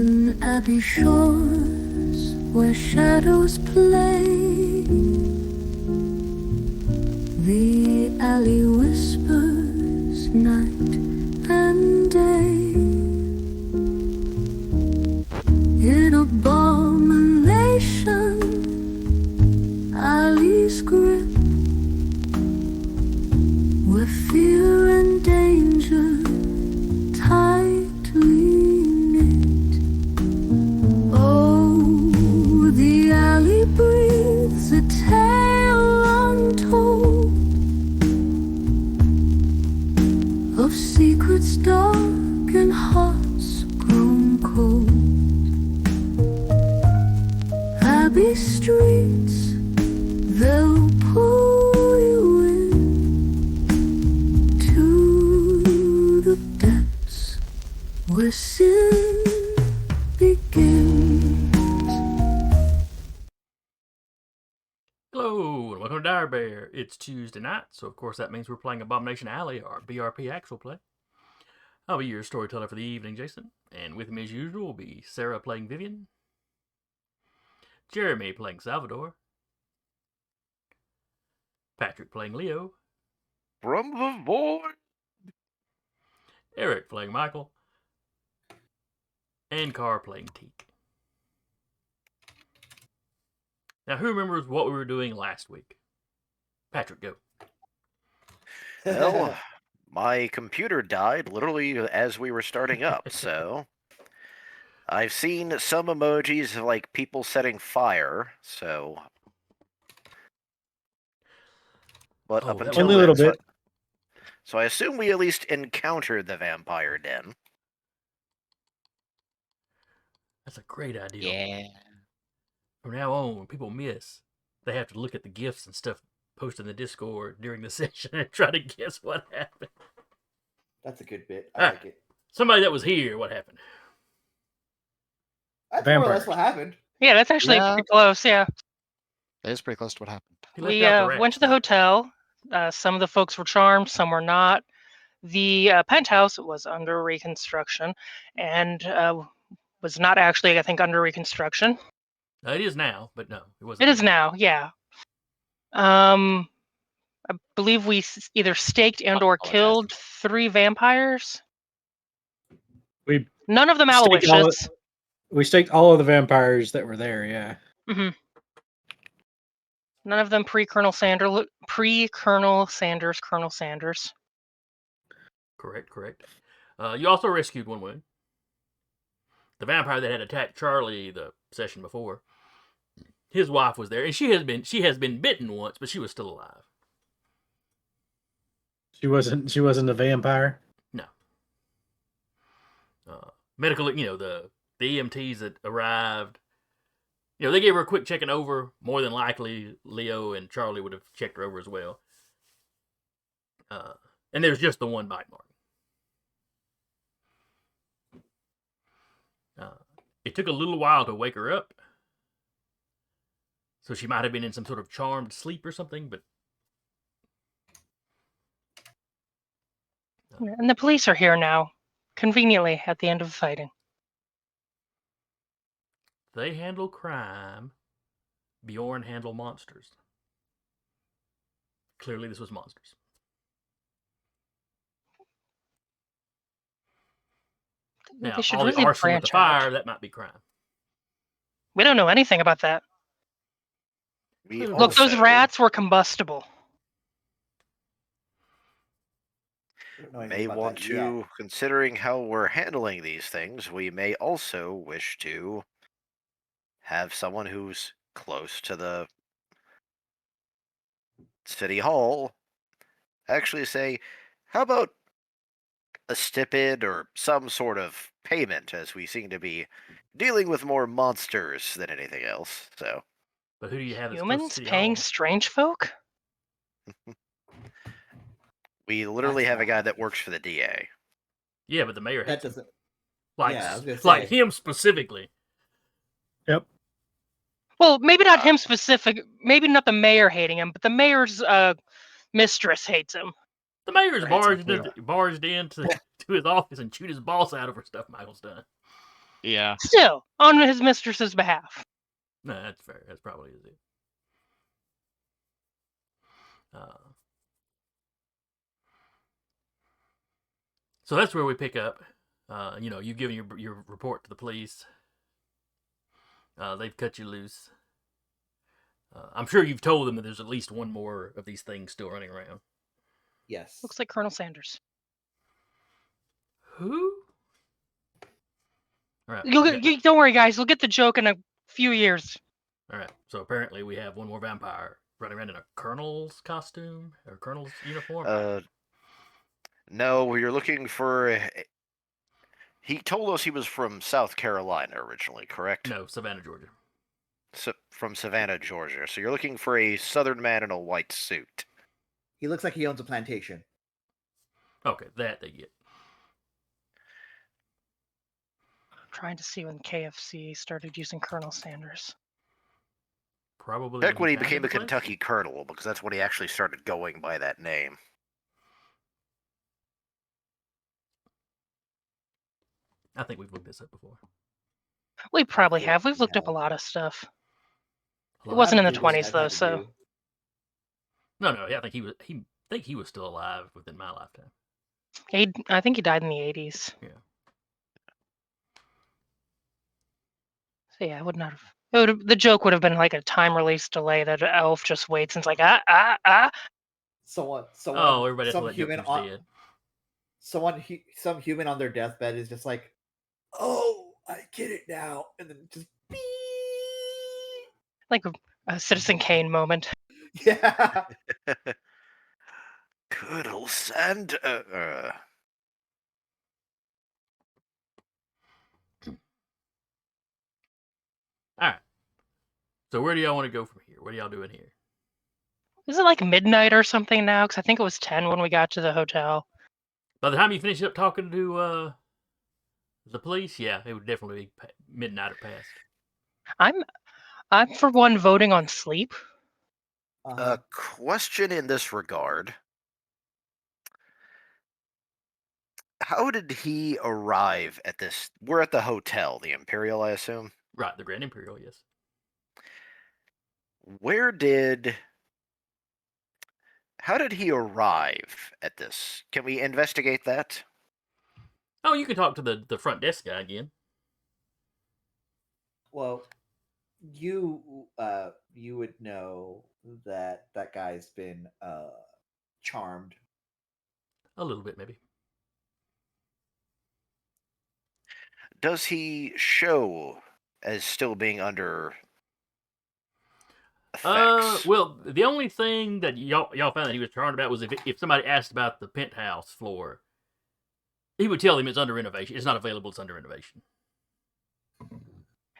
In abbey shores where shadows play, the alley whispers night and day. In abomination, alley's grip, where fear and danger tightly knit. Oh, the alley breathes a tale untold of secrets dark and hearts grown cold. Abbey streets, they'll pull you in to the depths where sin begins. Hello, and welcome to Dire Bear. It's Tuesday night, so of course that means we're playing Abomination Alley, our BRP actual play. I'll be your storyteller for the evening, Jason, and with me as usual will be Sarah playing Vivian, Jeremy playing Salvador, Patrick playing Leo, From the void. Eric playing Michael, and Carr playing Teak. Now, who remembers what we were doing last week? Patrick, go. Well, my computer died literally as we were starting up, so I've seen some emojis of like people setting fire, so but up that until Only a then, little bit. So I assume we at least encountered the vampire den. That's a great idea. Yeah. From now on, when people miss, they have to look at the gifts and stuff posted in the Discord during the session and try to guess what happened. That's a good bit. I like it. Somebody that was here, what happened? That's more or less what happened. Yeah, that's actually Yeah. pretty close. Yeah, That is pretty close to what happened. He left we out the went to the rats, hotel. Some of the folks were charmed, some were not. The penthouse was under reconstruction, and was not actually, I think, under reconstruction. though. It is now, but no, it wasn't. It is now, yeah. I believe we either staked and/or killed 3 vampires. We None of them staked all- Aloysius. We staked all of the vampires that were there, yeah. hmm None of them pre-Colonel Sanders. Colonel Sanders. Correct. You also rescued one wound. The vampire that had attacked Charlie the session before. His wife was there, and she has been bitten once, but she was still alive. She wasn't a vampire. No. Medical, the EMTs that arrived, they gave her a quick checking over. More than likely, Leo and Charlie would have checked her over as well. And there's just the one bite mark. It took a little while to wake her up. So she might have been in some sort of charmed sleep or something, but... And the police are here now, conveniently at the end of the fighting. They handle crime. Beorn handle monsters. Clearly this was monsters. Now, They should all the really arson with the branch out. fire, that might be crime. We don't know anything about that. We Look, those also- rats were combustible. I don't know anything may about want that to, yet. considering how we're handling these things, we may also wish to have someone who's close to the city hall actually say, how about a stipend or some sort of payment, as we seem to be dealing with more monsters than anything else, so... But who do you have that's close to Humans City paying Hall? strange folk? We literally That's have a not guy right. that works for the DA. Yeah, but the mayor That hates him. doesn't. Like, yeah, I was gonna like say. him specifically. Yep. Well, maybe not him specific. Maybe not the mayor hating him, but the mayor's mistress hates him. The mayor's Right, barged into his office and chewed his boss out over stuff Michael's done. Yeah. Still, on his mistress's behalf. No, that's fair. That's probably is it. So that's where we pick up. You've given your report to the police. They've cut you loose. I'm sure you've told them that there's at least one more of these things still running around. Yes. Looks like Colonel Sanders. Who? All right. Don't worry, guys. You'll get the joke in a few years. All right. So apparently we have one more vampire running around in a colonel's costume or colonel's uniform. No, you're looking for. He told us he was from South Carolina originally, correct? No, Savannah, Georgia. From Savannah, Georgia. So you're looking for a southern man in a white suit. He looks like he owns a plantation. Okay, that they get. I'm trying to see when KFC started using Colonel Sanders. Probably Back when he founded became the a place? Kentucky colonel, because that's when he actually started going by that name. I think we've looked this up before. We probably feel have. like We've we looked up a have. lot of stuff. A It lot wasn't of in the people- 20s though, so No, I think he was still alive within my lifetime. I think he died in the 80s. Yeah. So yeah, it would not have. The joke would have been like a time release delay that Elf just waits and it's like Someone, Oh, everybody some thought that human joke was on dead. some human on their deathbed is just like, oh, I get it now, and then just beep. like a Citizen Kane moment. Yeah. Colonel Sand. All right. So where do y'all want to go from here? What are y'all doing here? Is it like midnight or something now? Because I think it was 10 when we got to the hotel. By the time you finish up talking to the police, yeah, it would definitely be midnight or past. I'm for one voting on sleep. A question in this regard. How did he arrive at this? We're at the hotel, the Imperial, I assume. Right, the Grand Imperial, yes. How did he arrive at this? Can we investigate that? Oh, you can talk to the front desk guy again. Well, you would know that that guy's been charmed. A little bit, maybe. Does he show as still being under effects? Well, the only thing that y'all found that he was charmed about was if somebody asked about the penthouse floor, he would tell them it's under renovation. It's not available. It's under renovation.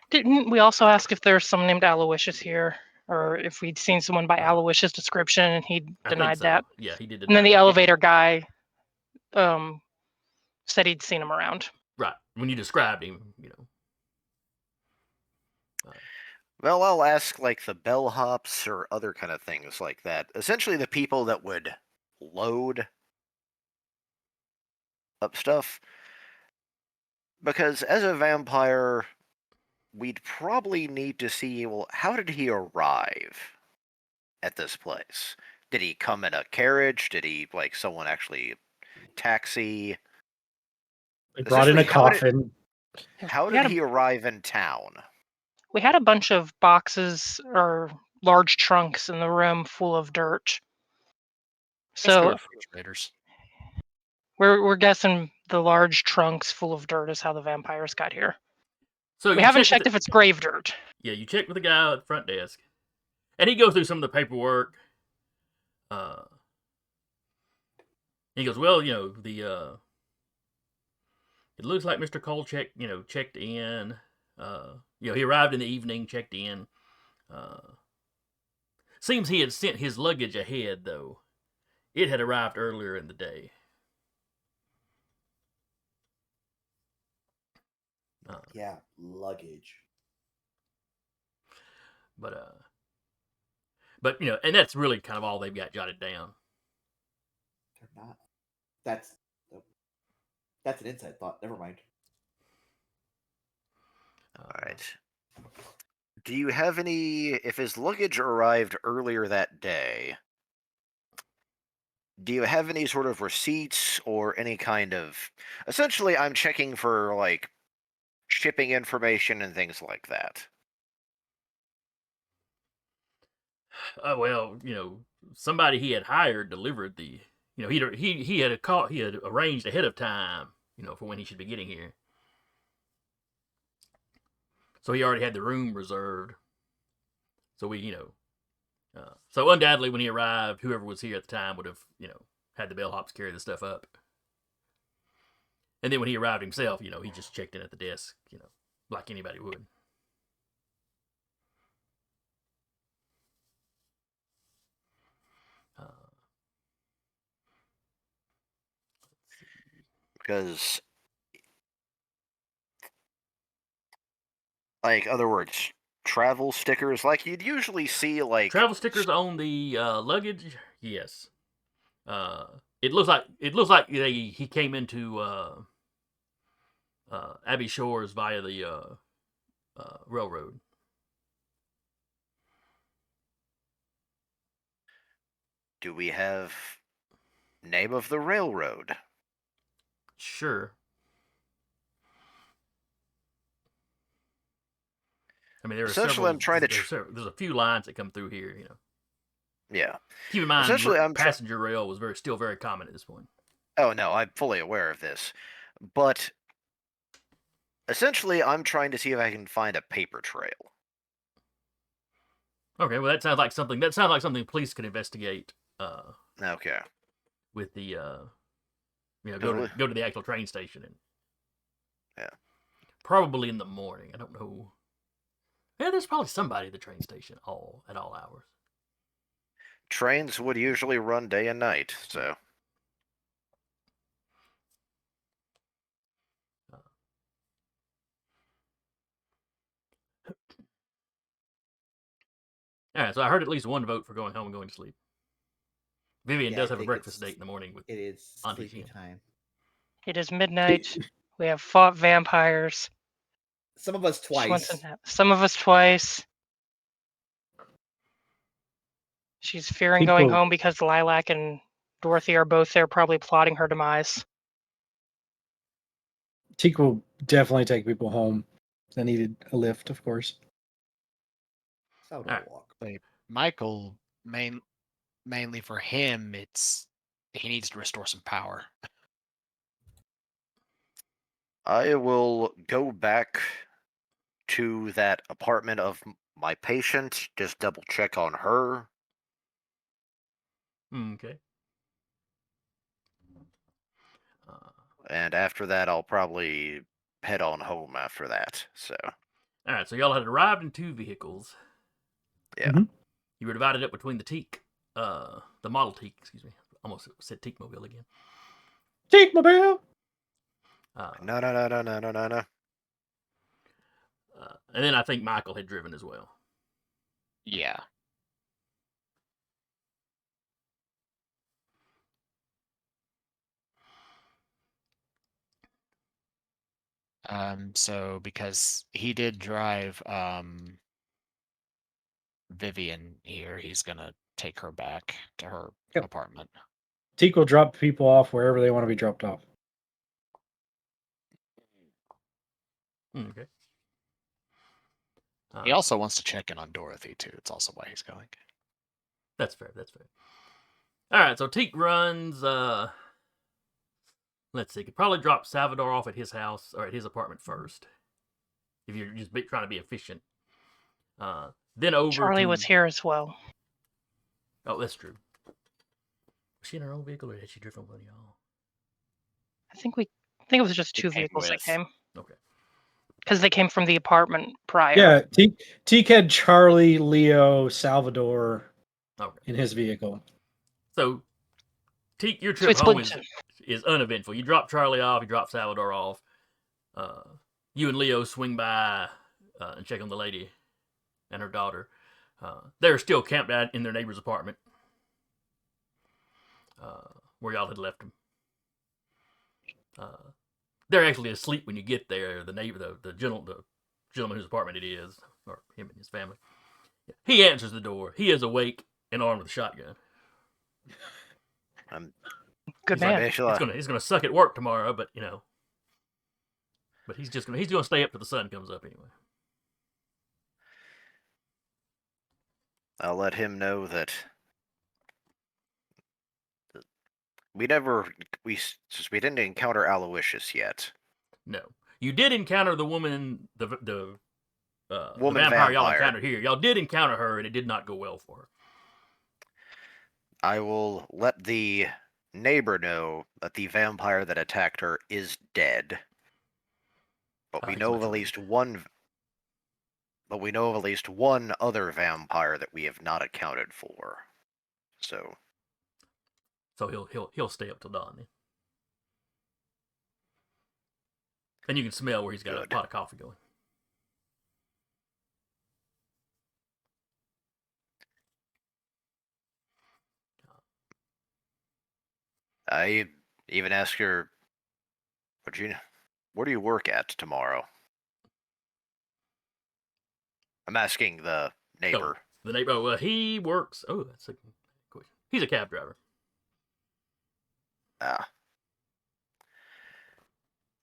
Didn't we also ask if there's someone named Aloysius here? Or if we'd seen someone by Aloysius' description and he I think denied so. that? Yeah, he did deny And then the that. elevator guy said he'd seen him around. Right. When you described him, Well, I'll ask like the bellhops or other kind of things like that. Essentially, the people that would load up stuff. Because as a vampire, we'd probably need to see, well, how did he arrive at this place? Did he come in a carriage? Did he, like, someone actually taxi? They brought in a coffin. How did he arrive in town? We had a bunch of boxes or large trunks in the room full of dirt. So refrigerators. we're guessing the large trunks full of dirt is how the vampires got here. So we haven't checked if it's grave dirt. Yeah, you check with the guy at the front desk, and he goes through some of the paperwork. He goes, well, it looks like Mr. Cole checked in. He arrived in the evening, checked in. Seems he had sent his luggage ahead, though. It had arrived earlier in the day. Yeah, luggage. But and that's really kind of all they've got jotted down. They're not. That's an inside thought. Never mind. right. Do you have any? If his luggage arrived earlier that day, do you have any sort of receipts or any kind of? Essentially, I'm checking for like shipping information and things like that. Well, somebody he had hired delivered the. He had he had arranged ahead of time. For when he should be getting here. So he already had the room reserved. So so undoubtedly when he arrived, whoever was here at the time would have, had the bellhops carry the stuff up. And then when he arrived himself, he just checked in at the desk, like anybody would. Because, like, other words, travel stickers, like you'd usually see, like travel stickers on the luggage. Yes. It looks like he came into Abbey Shores via the railroad. Do we have name of the railroad? Sure. I mean, there are Essentially, I'm trying to. There's a few lines that come through here. Yeah. Keep in mind, Essentially, passenger rail was still very common at this point. Oh no, I'm fully aware of this, but essentially, I'm trying to see if I can find a paper trail. Okay, well, that sounds like something police could investigate. Okay. With the go to the actual train station and yeah, probably in the morning. I don't know. Yeah, there's probably somebody at the train station at all hours. Trains would usually run day and night, so. All right, so I heard at least one vote for going home and going to sleep. Vivian does have a breakfast date in the morning with. It is Auntie sleepy Jen. time. It is midnight. We have fought vampires. Some of us twice. Some of us twice. She's fearing going home because Lilac and Dorothy are both there, probably plotting her demise. Teak will definitely take people home that needed a lift, of course. Walk. Michael, mainly for him, he needs to restore some power. I will go back to that apartment of my patient, just double check on her. Okay. And after that, I'll probably head on home after that. So. All right, so y'all had arrived in two vehicles. Yeah. Mm-hmm. You were divided up between the Model Teak, excuse me. Almost said Teakmobile again. Teakmobile! No. And then I think Michael had driven as well. Yeah. So because he did drive Vivian here, he's gonna take her back to her apartment. Teak will drop people off wherever they want to be dropped off. Okay. He also wants to check in on Dorothy too. It's also why he's going. That's fair. All right, so Teak runs. Let's see. Could probably drop Salvador off at his house or at his apartment first, if you're just trying to be efficient. Then over. Charlie was here as well. Oh, that's true. Was she in her own vehicle or had she driven one of y'all? I think it was just two vehicles that came. Okay. Because they came from the apartment prior. Yeah, Teak had Charlie, Leo, Salvador in his vehicle. So, Teak, your trip home is uneventful. You drop Charlie off, you drop Salvador off. You and Leo swing by and check on the lady and her daughter. They're still camped out in their neighbor's apartment where y'all had left them. They're actually asleep when you get there. The gentleman whose apartment it is, or him and his family. He answers the door. He is awake and armed with a shotgun. Good man. He's gonna suck at work tomorrow, but but he's gonna stay up till the sun comes up anyway. I'll let him know that we didn't encounter Aloysius yet. No, you did encounter the woman, the Woman vampire y'all vampire. encountered here. Y'all did encounter her, and it did not go well for her. I will let the neighbor know that the vampire that attacked her is dead. But we know of at least one. But we know of at least one other vampire that we have not accounted for. So he'll stay up till dawn then. And you can smell where he's got a pot of coffee going. I even asked her, where do you work at tomorrow? I'm asking the neighbor. The neighbor, well, he works. Oh, that's a question. He's a cab driver.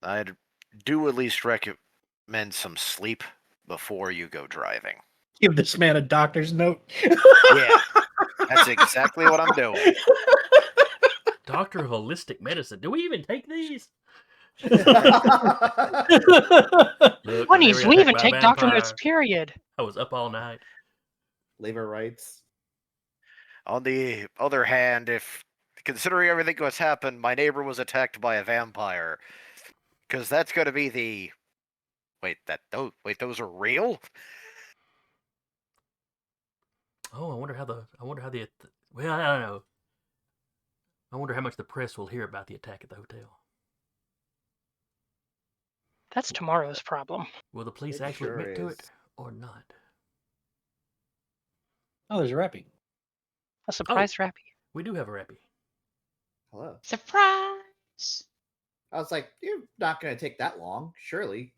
I'd do at least recommend some sleep before you go driving. Give this man a doctor's note. Yeah, that's exactly what I'm doing. Doctor of Holistic Medicine. Do we even take these? Look, Funnies, we even take doctor notes, period. I was up all night. Labor rights. On the other hand, if considering everything that's happened, my neighbor was attacked by a vampire, because that's going to be the. Those are real? Oh, I wonder how the. Well, I don't know. I wonder how much the press will hear about the attack at the hotel. That's tomorrow's problem. Will the police actually admit to it or not? Oh, there's a rappy. A surprise rappy. We do have a rappy. Hello. Surprise! I was like, you're not going to take that long, surely.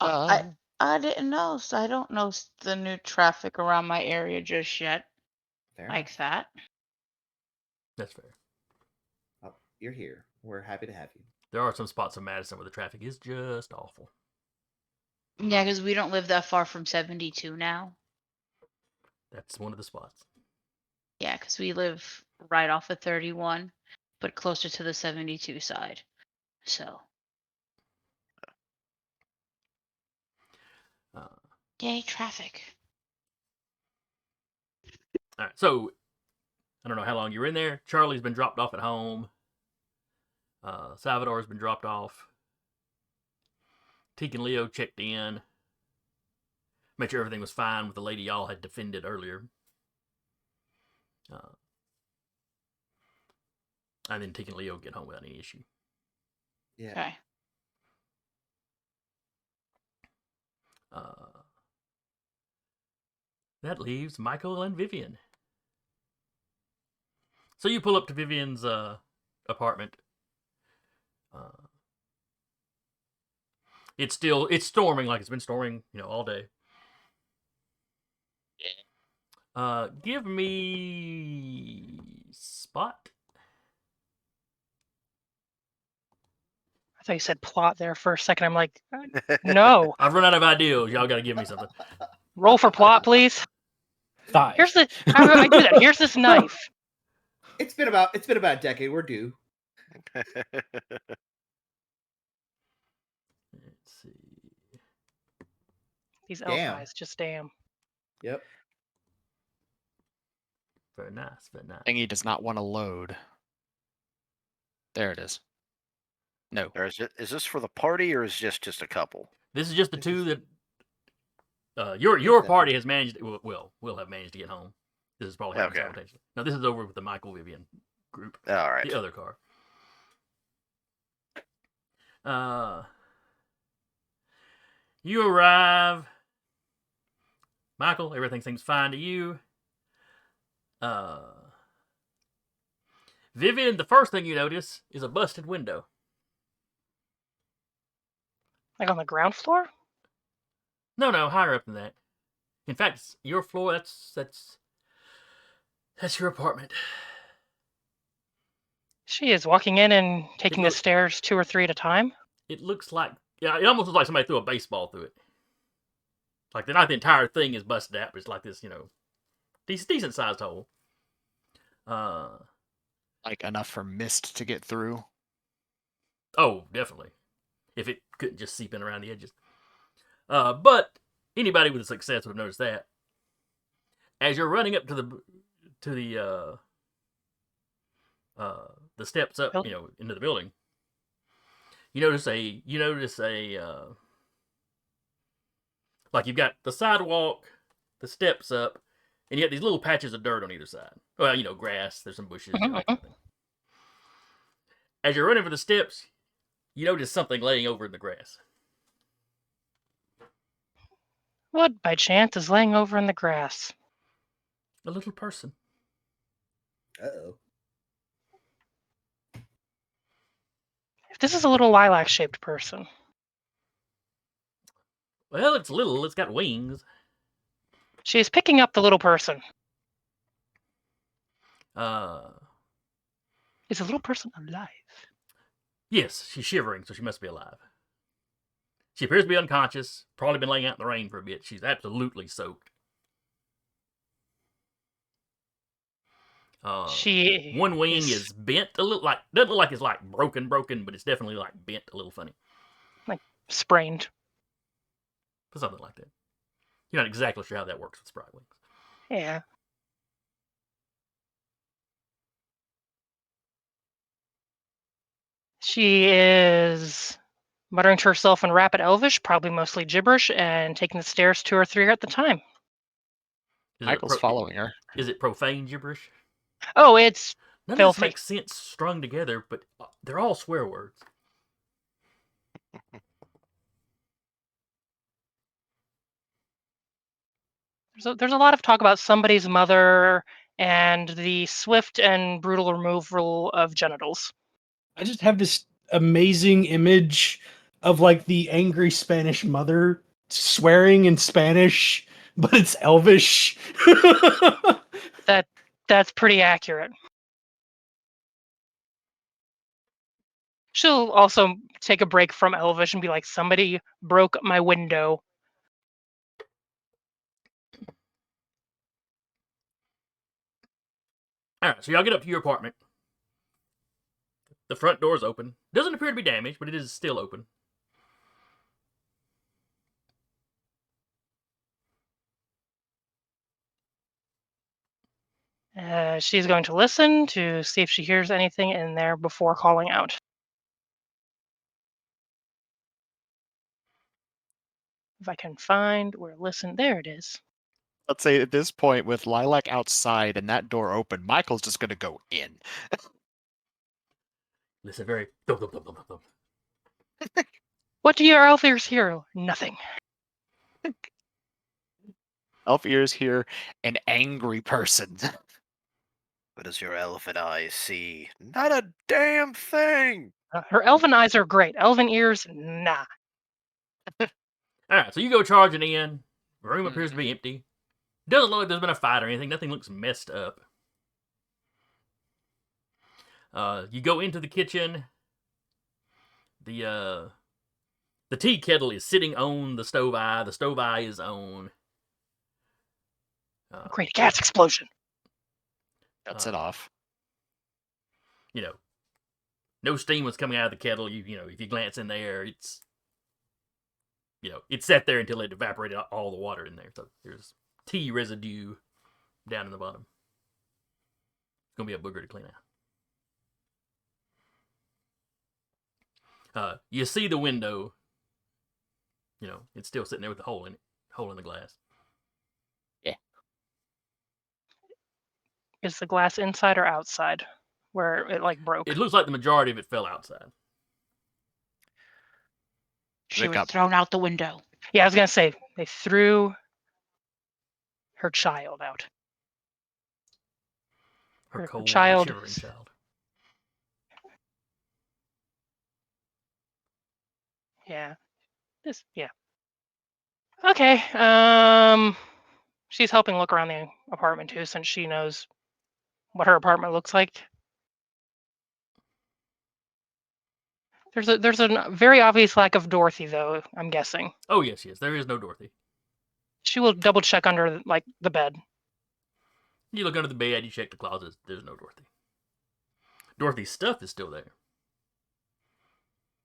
I didn't know, so I don't know the new traffic around my area just yet. Fair like that. That's fair. Oh, you're here. We're happy to have you. There are some spots in Madison where the traffic is just awful. Yeah, because we don't live that far from 72 now. That's one of the spots. Yeah, because we live right off of 31, but closer to the 72 side. So. Yay, traffic. All right, so I don't know how long you were in there. Charlie's been dropped off at home. Salvador's been dropped off. Teak and Leo checked in. Made sure everything was fine with the lady y'all had defended earlier. And then Teak and Leo get home without any issue. Yeah. Okay. That leaves Michael and Vivian. So you pull up to Vivian's apartment. It's storming like it's been storming, all day. Give me spot. I thought you said plot there for a second. I'm like, no. I've run out of ideas. Y'all got to give me something. Roll for plot, please. 5. Here's the. I do that. Here's this knife. It's been about a decade. We're due. Let's see. These elf eyes, just damn. Yep. Very nice. Very nice. Thingy does not want to load. There it is. No. Is this for the party or is this just a couple? This is just the two that your party has managed. Will have managed to get home. This is probably happening simultaneously. Now this is over with the Michael Vivian group. All right. The other car. You arrive. Michael, everything seems fine to you. Vivian, the first thing you notice is a busted window. Like on the ground floor? No, higher up than that. In fact, it's your floor. That's your apartment. She is walking in and taking the stairs 2 or 3 at a time. It looks like, yeah, it almost looks like somebody threw a baseball through it. Like not the entire thing is busted out, but it's like this, decent sized hole. Like enough for mist to get through. Oh, definitely. If it couldn't just seep in around the edges. But anybody with success would have noticed that. As you're running up to the steps up, into the building, you notice like you've got the sidewalk, the steps up, and you have these little patches of dirt on either side. Well, grass, there's some bushes, all that kind of thing. As you're running for the steps, you notice something laying over in the grass. What, by chance, is laying over in the grass? A little person. Uh-oh. If this is a little lilac-shaped person. Well, it's little. It's got wings. She is picking up the little person. Is the little person alive? Yes, she's shivering, so she must be alive. She appears to be unconscious. Probably been laying out in the rain for a bit. She's absolutely soaked. One wing is bent a little, doesn't look like it's like broken, but it's definitely like bent a little funny. Like sprained. Something like that. You're not exactly sure how that works with sprite wings. Yeah. She is muttering to herself in rapid Elvish, probably mostly gibberish, and taking the stairs 2 or 3 at the time. Michael's following her. Is it profane gibberish? Oh, it's None filthy. of this makes sense strung together, but they're all swear words. There's a lot of talk about somebody's mother and the swift and brutal removal of genitals. I just have this amazing image of like the angry Spanish mother swearing in Spanish, but it's Elvish. That's pretty accurate. She'll also take a break from Elvish and be like, somebody broke my window. Alright, so y'all get up to your apartment. The front door's open. Doesn't appear to be damaged, but it is still open. She's going to listen to see if she hears anything in there before calling out. If I can find where listen, there it is. Let's say at this point, with Lilac outside and that door open, Michael's just going to go in. Listen very... Thump, thump, thump, thump, thump. What do your elf ears hear? Nothing. Elf ears hear an angry person. What does your elfin eyes see? Not a damn thing! Her elven eyes are great. Elven ears, nah. Alright, so you go charging in. The room appears to be empty. Doesn't look like there's been a fight or anything. Nothing looks messed up. You go into the kitchen. The tea kettle is sitting on the stove eye. The stove eye is on. Great gas explosion. Shuts it off. No steam was coming out of the kettle. If you glance in there, it's it sat there until it evaporated all the water in there. So there's tea residue down in the bottom. It's gonna be a booger to clean out. You see the window. It's still sitting there with the hole in the glass. Yeah. Is the glass inside or outside? Where it broke? It looks like the majority of it fell outside. She was thrown out the window. Yeah, I was gonna say they threw her child out. Her cold, child. shivering child. Yeah. This, yeah. Okay. She's helping look around the apartment too, since she knows what her apartment looks like. There's a very obvious lack of Dorothy, though. I'm guessing. Oh yes, there is no Dorothy. She will double check under like the bed. You look under the bed, you check the closets. There's no Dorothy. Dorothy's stuff is still there.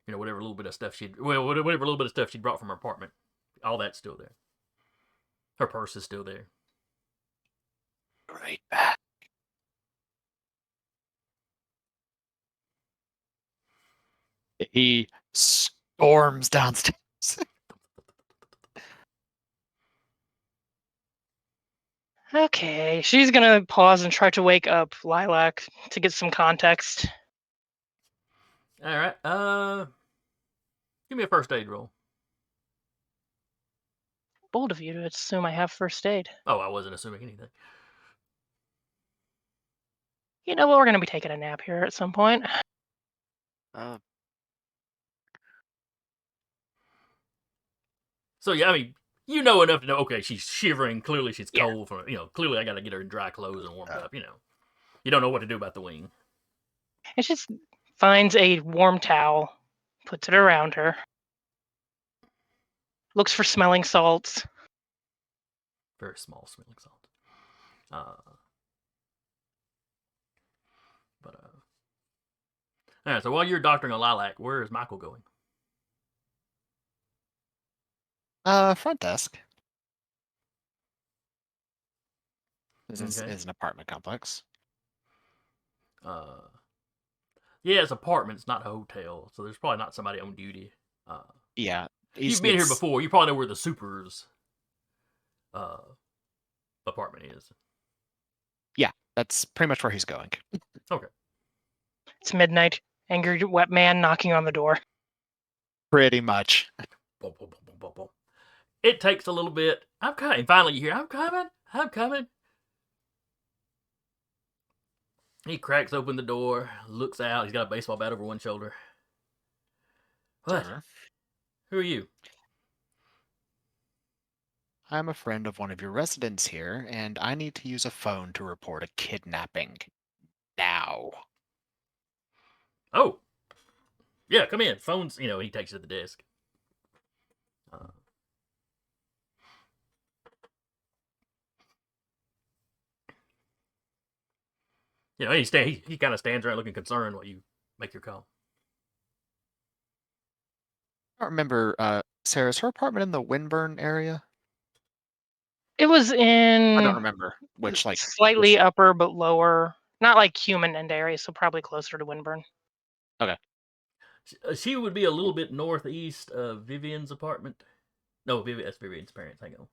You know, whatever little bit of stuff whatever little bit of stuff she brought from her apartment, all that's still there. Her purse is still there. Right back. He storms downstairs. Okay, she's gonna pause and try to wake up Lilac to get some context. All right. Give me a first aid roll. Bold of you to assume I have first aid. Oh, I wasn't assuming anything. You know what? We're gonna be taking a nap here at some point. So yeah, I mean, you know enough to know. Okay, she's shivering. Clearly, she's Yeah. cold. Clearly, I got to get her in dry clothes and warmed up. You don't know what to do about the wing. And she just finds a warm towel, puts it around her, looks for smelling salts. Very small smelling salt. All right. So while you're doctoring a Lilac, where is Michael going? Front desk. This Okay. is an apartment complex. Yeah, it's apartments, not a hotel. So there's probably not somebody on duty. Yeah. You've been here before. You probably know where the super's apartment is. Yeah, that's pretty much where he's going. Okay. It's midnight. Angry wet man knocking on the door. Pretty much. Boom, boom, boom, boom, boom, boom. It takes a little bit. I'm coming. And finally, you hear, I'm coming. He cracks open the door, looks out. He's got a baseball bat over one shoulder. What? Sir, Who are you? I'm a friend of one of your residents here, and I need to use a phone to report a kidnapping. Now. Oh. Yeah, come in. Phone's, he takes it to the desk. He kind of stands around looking concerned while you make your call. I don't remember, Sarah, is her apartment in the Winburn area? It was in I don't remember which, slightly upper but lower, not like human end area, so probably closer to Winburn. Okay. She would be a little bit northeast of Vivian's apartment. No, that's Vivian's parents. Hang on.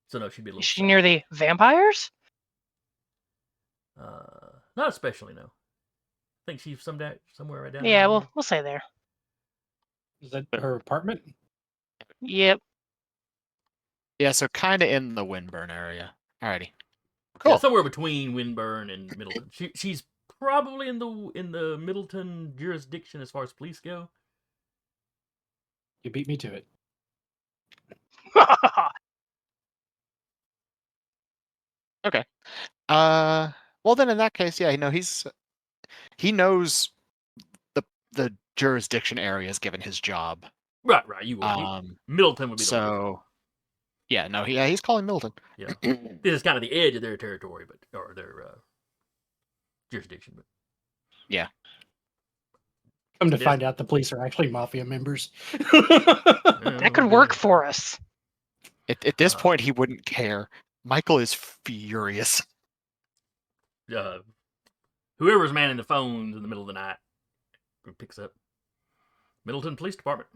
So no, she'd be a little. Is she near the vampires? Not especially, no. I think she's somewhere right down Yeah, there. we'll say there. Is that her apartment? Yep. Yeah, so kind of in the Winburn area. Alrighty. Cool. Yeah, somewhere between Winburn and Middleton. She's probably in the Middleton jurisdiction as far as police go. You beat me to it. Okay. Well then in that case, yeah, he knows the jurisdiction areas given his job. Right. You would. Middleton would be the so. Yeah, no, he's calling Middleton. Yeah, this is kind of the edge of their territory, or their jurisdiction. But yeah. Come to find out, the police are actually mafia members. That could work for us. At this point, he wouldn't care. Michael is furious. Whoever's manning the phones in the middle of the night picks up. Middleton Police Department.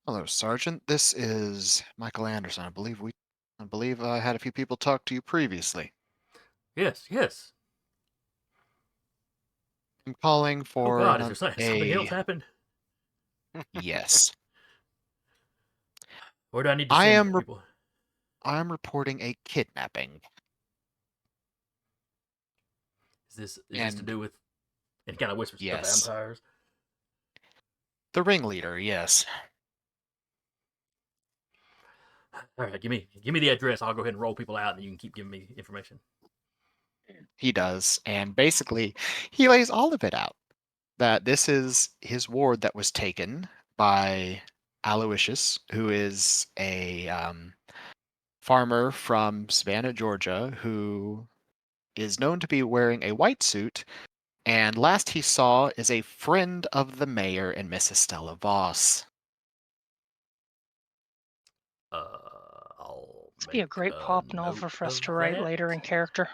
Hello, Sergeant. This is Michael Anderson. I believe I had a few people talk to you previously. Yes. I'm calling for. Oh God, is there something else happened? Yes. Where do I need to send people? I am reporting a kidnapping. Is this to do with? And kind of whispers yes. the vampires. The ringleader, yes. All right, give me the address. I'll go ahead and roll people out, and you can keep giving me information. He does, and basically, he lays all of it out. That this is his ward that was taken by Aloysius, who is a farmer from Savannah, Georgia, who is known to be wearing a white suit, and last he saw is a friend of the mayor and Miss Estella Voss. I'll This would be a make great a pop novel note for us of to write later that. in character.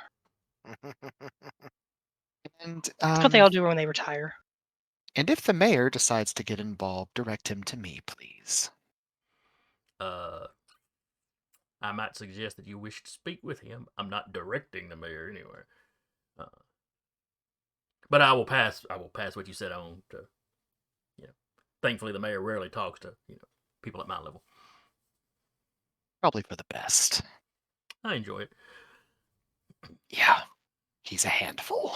And That's what they all do when they retire. and if the mayor decides to get involved, direct him to me, please. I might suggest that you wish to speak with him. I'm not directing the mayor anywhere. But I will pass what you said on to, thankfully the mayor rarely talks to, people at my level. Probably for the best. I enjoy it. Yeah, he's a handful.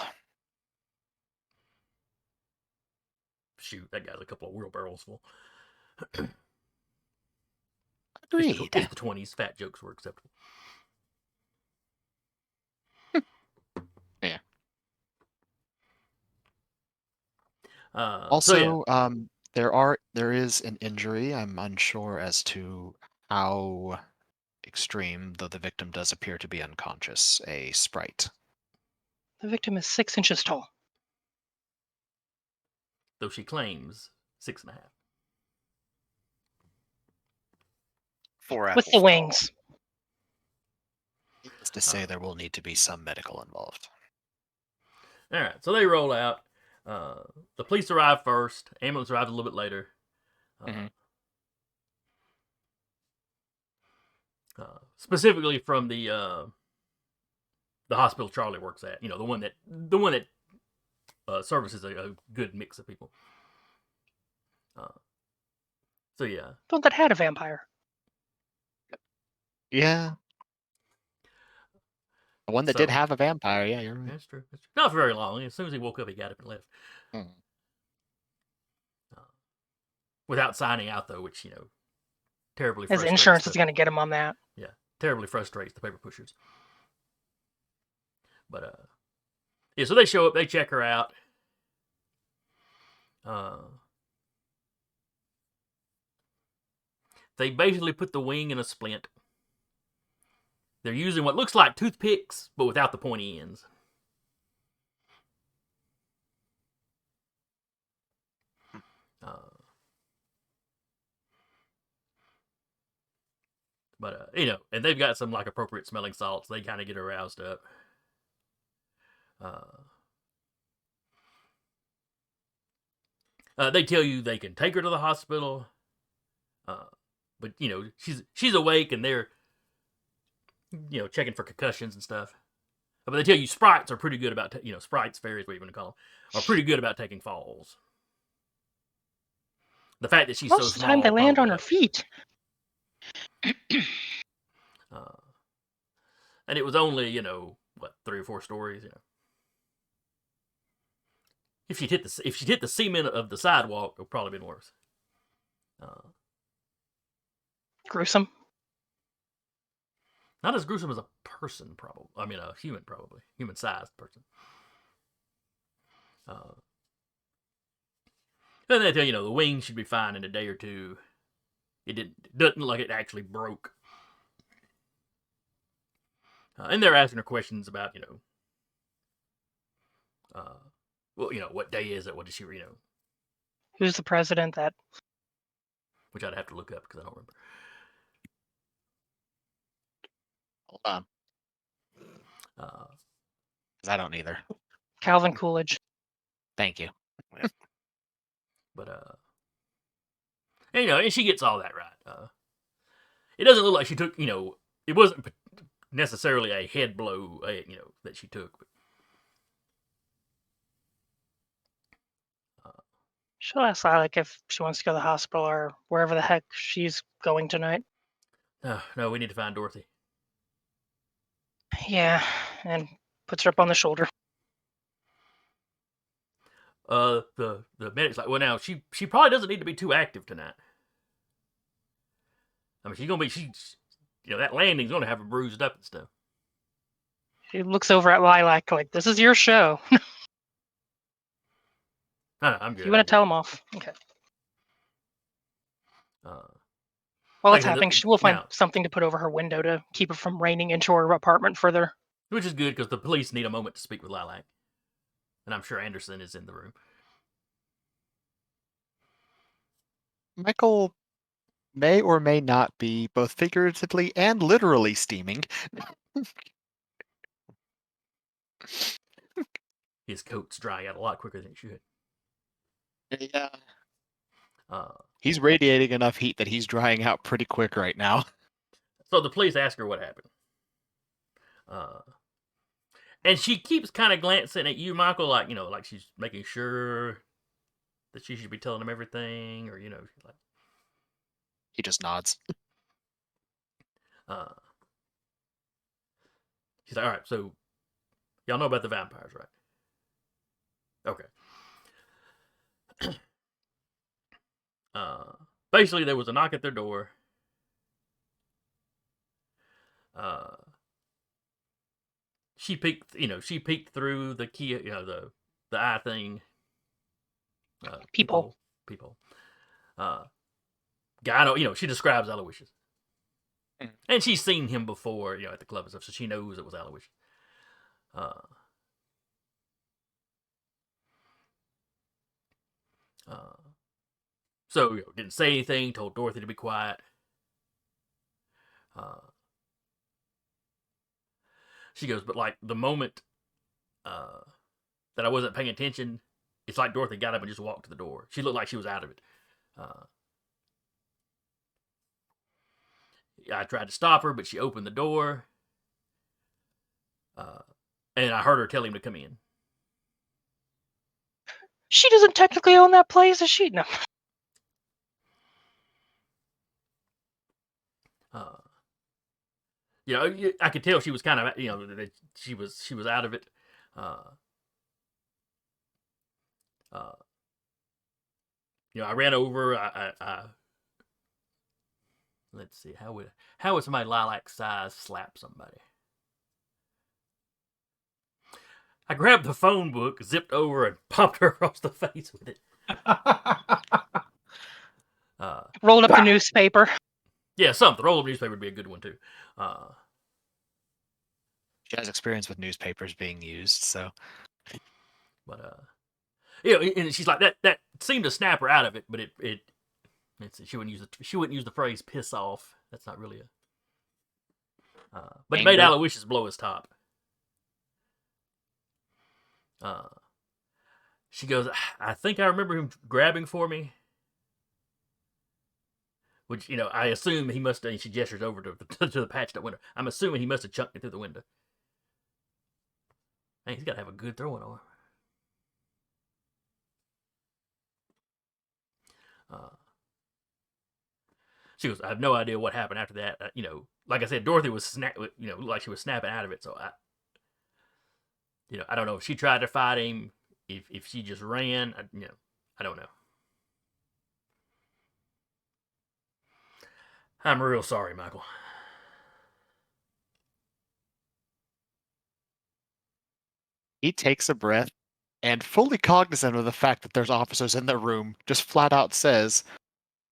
Shoot, that guy's a couple of wheelbarrows full. Agreed. It's the 20s. Fat jokes were acceptable. Yeah. Also, there is an injury. I'm unsure as to how extreme, though the victim does appear to be unconscious. A sprite. The victim is 6 inches tall. though she claims 6.5. 4 apples. With the tall. wings. Needless to say, there will need to be some medical involved. All right, so they roll out. The police arrive first. Ambulance arrives a little bit later. Specifically from the hospital Charlie works at. The one that services a good mix of people. So yeah. The one that had a vampire. Yeah. The one that did have a vampire, yeah, you're right. That's true. Not for very long. As soon as he woke up, he got up and left. Without signing out, though, which, terribly His frustrates. insurance is going to get him on that. Yeah, terribly frustrates the paper pushers. But, yeah, so they show up, they check her out. They basically put the wing in a splint. They're using what looks like toothpicks, but without the pointy ends. But, and they've got some, like, appropriate smelling salts. They kind of get her roused up. They tell you they can take her to the hospital. But, she's awake and they're, checking for concussions and stuff. But they tell you sprites are pretty good about, sprites, fairies, what you want to call them, are pretty good about taking falls. The fact that she's Most so of the small. time they land on her helps. feet. And it was only, 3 or 4 stories, If she'd hit the cement of the sidewalk, it would probably been worse. Gruesome. Not as gruesome as a person, probably. I mean, a human, probably. Human-sized person. Then they tell you, the wing should be fine in a day or 2. It doesn't look like it actually broke. And they're asking her questions about, what day is it? What does she, Who's the president that... Which I'd have to look up because I don't remember. Hold on. I don't either. Calvin Coolidge. Thank you. But, and she gets all that right. It doesn't look like she took, it wasn't necessarily a head blow, that she took. But, She'll ask Lilac if she wants to go to the hospital or wherever the heck she's going tonight. No, we need to find Dorothy. Yeah, and puts her up on the shoulder. The medic's like, well, now she probably doesn't need to be too active tonight. I mean, that landing's gonna have her bruised up and stuff. She looks over at Lilac like, "This is your show. I'm good. You want to tell him off? Okay. Uh, While like it's I said, happening, she will find now, something to put over her window to keep it from raining into her apartment further. which is good because the police need a moment to speak with Lilac, and I'm sure Anderson is in the room. Michael may or may not be both figuratively and literally steaming. His coat's drying out a lot quicker than it should. Yeah. Uh, He's radiating enough heat that he's drying out pretty quick right now. so the police ask her what happened. And she keeps kind of glancing at you, Michael, like, like she's making sure that she should be telling him everything, or, she's like... He just nods. She's like, all right, so y'all know about the vampires, right? Okay. Basically, there was a knock at their door. She peeked through the key, the eye thing. People. Guy, she describes Aloysius. And she's seen him before, at the club and stuff, so she knows it was Aloysius. So, didn't say anything, told Dorothy to be quiet. She goes, but like the moment that I wasn't paying attention, it's like Dorothy got up and just walked to the door. She looked like she was out of it. I tried to stop her, but she opened the door. And I heard her tell him to come in. She doesn't technically own that place, does she? No. I could tell she was kind of, that she was out of it. I ran over. I let's see, how would somebody Lilac size slap somebody? I grabbed the phone book, zipped over, and popped her across the face with it. Rolled up the newspaper. Yeah, something. Roll up newspaper would be a good one too. She has experience with newspapers being used, so. But and she's like that seemed to snap her out of it, but it she wouldn't use the phrase "piss off." That's not really a. But it made Aloysius blow his top. She goes, I think I remember him grabbing for me. Which, I assume he must have, and she gestures over to the patched up window. I'm assuming he must have chucked it through the window. Man, he's got to have a good throwing arm. She goes, I have no idea what happened after that. Like I said, Dorothy was like she was snapping out of it. So I don't know if she tried to fight him, if she just ran. I don't know. I'm real sorry, Michael. He takes a breath and, fully cognizant of the fact that there's officers in the room, just flat out says,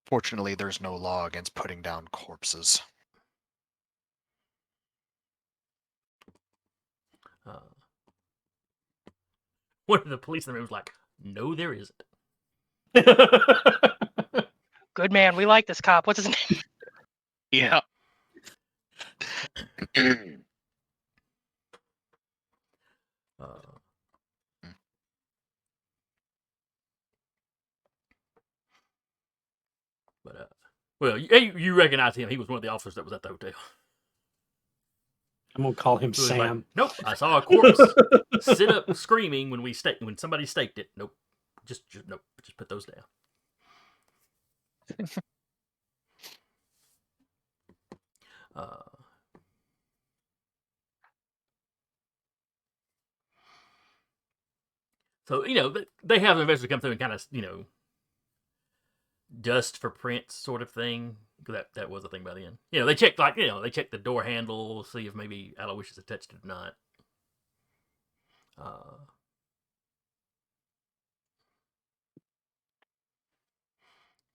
fortunately, there's no law against putting down corpses. One of the police in the room was like, no, there isn't. Good man. We like this cop. What's his name? Yeah. But well, you recognize him. He was one of the officers that was at the hotel. I'm gonna call him Sam. Like, nope, I saw a corpse sit up screaming when somebody staked it. Nope, just nope, just put those down. So, they have investors come through and kind of, dust for prints sort of thing. That was a thing by then. They checked, they checked the door handle, see if maybe Aloysius had touched it or not.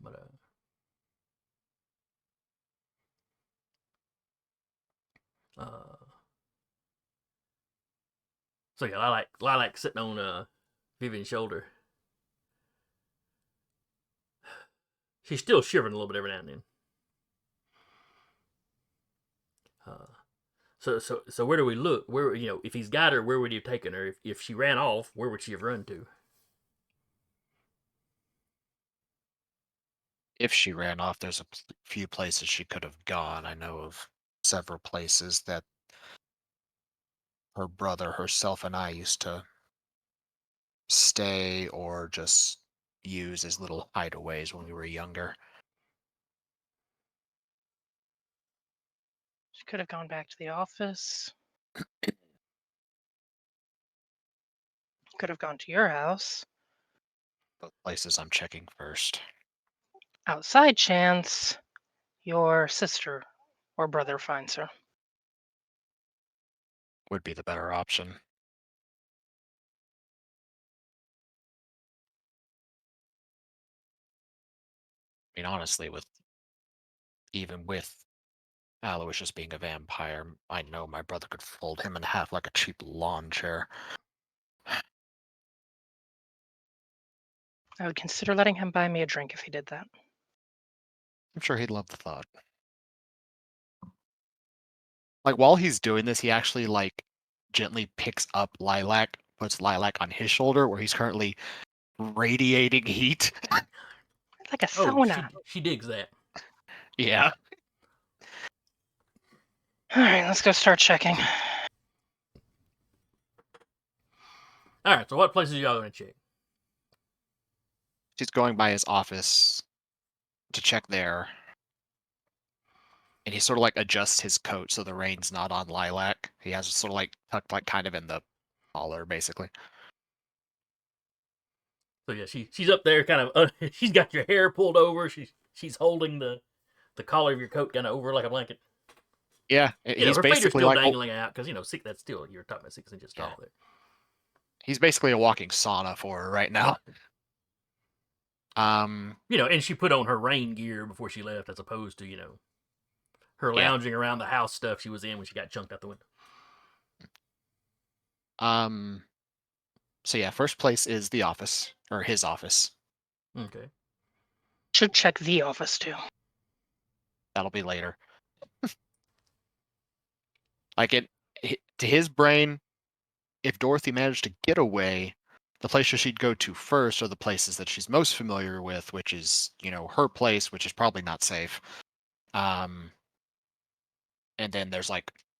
But so yeah, Lilac sitting on Vivian's shoulder. She's still shivering a little bit every now and then. So where do we look? Where if he's got her, where would he have taken her? If she ran off, where would she have run to? If she ran off, there's a few places she could have gone. I know of several places that her brother, herself, and I used to stay or just use as little hideaways when we were younger. She could have gone back to the office. Could have gone to your house. The places I'm checking first. Outside chance, your sister or brother finds her. Would be the better option. I mean, honestly, even with Aloysius being a vampire, I know my brother could fold him in half like a cheap lawn chair. I would consider letting him buy me a drink if he did that. I'm sure he'd love the thought. Like, while he's doing this, he actually, gently picks up Lilac, puts Lilac on his shoulder, where he's currently radiating heat. Like a sauna. She digs that. Yeah. All right, let's go start checking. All right, so what places are y'all going to check? She's going by his office to check there. And he sort of adjusts his coat so the rain's not on Lilac. He has it sort of tucked kind of in the collar, basically. So yeah, she's up there, kind of. She's got your hair pulled over. She's holding the collar of your coat kind of over like a blanket. Yeah, he's her feet are basically still dangling out because that's still you're talking about 6 inches tall there. He's basically a walking sauna for her right now. And she put on her rain gear before she left, as opposed to her lounging around the house stuff she was in when she got chunked out the window. So yeah, first place is the office, or his office. Okay. Should check the office too. That'll be later. To his brain, if Dorothy managed to get away, the places she'd go to first are the places that she's most familiar with, which is, her place, which is probably not safe. And then there's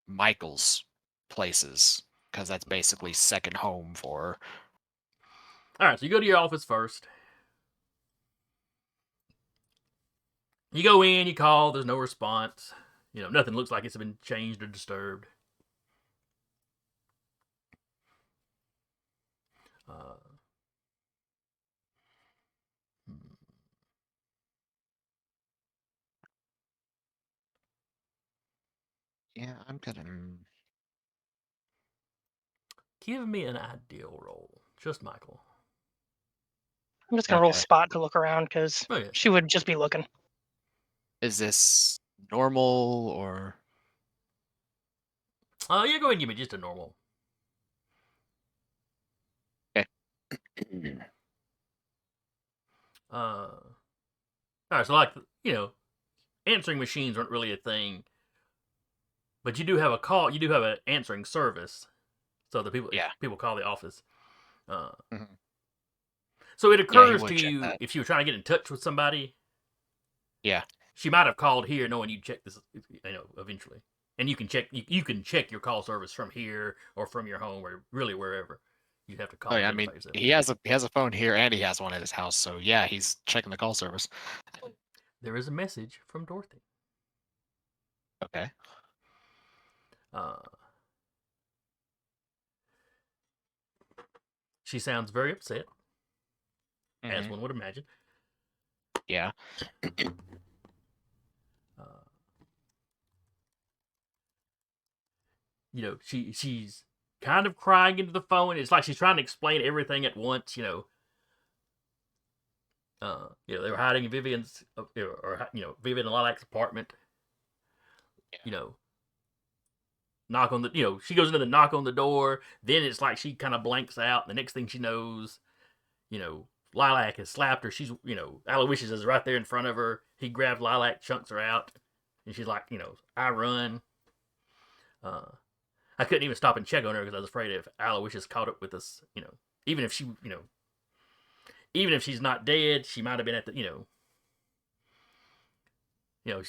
Michael's places, because that's basically second home for her. All right, so you go to your office first. You go in, you call, there's no response. Nothing looks like it's been changed or disturbed. Yeah, I'm gonna. Give me an ideal roll. Just Michael. I'm just gonna roll spot to look around because she would just be looking. Is this normal or? Yeah, go ahead and give me just a normal. Okay. All right, so answering machines aren't really a thing, but you do have a call. You do have an answering service, so the people call the office. So it occurs to you if you were trying to get in touch with somebody. Yeah. She might have called here, knowing you'd check this, eventually, and you can check. You can check your call service from here or from your home, or really wherever. You have to call. Oh yeah, I mean, he has a phone here and he has one at his house, so yeah, he's checking the call service. There is a message from Dorothy. Okay. She sounds very upset, as Mhm. one would imagine. Yeah. You know, she's kind of crying into the phone. It's like she's trying to explain everything at once. They were hiding in Vivian's, Vivian and Lilac's apartment. Knock on the, she goes into the knock on the door. Then it's like she kind of blanks out. The next thing she knows, Lilac has slapped her. She's, Aloysius is right there in front of her. He grabs Lilac, chunks her out, and she's like, I run. I couldn't even stop and check on her because I was afraid if Aloysius caught up with us, even if she, even if she's not dead, she might have been at the,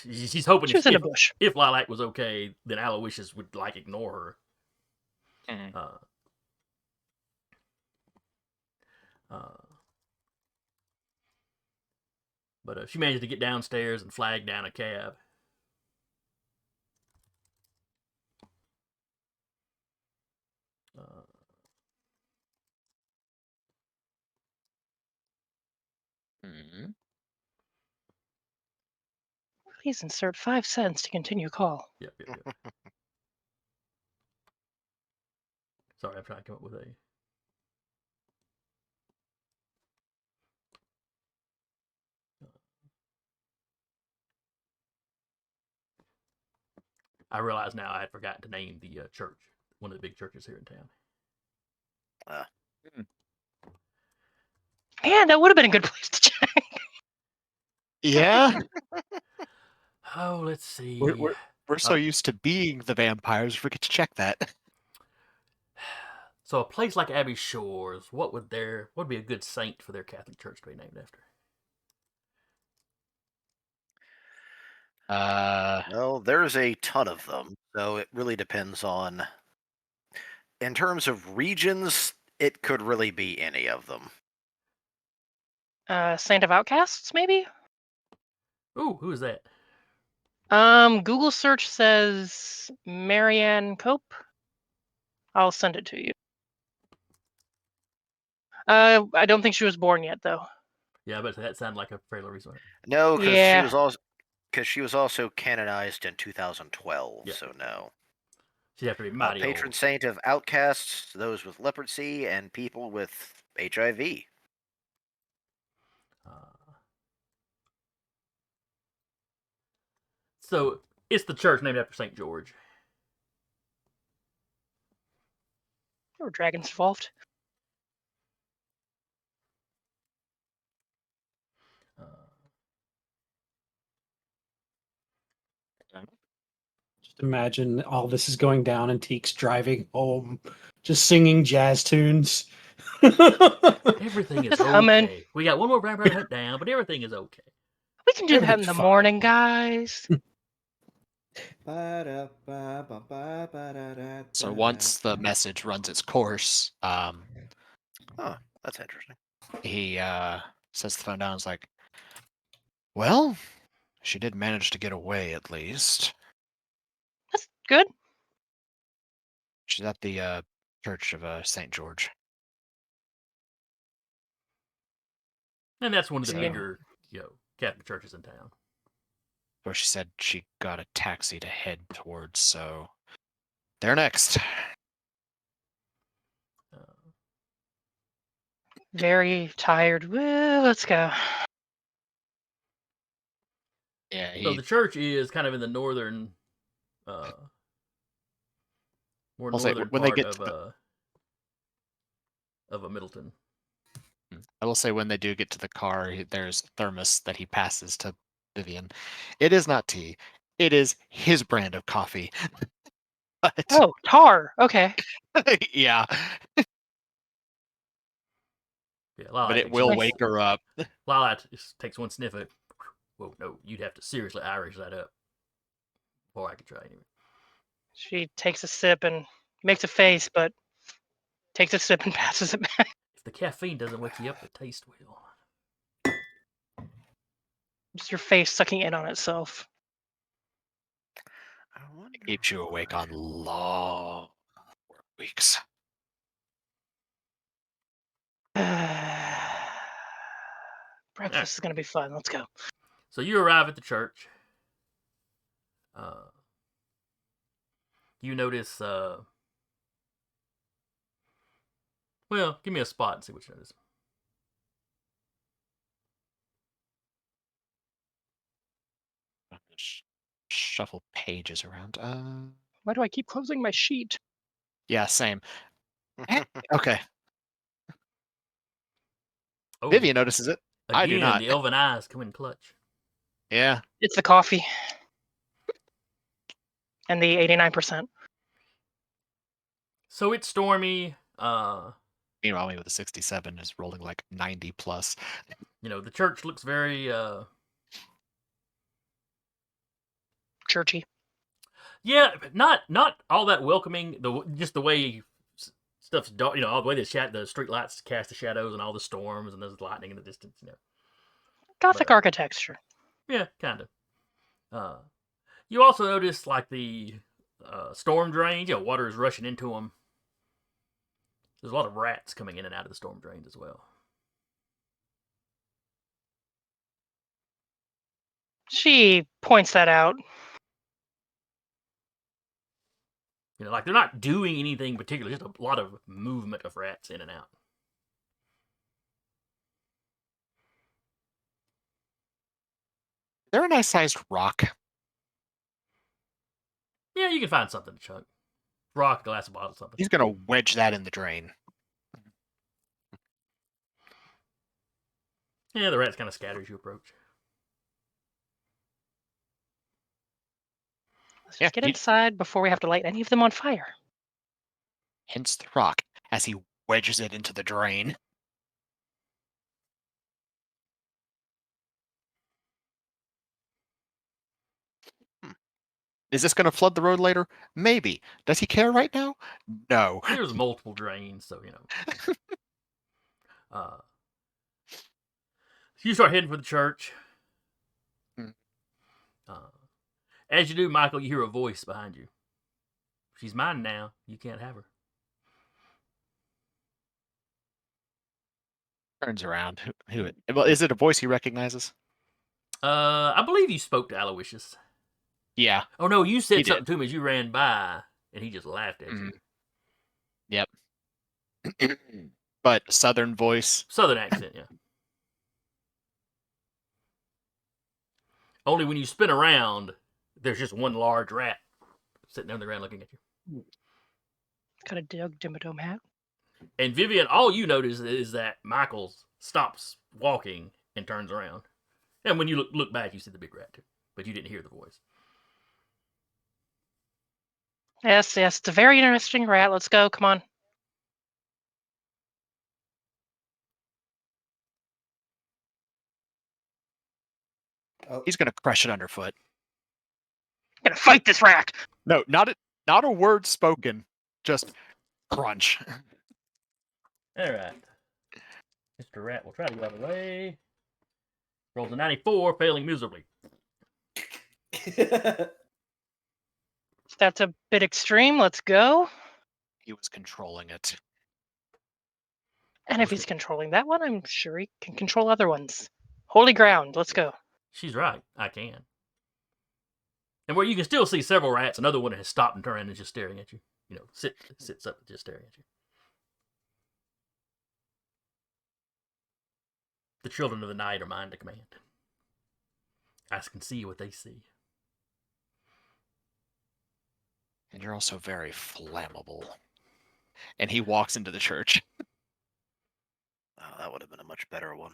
she's hoping She was in a bush. if Lilac was okay, then Aloysius would like ignore her. Mhm. But she managed to get downstairs and flag down a cab. Mhm. Please insert 5 cents to continue call. Yep. Sorry, I'm trying to come up with a. I realize now I had forgotten to name the church, one of the big churches here in town. Man, that would have been a good place to check. Yeah. Oh, let's see. We're so used to being the vampires, we forget to check that. So a place like Abbey Shores, what would be a good saint for their Catholic church to be named after? Well, there's a ton of them, so it really depends on. In terms of regions, it could really be any of them. Saint of Outcasts, maybe? Ooh, who is that? Google search says Marianne Cope. I'll send it to you. I don't think she was born yet, though. Yeah, but that sounded like a fairly recent. No, because Yeah. she was also canonized in 2012. Yeah. So no. She'd have to be mighty Patron old. saint of outcasts, those with leprosy, and people with HIV. So it's the church named after St. George. There were dragons involved. Just imagine all this is going down and Teek's driving home, just singing jazz tunes. Everything is Just humming. okay. We got one more vampire to hunt down, but everything is okay. We can do that in Everything's the fine. morning, guys. So once the message runs its course, Oh, that's interesting. he sets the phone down and is like, well, she did manage to get away at least. That's good. She's at the Church of St. George. And that's one of the So- bigger, Catholic churches in town. Where she said she got a taxi to head towards, so they're next. Very tired. Well, let's go. Yeah, So the church is kind of in the northern, more I'll say, northern when they part get of to of a Middleton. I will say when they do get to the car, there's thermos that he passes to Vivian. It is not tea. It is his brand of coffee. But Oh, tar. Okay. yeah, Yeah, Lala but it takes will one- wake her up. Lala just takes one sniff of it. Whoa, no, you'd have to seriously Irish that up. Or I could try anyway. She takes a sip and makes a face, but takes a sip and passes it back. If the caffeine doesn't wake you up, the taste will. Just your face sucking in on itself. It keeps you awake on long work weeks. Breakfast is gonna be fun. Let's go. So you arrive at the church. You notice. Well, give me a spot and see what you notice. Shuffle pages around. Why do I keep closing my sheet? Yeah, same. Okay. Oh, Vivian notices it. I do again, not. the elven eyes come in clutch. Yeah. It's the coffee. And the 89%. So it's stormy. Meanwhile, me with a 67 is rolling like 90 plus. The church looks very Churchy. yeah, not all that welcoming. Just the way stuff's dark. All the way the street lights cast the shadows and all the storms and there's lightning in the distance. Gothic But, architecture. Yeah, kind of. You also notice like the storm drains. Water is rushing into them. There's a lot of rats coming in and out of the storm drains as well. She points that out. Like they're not doing anything particular, just a lot of movement of rats in and out. They're a nice sized rock. Yeah, you can find something to chunk. Rock, glass, bottle, something. He's gonna wedge that in the drain. Yeah, the rats kind of scatter as you approach. Let's just get inside before we have to light any of them on fire. Hence the rock as he wedges it into the drain. Is this going to flood the road later? Maybe. Does he care right now? No. There's multiple drains, so you start heading for the church. As you do, Michael, you hear a voice behind you. She's mine now. You can't have her. Turns around. Well, is it a voice he recognizes? I believe you spoke to Aloysius. Yeah. Oh no, you said something to him as you ran by, and he just laughed at you. Yep. But southern voice. Southern accent, yeah. Only when you spin around, there's just one large rat sitting there on the ground looking at you. Got a Doug Dimmadome hat. And Vivian, all you notice is that Michael stops walking and turns around. And when you look back, you see the big rat too. But you didn't hear the voice. Yes, it's a very interesting rat. Let's go. Come on. Oh. He's going to crush it underfoot. I'm going to fight this rat. No, not a word spoken. Just crunch. All right. Mr. Rat will try to get out of the way. Rolls a 94, failing miserably. That's a bit extreme. Let's go. He was controlling it. And if he's controlling that one, I'm sure he can control other ones. Holy ground. Let's go. She's right. I can. And where you can still see several rats, another one has stopped and turned and is just staring at you. Sits up just staring at you. The children of the night are mine to command. I can see what they see. And you're also very flammable. And he walks into the church. Oh, that would have been a much better one.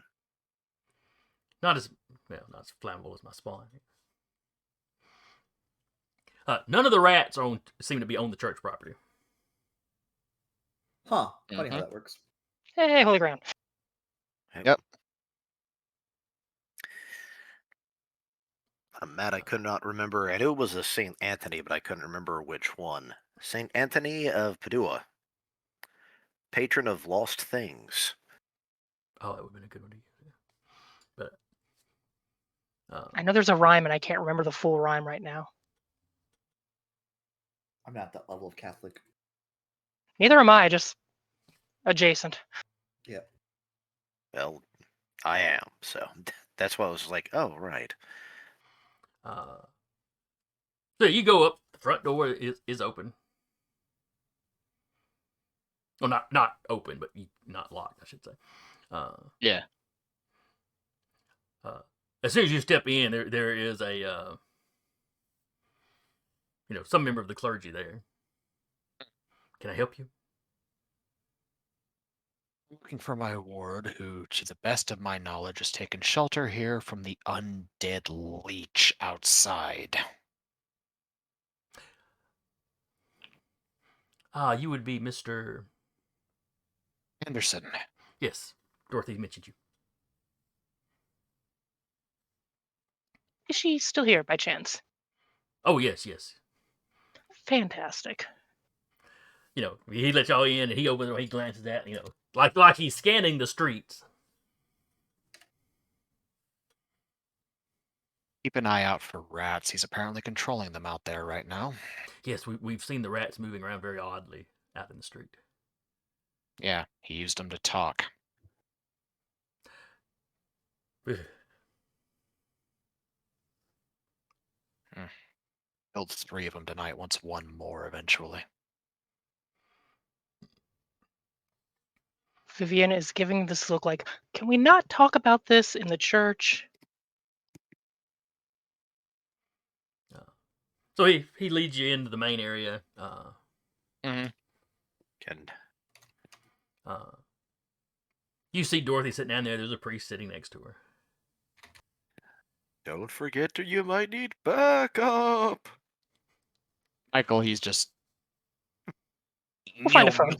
Not as flammable as my spawn. None of the rats seem to be on the church property. Huh. Funny how that works. Hey, holy ground. Yep. I'm mad I could not remember. I knew it was a St. Anthony, but I couldn't remember which one. St. Anthony of Padua. Patron of lost things. Oh, that would have been a good one to use. But I know there's a rhyme, and I can't remember the full rhyme right now. I'm not that level of Catholic. Neither am I, just adjacent. Yeah. Well, I am. So that's why I was like, oh, right. So you go up. The front door is open. Well, not open, but not locked, I should say. Yeah. As soon as you step in, there is a some member of the clergy there. Can I help you? Looking for my ward, who, to the best of my knowledge, has taken shelter here from the undead leech outside. You would be Mr. Anderson. Yes, Dorothy mentioned you. Is she still here by chance? Oh, yes. Fantastic. He lets y'all in, and he opens the door, he glances at, like he's scanning the streets. Keep an eye out for rats. He's apparently controlling them out there right now. Yes, we've seen the rats moving around very oddly out in the street. Yeah, he used them to talk. Killed 3 of them tonight, wants 1 more eventually. Vivian is giving this look like, can we not talk about this in the church? So he leads you into the main area. You see Dorothy sitting down there. There's a priest sitting next to her. Don't forget you might need backup. Michael, he's just... We'll find a phone.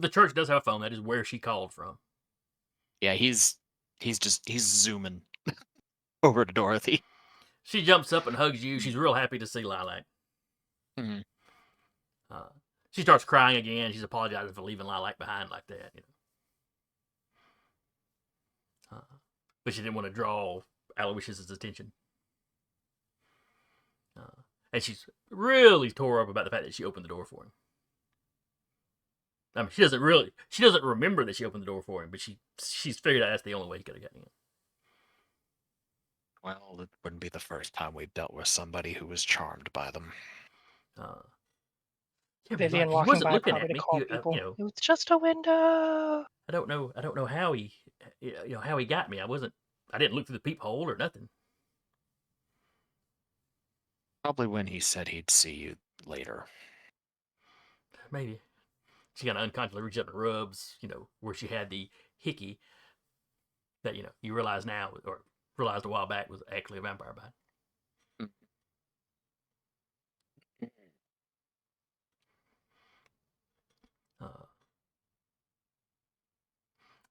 The church does have a phone. That is where she called from. Yeah, he's zooming over to Dorothy. She jumps up and hugs you. She's real happy to see Lilac. Mm-hmm. She starts crying again. She's apologizing for leaving Lilac behind like that. But she didn't want to draw Aloysius' attention. And she's really tore up about the fact that she opened the door for him. I mean, she doesn't remember that she opened the door for him, but she's figured out that's the only way he could have gotten in. Well, it wouldn't be the first time we've dealt with somebody who was charmed by them. Vivian walking by probably to call people. It was just a window. I don't know how he got me. I didn't look through the peephole or nothing. Probably when he said he'd see you later. Maybe. She kind of unconsciously reached up and rubs, where she had the hickey that, you realize now, or realized a while back, was actually a vampire bite.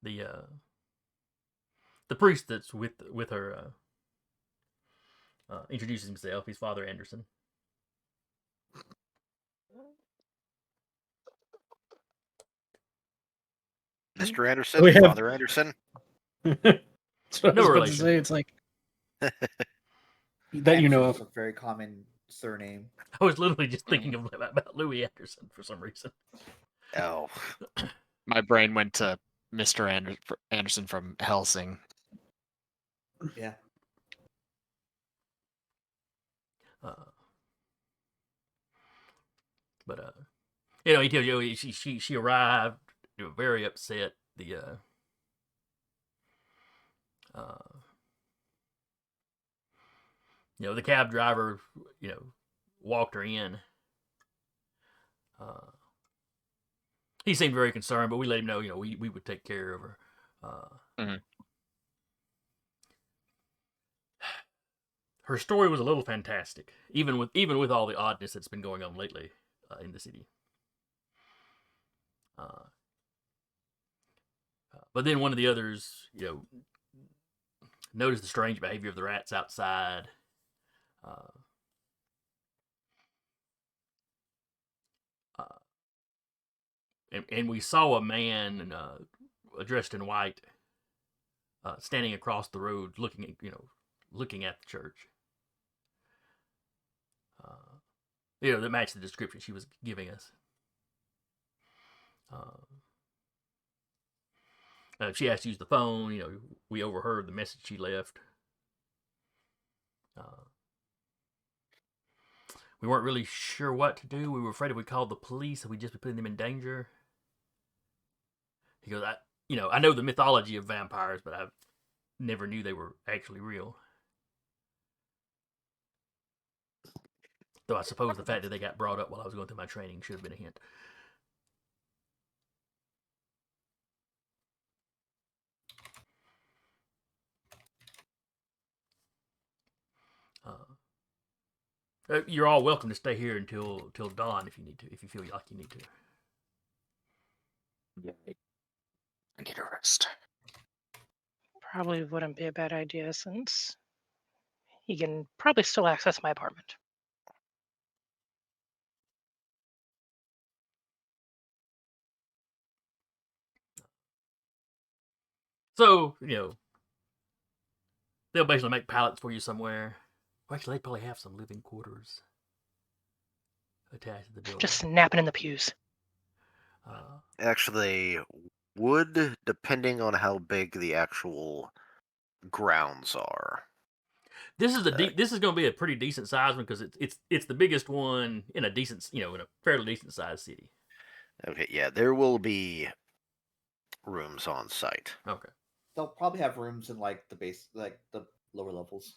The priest that's with her introduces himself. He's Father Anderson. Mr. Anderson, Father Anderson. That's what I was about to say. It's like that Anderson of. is a very common surname. I was literally just thinking about Louis Anderson for some reason. Oh. My brain went to Mr. Anderson from Helsing. Yeah. But he tells you she arrived, very upset. The cab driver, walked her in. He seemed very concerned, but we let him know, we would take care of her. Her story was a little fantastic, even with all the oddness that's been going on lately in the city. But then one of the others, noticed the strange behavior of the rats outside. And we saw a man dressed in white standing across the road, looking at the church. That matched the description she was giving us. She asked to use the phone. We overheard the message she left. We weren't really sure what to do. We were afraid if we called the police, that we'd just be putting them in danger. He goes, I know the mythology of vampires, but I never knew they were actually real. Though I suppose the fact that they got brought up while I was going through my training should have been a hint. You're all welcome to stay here until dawn if you need to, if you feel like you need to. I need a rest. Probably wouldn't be a bad idea since he can probably still access my apartment. So, they'll basically make pallets for you somewhere. Well, actually, they probably have some living quarters attached to the building. Just napping in the pews. Actually, would, depending on how big the actual grounds are. This is this is going to be a pretty decent size one because it's the biggest one in a fairly decent sized city. Okay, yeah, there will be rooms on site. Okay. They'll probably have rooms in like the base, like the lower levels.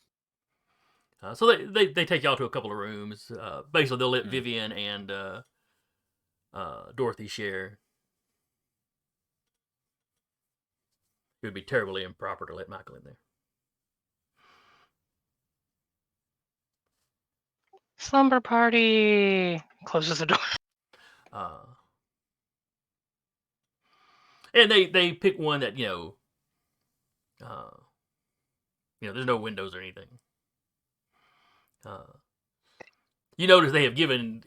So they take y'all to a couple of rooms. Basically, they'll let Vivian and Dorothy share. It would be terribly improper to let Michael in there. Slumber party. Closes the door. And they pick one that there's no windows or anything. You notice they have given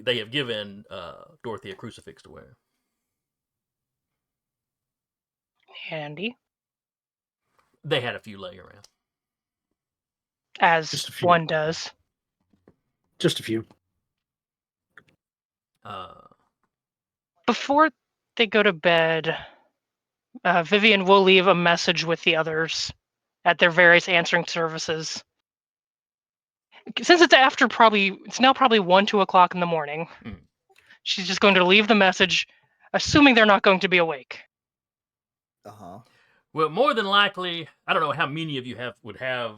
Dorothy a crucifix to wear. Handy. They had a few laying around. As one does. Just a few. Before they go to bed, Vivian will leave a message with the others at their various answering services. Since it's now probably 1-2 o'clock in the morning, she's just going to leave the message, assuming they're not going to be awake. Well, more than likely, I don't know how many of you would have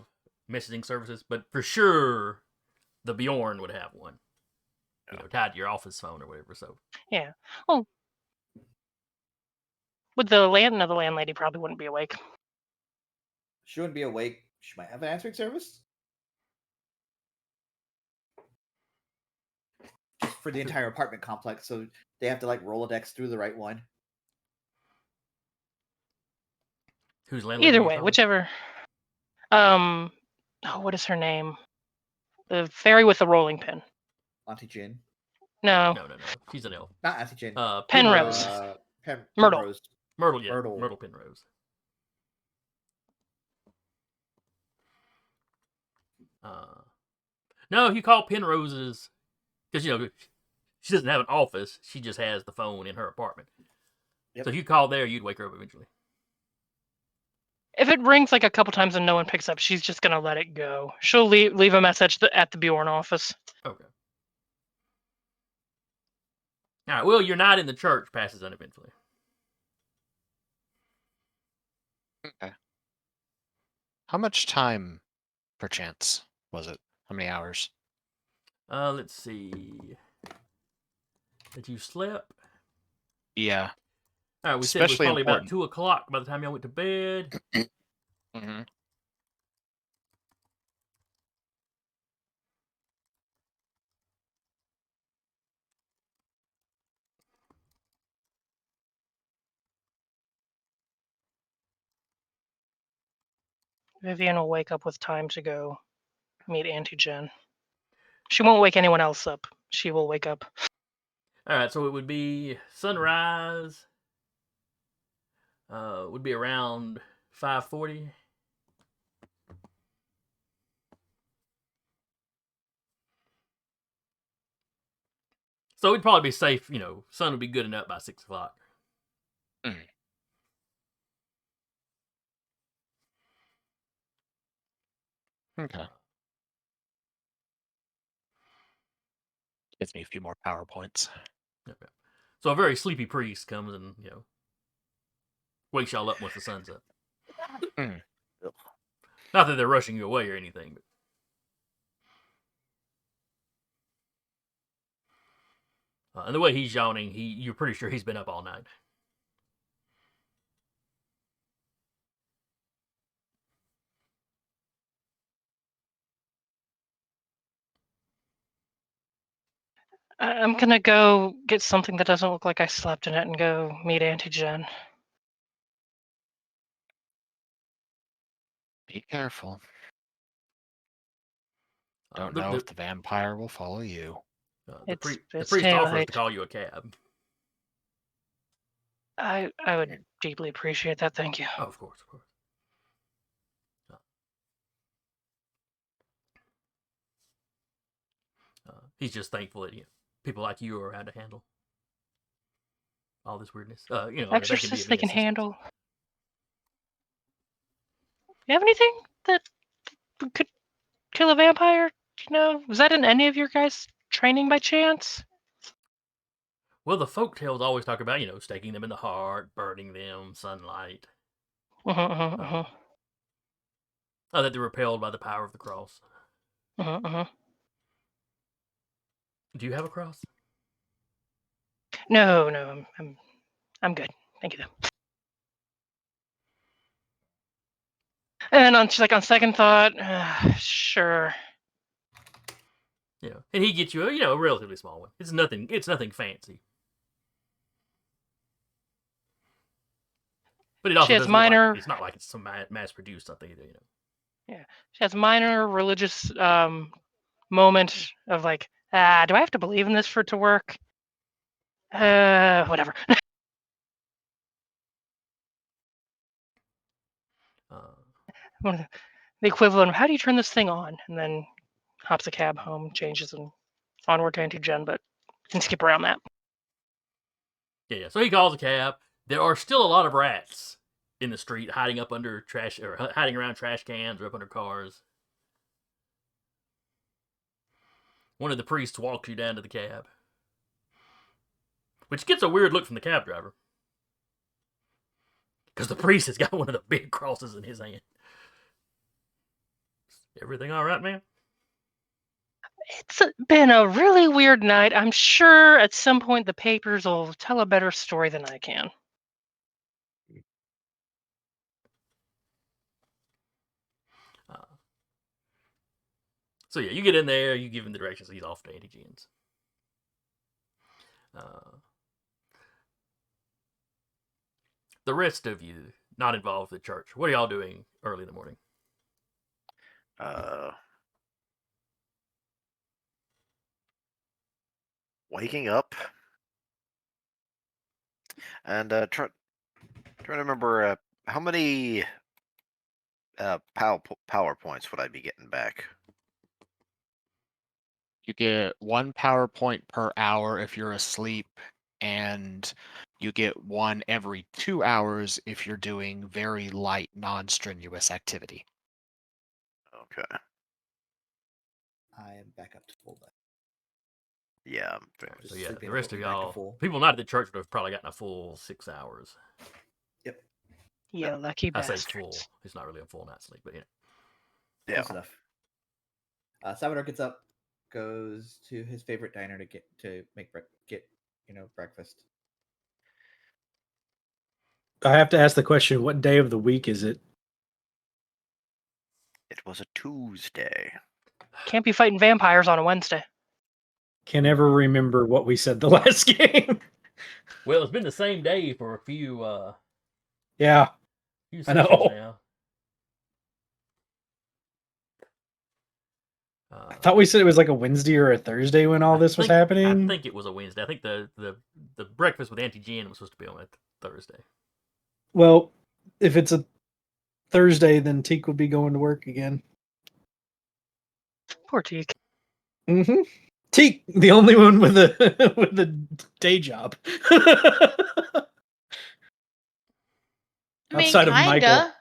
messaging services, but for sure, the Beorn would have one. Tied to your office phone or whatever. So yeah, well, with the landlady probably wouldn't be awake. She wouldn't be awake. She might have an answering service. Just for the entire apartment complex, so they have to like Rolodex through the right one. Who's landlady? Either way, whichever. What is her name? The fairy with the rolling pin. Auntie Jin. No. No. She's an elf. Not Auntie Jin. Penrose. Myrtle. Myrtle, yeah. Myrtle Penrose. No, if you call Penrose's, because she doesn't have an office, she just has the phone in her apartment. Yep. So if you call there, you'd wake her up eventually. If it rings like a couple times and no one picks up, she's just gonna let it go. She'll leave a message at the Beorn office. Okay. All right. Well, your night in the church passes uneventfully. Okay. How much time, perchance, was it? How many hours? Let's see. Did you slept? Yeah. All right, we said it was probably about 2 o'clock by the time y'all went to bed. Mm-hmm. Vivian will wake up with time to go meet Auntie Jen. She won't wake anyone else up. She will wake up. All right, so it would be sunrise. Would be around 5:40. So we'd probably be safe. Sun would be good enough by 6 o'clock. Mm. Okay. Gives me a few more PowerPoints. Okay. So a very sleepy priest comes and wakes y'all up once the sun's up. Mm. Not that they're rushing you away or anything, but and the way he's yawning, you're pretty sure he's been up all night. I'm gonna go get something that doesn't look like I slept in it and go meet Auntie Jen. Be careful. Don't The, know the, if the vampire will follow you. the It's priest offers daylight. to call you a cab. I would deeply appreciate that. Thank you. Oh, of course, of course. He's just thankful that people like you are around to handle all this weirdness. They can be Exorcists of they any can assistance. handle. You have anything that could kill a vampire? Was that in any of your guys' training by chance? Well, the folk tales always talk about, staking them in the heart, burning them, sunlight. That they're repelled by the power of the cross. Do you have a cross? No, I'm good. Thank you though. And on second thought, sure. And he gets you a relatively small one. It's nothing fancy. But it also She has doesn't look minor. it's not like it's some mass-produced something either. Yeah, she has minor religious moment of do I have to believe in this for it to work? Whatever. The equivalent of how do you turn this thing on? And then hops a cab home, changes, and onward to Auntie Jen, but can skip around that. Yeah. So he calls a cab. There are still a lot of rats in the street, hiding up under trash or hiding around trash cans or up under cars. One of the priests walks you down to the cab, which gets a weird look from the cab driver, because the priest has got one of the big crosses in his hand. Everything all right, man? It's been a really weird night. I'm sure at some point the papers will tell a better story than I can. So yeah, you get in there, you give him the directions, he's off to Auntie Jen's. The rest of you, not involved with the church, what are y'all doing early in the morning? Waking up and trying to remember how many PowerPoints would I be getting back? You get 1 PowerPoint per hour if you're asleep, and you get 1 every 2 hours if you're doing very light, non-strenuous activity. Okay. I am back up to full then. Yeah. So yeah, sleeping the rest of back to y'all, full. people not at the church would have probably gotten a full 6 hours. Yep. Yeah, lucky I say bastards. full. It's not really a full night's sleep, but Yeah. Close enough. Salvador gets up, goes to his favorite diner to get breakfast. I have to ask the question, what day of the week is it? It was a Tuesday. Can't be fighting vampires on a Wednesday. Can never remember what we said the last game. Well, it's been the same day for a few Yeah, few I know. sessions now. I thought we said it was like a Wednesday or a Thursday when all this was happening. I think it was a Wednesday. I think the breakfast with Auntie Jen was supposed to be on a Thursday. Well, if it's a Thursday, then Teak will be going to work again. Poor Teak. Mm-hmm. Teak, the only one with a with a day job. I mean, Outside of Michael. kinda.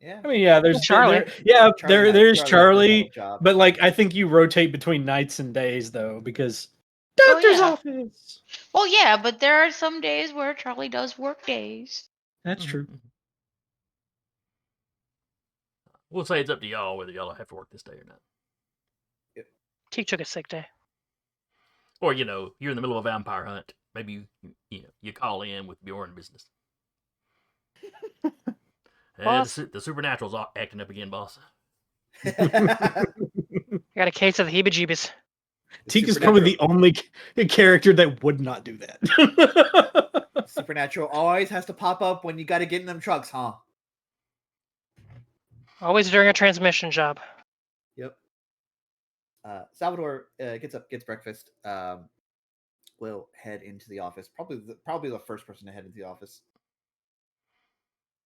Yeah. I mean, yeah, there's Charlie. there's does a Charlie, hell of a job. but like I think you rotate between nights and days though, because Oh, doctor's yeah. office. Well, yeah, but there are some days where Charlie does work days. That's true. We'll say it's up to y'all whether y'all have to work this day or not. T took a sick day. Or, you know, you're in the middle of a vampire hunt. Maybe you call in with Beorn business. Boss? The supernatural's acting up again, boss. I got a case of the heebie-jeebies. Tika's probably the only character that would not do that. Supernatural always has to pop up when you got to get in them trucks, huh? Always during a transmission job. Yep. Salvador gets up, gets breakfast. Will head into the office. Probably the first person to head into the office.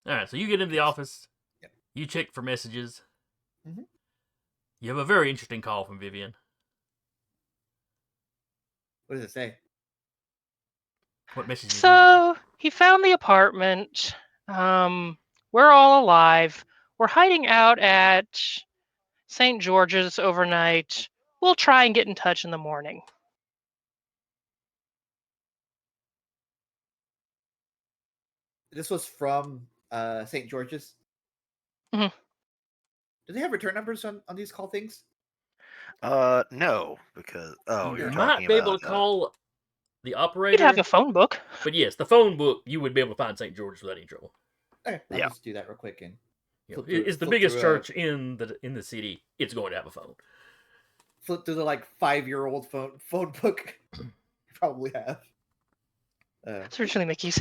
All right, so you get into the office. Yep. You check for messages. Mhm. You have a very interesting call from Vivian. What does it say? What message? So he found the apartment. We're all alive. We're hiding out at St. George's overnight. We'll try and get in touch in the morning. This was from St. George's. Mhm. Do they have return numbers on these call things? No, because You you're might talking be able about to call the You'd operator. have a phone book. But yes, the phone book, you would be able to find St. George's without any trouble. Okay, I'll Yeah. just do that real quick and You know, Flip through- it's the flip biggest through, church in the city. It's going to have a phone. flip through the like 5-year-old phone book. You probably have. It's originally Mickey's.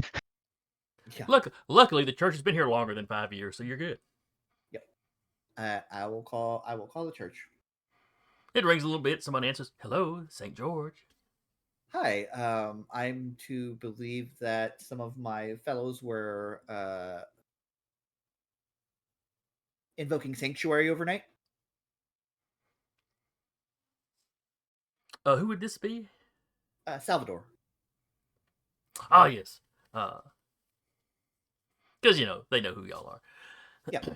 Yeah. Luckily, the church has been here longer than 5 years, so you're good. I will call the church. It rings a little bit. Someone answers, "Hello, St. George." Hi, I'm to believe that some of my fellows were invoking sanctuary overnight. Who would this be? Salvador. Ah, yes. Because, they know who y'all are. Yeah.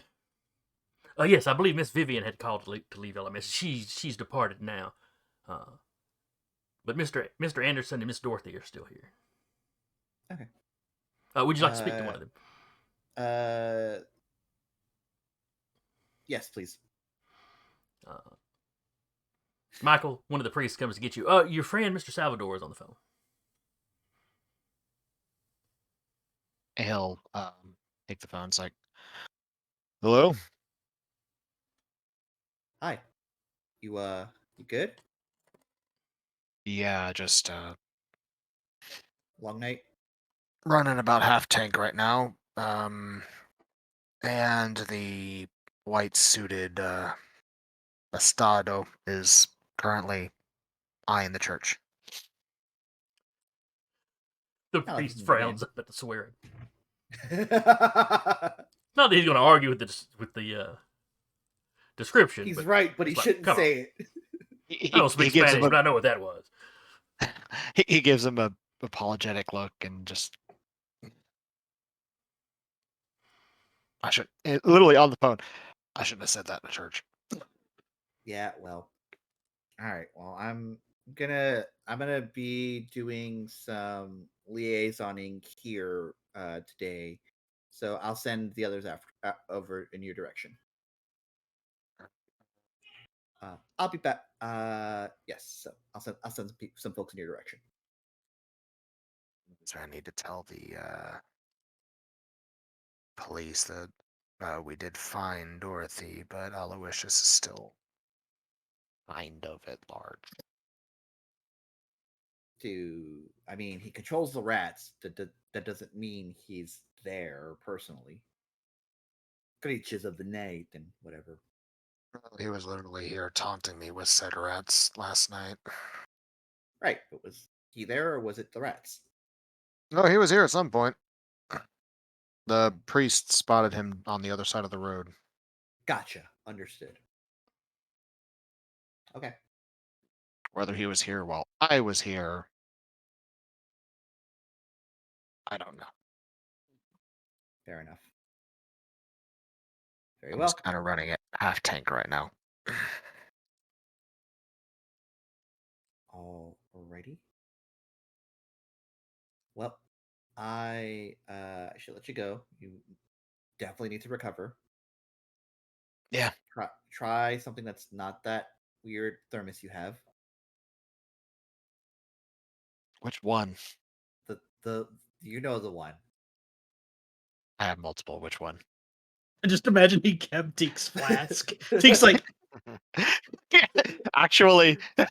Yes, I believe Miss Vivian had called to leave y'all a message. She's departed now. But Mr. Anderson and Miss Dorothy are still here. Okay. Would you like to speak to one of them? Yes, please. Michael, one of the priests, comes to get you. Your friend, Mr. Salvador, is on the phone. He'll take the phone. It's like, hello? Hi. You good? Yeah, just Long night? running about half tank right now. And the white suited Estado is currently eyeing the church. The like priest he's frowns up at the swearing. Not that he's going to argue with the description. He's but right, but he it's like, shouldn't come on. say it. I don't speak gives Spanish, him but I know what that was. he gives him a apologetic look and just literally on the phone. I shouldn't have said that in a church. Yeah, well. All right. Well, I'm gonna be doing some liaisoning here today, so I'll send the others over in your direction. I'll be back. Yes. So I'll send some folks in your direction. So I need to tell the police that we did find Dorothy, but Aloysius is still kind of at large. I mean, he controls the rats. That doesn't mean he's there personally. Creatures of the night and whatever. He was literally here taunting me with said rats last night. Right, but was he there or was it the rats? No, he was here at some point. The priest spotted him on the other side of the road. Gotcha. Understood. Okay. Whether he was here while I was here, I don't know. Fair enough. Very I'm well. just kind of running at half tank right now. Alrighty. Well, I should let you go. You definitely need to recover. Yeah. Try something that's not that weird thermos you have. Which one? The you know the one. I have multiple. Which one? I just imagine he kept Deke's flask. Deke's like, Actually, Son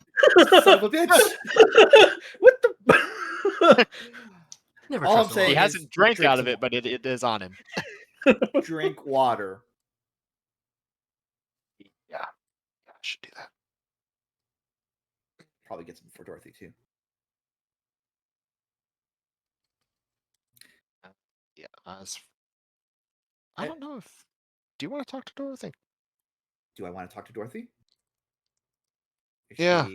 of a bitch. what the? Never All I'm trust a saying he liar. is hasn't drank drink out some of it, but it is on him. drink water. Yeah, I should do that. Probably get some for Dorothy too. Yeah. I don't know if. Do you want to talk to Dorothy? Do I want to talk to Dorothy? Is Yeah.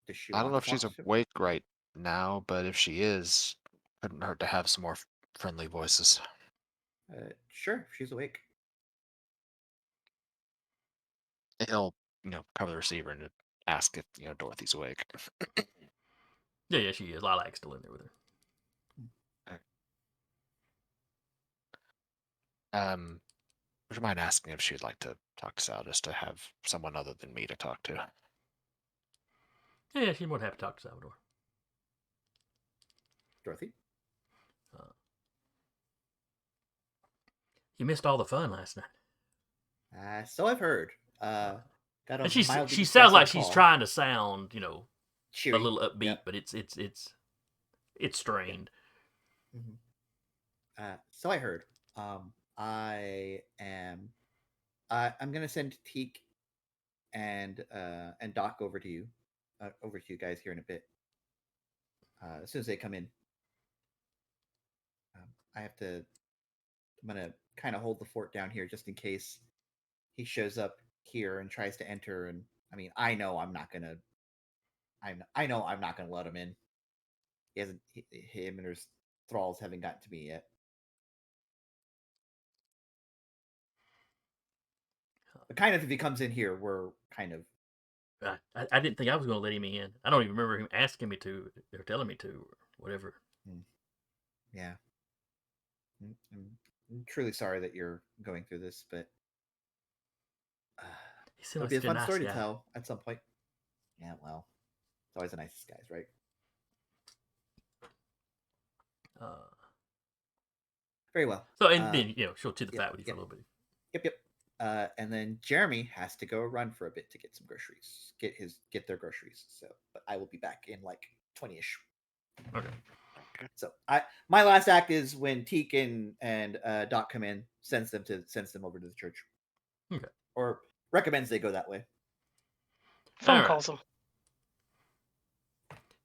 does she I don't want know to if she's talk to awake right now, but if she is, couldn't hurt to have some more friendly voices. Sure, if she's awake. He'll, cover the receiver and ask if Dorothy's awake. Yeah, she is. Lilac's still in there with her. Would you mind asking if she'd like to talk to Sal, just to have someone other than me to talk to? Yeah, she's more than happy to talk to Salvador. Dorothy? You missed all the fun last night. So I've heard. Got a And she mildly sounds like distressing she's call. trying to sound, Cheery. a little upbeat, Yep. but it's strained. So I heard. I am. I'm gonna send Teak and Doc over to you guys here in a bit. As soon as they come in, I have to. I'm gonna kind of hold the fort down here just in case he shows up here and tries to enter. And I mean, I know I'm not gonna. I know I'm not gonna let him in. He hasn't. Him and his thralls haven't gotten to me yet. But kind of if he comes in here, we're kind of. I didn't think I was going to let him in. I don't even remember him asking me to or telling me to or whatever. Yeah. I'm truly sorry that you're going through this, but He it'll seemed be a like fun a nice story guy. to tell at some point. Yeah, well, it's always the nicest guys, right? Very well. So and then she'll to the yep, fat with you for a little bit. Yep. And then Jeremy has to go run for a bit to get some groceries, get their groceries. So, but I will be back in like 20ish. Okay. So my last act is when Teak and Doc come in, sends them over to the church. Okay. Or recommends they go that way. Phone calls them.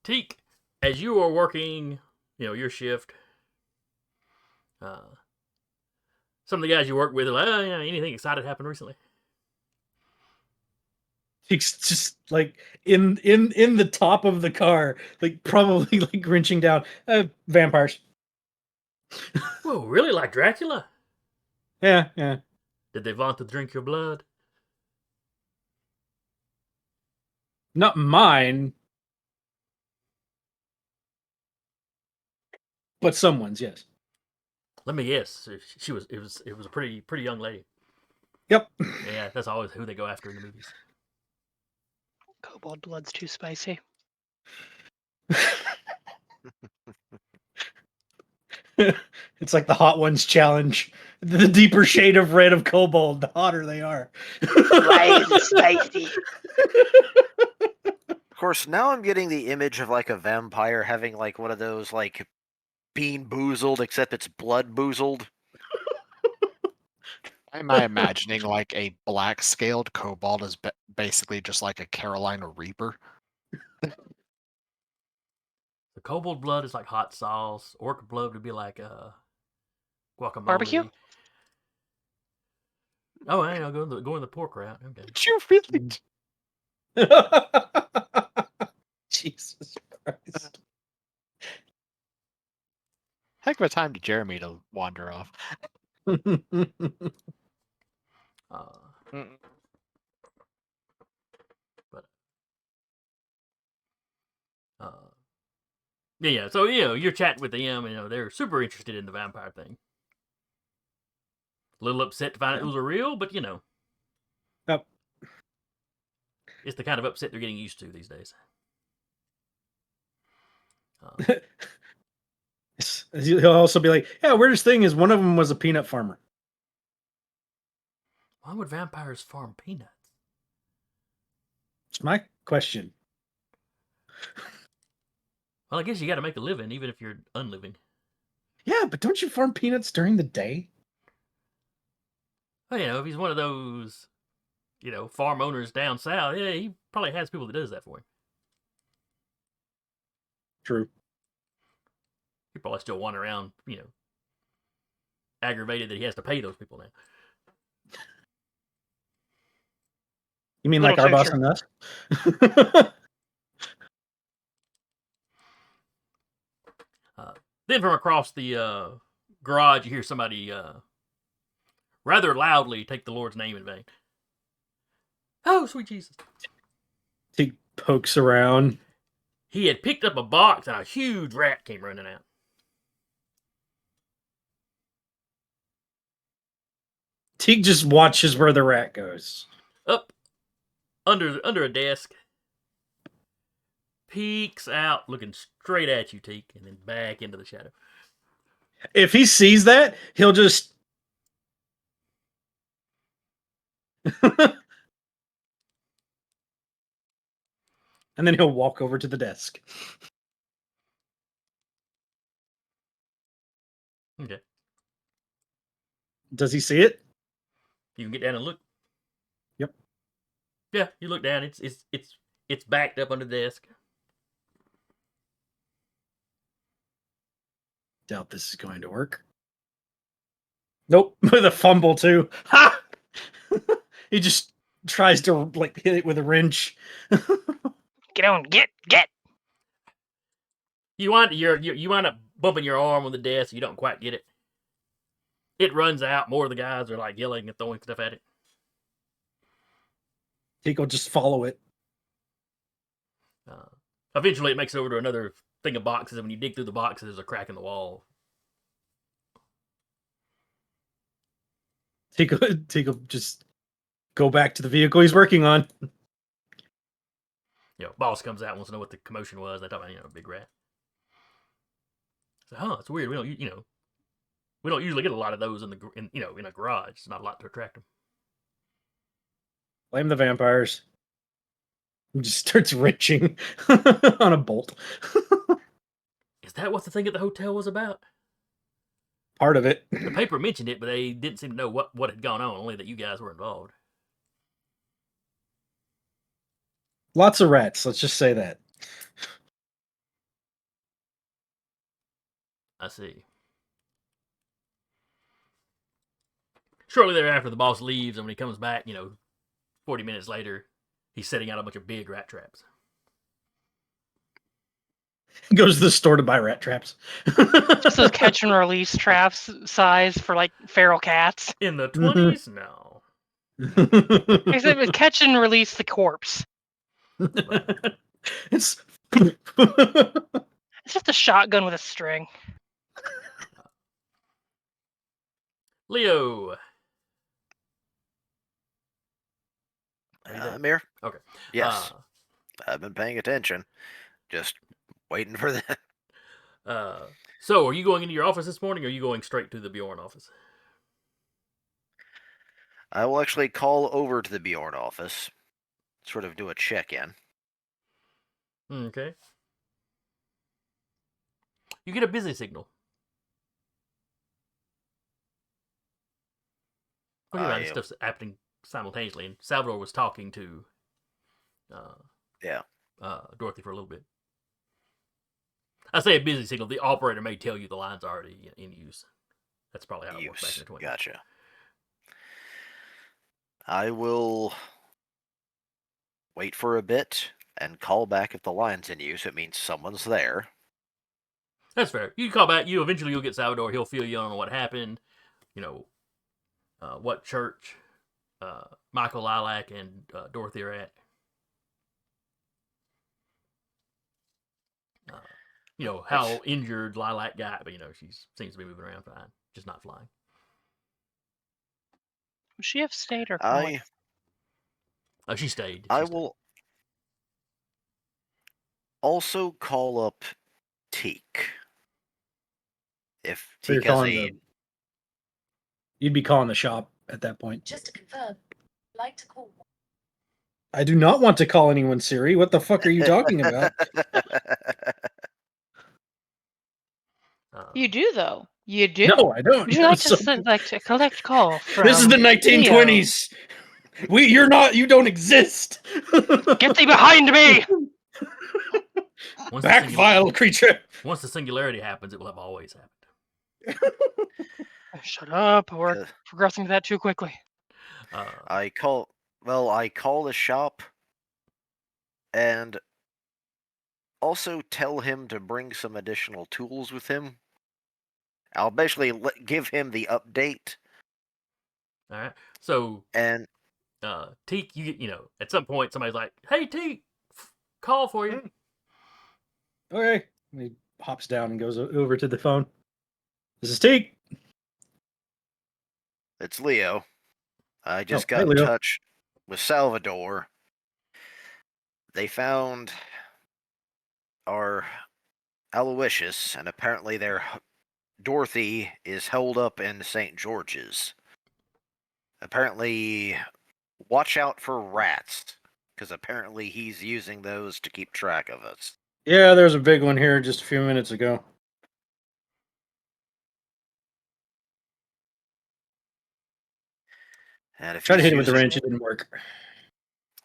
Teak, as you are working, your shift, some of the guys you work with are like, anything exciting happened recently? He's just like in the top of the car, like probably like wrenching down. Vampires. Whoa, really? Like Dracula? Yeah. Did they want to drink your blood? Not mine, but someone's. Yes. Let me guess. It was a pretty young lady. Yep. Yeah, that's always who they go after in the movies. Kobold blood's too spicy. It's like the hot ones challenge. The deeper shade of red of kobold, the hotter they are. Why is it spicy? Of course, now I'm getting the image of like a vampire having like one of those like bean boozled, except it's blood boozled. Am I imagining like a black scaled kobold is basically just like a Carolina Reaper? The kobold blood is like hot sauce. Orc blood would be like guacamole. Barbecue? Oh, I know, going the pork route. Okay. Did you really? Jesus Christ. Heck of a time to Jeremy to wander off. Mm. But yeah. So you're chatting with them. They're super interested in the vampire thing. A little upset to find out it was a real, but Yep. it's the kind of upset they're getting used to these days. He'll also be like, yeah, weirdest thing is one of them was a peanut farmer. Why would vampires farm peanuts? It's my question. Well, I guess you got to make a living, even if you're unliving. Yeah, but don't you farm peanuts during the day? Well, if he's one of those, farm owners down south, yeah, he probably has people that does that for him. True. He probably still wandering around, aggravated that he has to pay those people now. You mean like our boss and us? Then from across the garage, you hear somebody rather loudly take the Lord's name in vain. Oh, sweet Jesus. He pokes around. He had picked up a box and a huge rat came running out. Teague just watches where the rat goes. Up under a desk. Peeks out, looking straight at you, Teak, and then back into the shadow. If he sees that, he'll just... and then he'll walk over to the desk. Okay. Does he see it? You can get down and look. Yep. Yeah, you look down. It's backed up under the desk. Doubt this is going to work. Nope, with a fumble too. Ha! He just tries to hit it with a wrench. Get on, get. You wind up bumping your arm on the desk. You don't quite get it. It runs out. More of the guys are yelling and throwing stuff at it. Teak will just follow it. Eventually, it makes it over to another thing of boxes, and when you dig through the boxes, there's a crack in the wall. Teak will just go back to the vehicle he's working on. Boss comes out and wants to know what the commotion was. They talk about, a big rat. So, it's weird. We don't usually get a lot of those in a garage. It's not a lot to attract them. Blame the vampires. He just starts wrenching on a bolt. Is that what the thing at the hotel was about? Part of it. The paper mentioned it, but they didn't seem to know what had gone on, only that you guys were involved. Lots of rats, let's just say that. I see. Shortly thereafter, the boss leaves, and when he comes back, 40 minutes later, he's setting out a bunch of big rat traps. He goes to the store to buy rat traps. Just those catch and release traps size for feral cats. In the 20s? No. Except it catch and release the corpse. It's just a shotgun with a string. Leo. Amir? Okay. Yes. I've been paying attention. Just waiting for that. So, are you going into your office this morning, or are you going straight to the Beorn office? I will actually call over to the Beorn office, sort of do a check-in. Okay. You get a busy signal. Okay, this stuff's happening simultaneously, and Salvador was talking to Dorothy for a little bit. I say a busy signal. The operator may tell you the line's already in use. That's probably how it works back in the 20s. Gotcha. I will wait for a bit and call back if the line's in use. It means someone's there. That's fair. You call back. Eventually you'll get Salvador. He'll fill you in on what happened. What church Michael, Lilac, and Dorothy are at. You know how injured Lilac got, but she seems to be moving around fine, just not flying. Would she have stayed or gone? Oh, she stayed. I will also call up Teak. If So you're Teak has calling you'd be calling the shop at that point. Just to confirm, like to call. I do not want to call anyone Siri. What the fuck are you talking about? You do though. You do. No, I don't. Would you like So- to like to collect call from? this is the 1920s. You don't exist. Get thee behind me! Back, vile creature. Once the singularity happens, it will have always happened. Shut up. We're progressing that too quickly. I call the shop and also tell him to bring some additional tools with him. I'll basically give him the update. All right. So and Teak, at some point somebody's like, "Hey Teak, call for you." Okay. He hops down and goes over to the phone. This is Teak. It's Leo. I just got in Leo. touch with Salvador. They found our Aloysius, and apparently their Dorothy is held up in St. George's. Apparently, watch out for rats, because apparently he's using those to keep track of us. Yeah, there's a big one here just a few minutes ago. And if Tried to hit him with using, the wrench, it didn't work.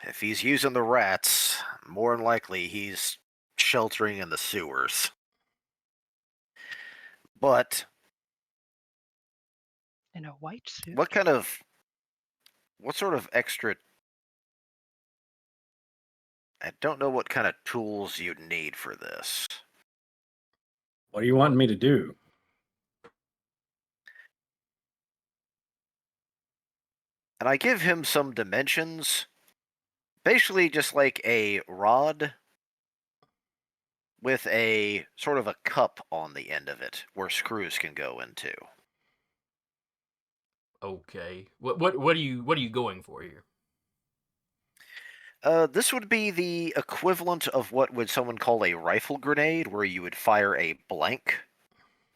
If he's using the rats, more than likely he's sheltering in the sewers. But In a white suit. what sort of extra? I don't know what kind of tools you'd need for this. What are you wanting me to do? And I give him some dimensions. Basically just like a rod with a sort of a cup on the end of it where screws can go into. Okay. What are you going for here? This would be the equivalent of what would someone call a rifle grenade, where you would fire a blank,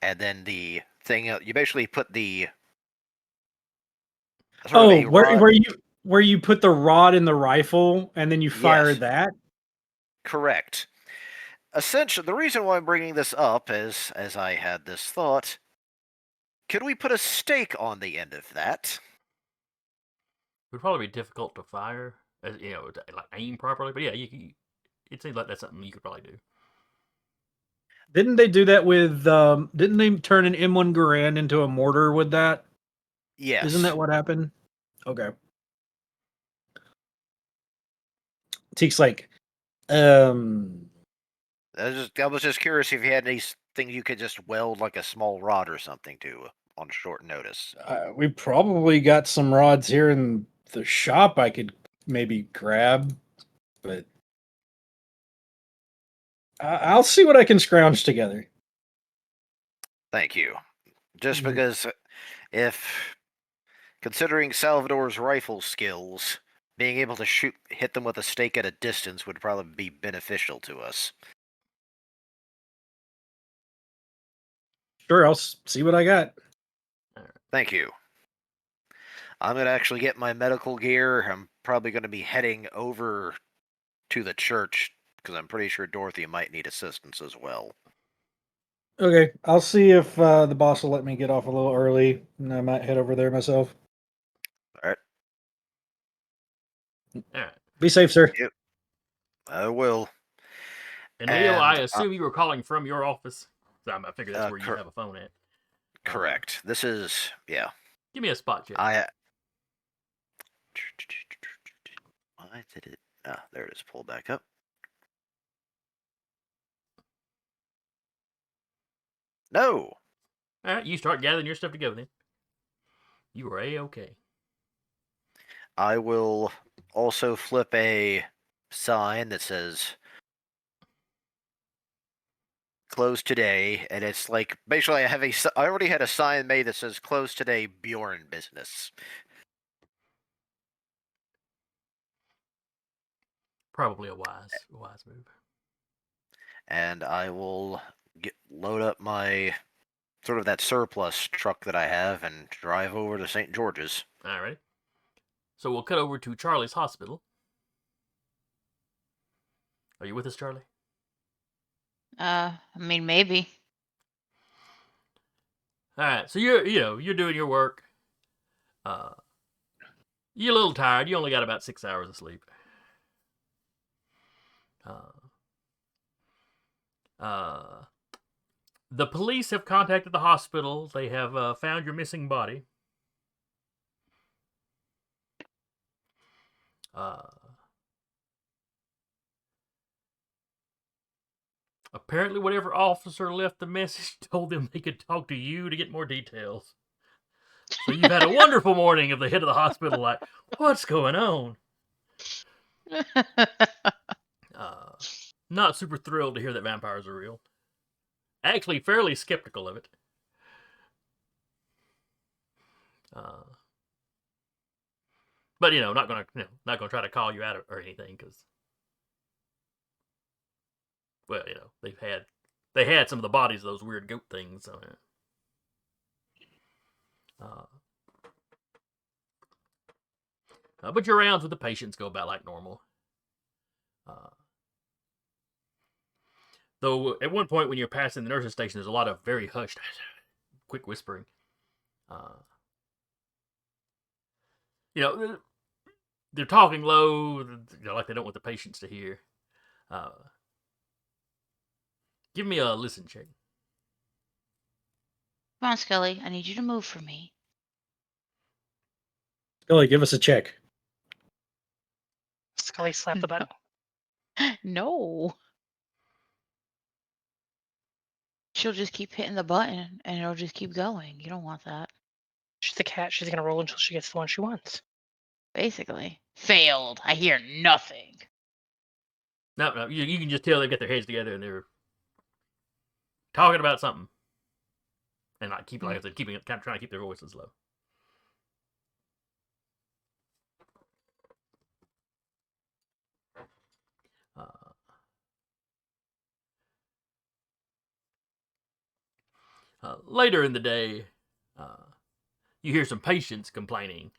and then the thing you basically put the where you put the rod in the rifle and then you fire Yes. that? Correct. Essentially, the reason why I'm bringing this up is, as I had this thought, could we put a stake on the end of that? It would probably be difficult to fire, as to, like aim properly. But yeah, it seems like that's something you could probably do. Didn't they do that with? Didn't they turn an M1 Garand into a mortar with that? Yes. Isn't that what happened? Okay. Teek's like, I was just curious if you had anything you could just weld like a small rod or something to on short notice. We probably got some rods here in the shop I could maybe grab, but I'll see what I can scrounge together. Thank you. Just because if considering Salvador's rifle skills, being able to hit them with a stake at a distance would probably be beneficial to us. Sure, I'll see what I got. Thank you. I'm going to actually get my medical gear. I'm probably going to be heading over to the church because I'm pretty sure Dorothy might need assistance as well. Okay, I'll see if the boss will let me get off a little early, and I might head over there myself. All right. All right. Be safe, sir. Yep. I will. And Leo, I assume you were calling from your office. So I figure that's where you have a phone at. Correct. This is, yeah. Give me a spot check. Why did it? Ah, there it is. Pull back up. No. All right, you start gathering your stuff together then. You are A-okay. I will also flip a sign that says "Close today," and it's like basically I already had a sign made that says "Close today, Beorn business." Probably a wise move. And I will load up my sort of that surplus truck that I have and drive over to St. George's. Alrighty. So we'll cut over to Charlie's hospital. Are you with us, Charlie? I mean, maybe. All right. So you're doing your work. You're a little tired. You only got about 6 hours of sleep. The police have contacted the hospital. They have found your missing body. Apparently, whatever officer left the message told them they could talk to you to get more details. So you've had a wonderful morning of the head of the hospital like, what's going on? Not super thrilled to hear that vampires are real. Actually, fairly skeptical of it. But not gonna try to call you out or anything because, well, they had some of the bodies of those weird goat things. So, but your rounds with the patients go about like normal. Though at one point when you're passing the nurse's station, there's a lot of very hushed, quick whispering. They're talking low, like they don't want the patients to hear. Give me a listen check. Come on, Scully. I need you to move for me. Scully, give us a check. Scully slapped the button. No. She'll just keep hitting the button and it'll just keep going. You don't want that. She's a cat. She's gonna roll until she gets the one she wants. Basically. Failed. I hear nothing. No, you can just tell they got their heads together and they're talking about something. And like I said, trying to keep their voices low. Later in the day, you hear some patients complaining,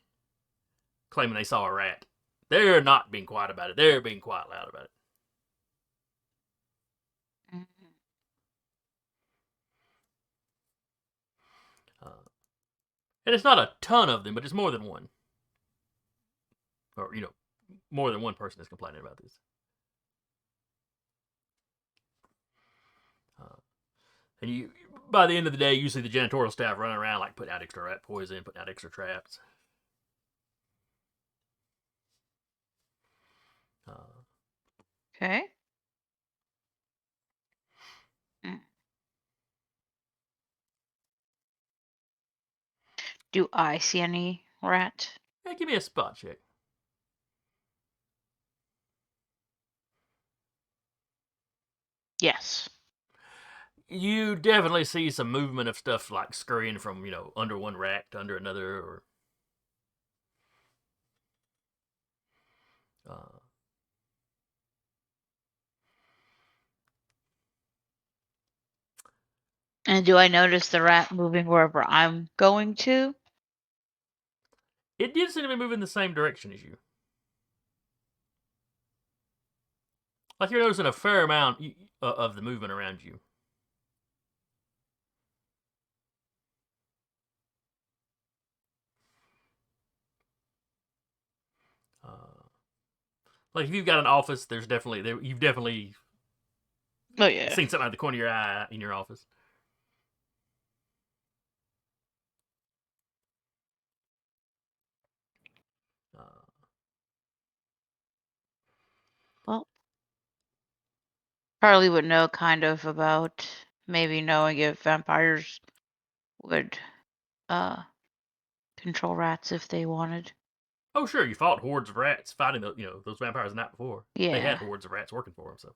claiming they saw a rat. They're not being quiet about it. They're being quite loud about it. And it's not a ton of them, but it's more than one. Or, more than one person is complaining about this. And by the end of the day, you see the janitorial staff running around, like putting out extra rat poison, putting out extra traps. Okay. Do I see any rat? Yeah, give me a spot check. Yes. You definitely see some movement of stuff like scurrying from, under one rack to under another, or And do I notice the rat moving wherever I'm going to? it did seem to be moving the same direction as you. Like you're noticing a fair amount of the movement around you. Like if you've got an office, you've definitely Oh yeah. seen something out of the corner of your eye in your office. Well, Charlie would know kind of about maybe knowing if vampires would control rats if they wanted. Oh, sure, you fought hordes of rats fighting those vampires the night before. They had Yeah. hordes of rats working for them, so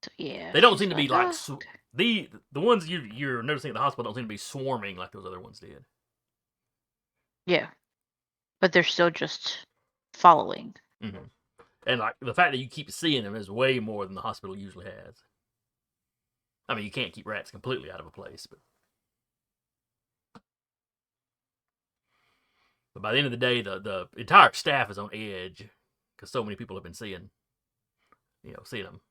So, yeah. they don't she's seem to be like "Oh, the ones you're noticing at the hospital don't seem to be swarming like those other ones did. yeah, but they're still just following. Mm-hmm. And like the fact that you keep seeing them is way more than the hospital usually has. I mean, you can't keep rats completely out of a place, but by the end of the day, the entire staff is on edge because so many people have been seeing them.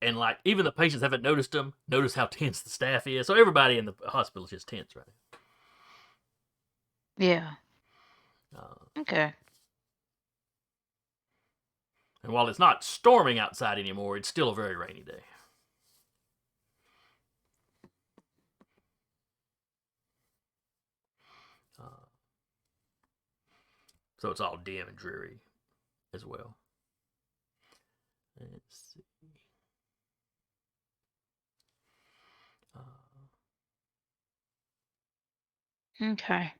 And like even the patients haven't noticed them. Notice how tense the staff is. So everybody in the hospital is just tense right Yeah. now. Okay. And while it's not storming outside anymore, it's still a very rainy day. So it's all dim and dreary as well. Let's see. Okay.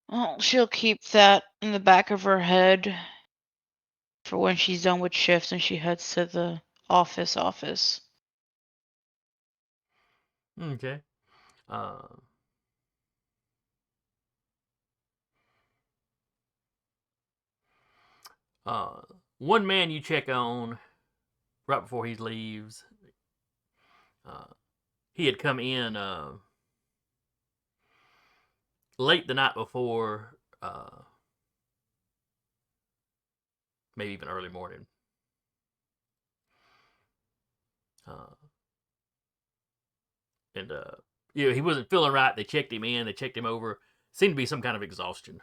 Well, she'll keep that in the back of her head for when she's done with shifts and she heads to the office. Okay. One man you check on right before he leaves. He had come in late the night before, maybe even early morning. And he wasn't feeling right. They checked him in. They checked him over. Seemed to be some kind of exhaustion.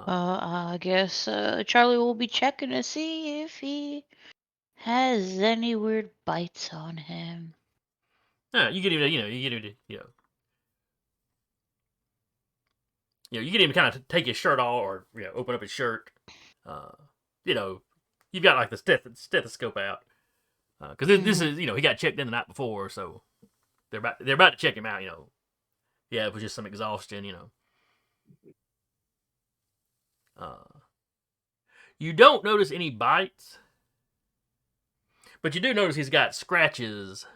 I guess Charlie will be checking to see if he has any weird bites on him. You get him to, you get him to kind of take his shirt off or open up his shirt. You've got like the stethoscope out because this is he got checked in the night before, so they're about to check him out. Yeah, it was just some exhaustion. You don't notice any bites, but you do notice he's got scratches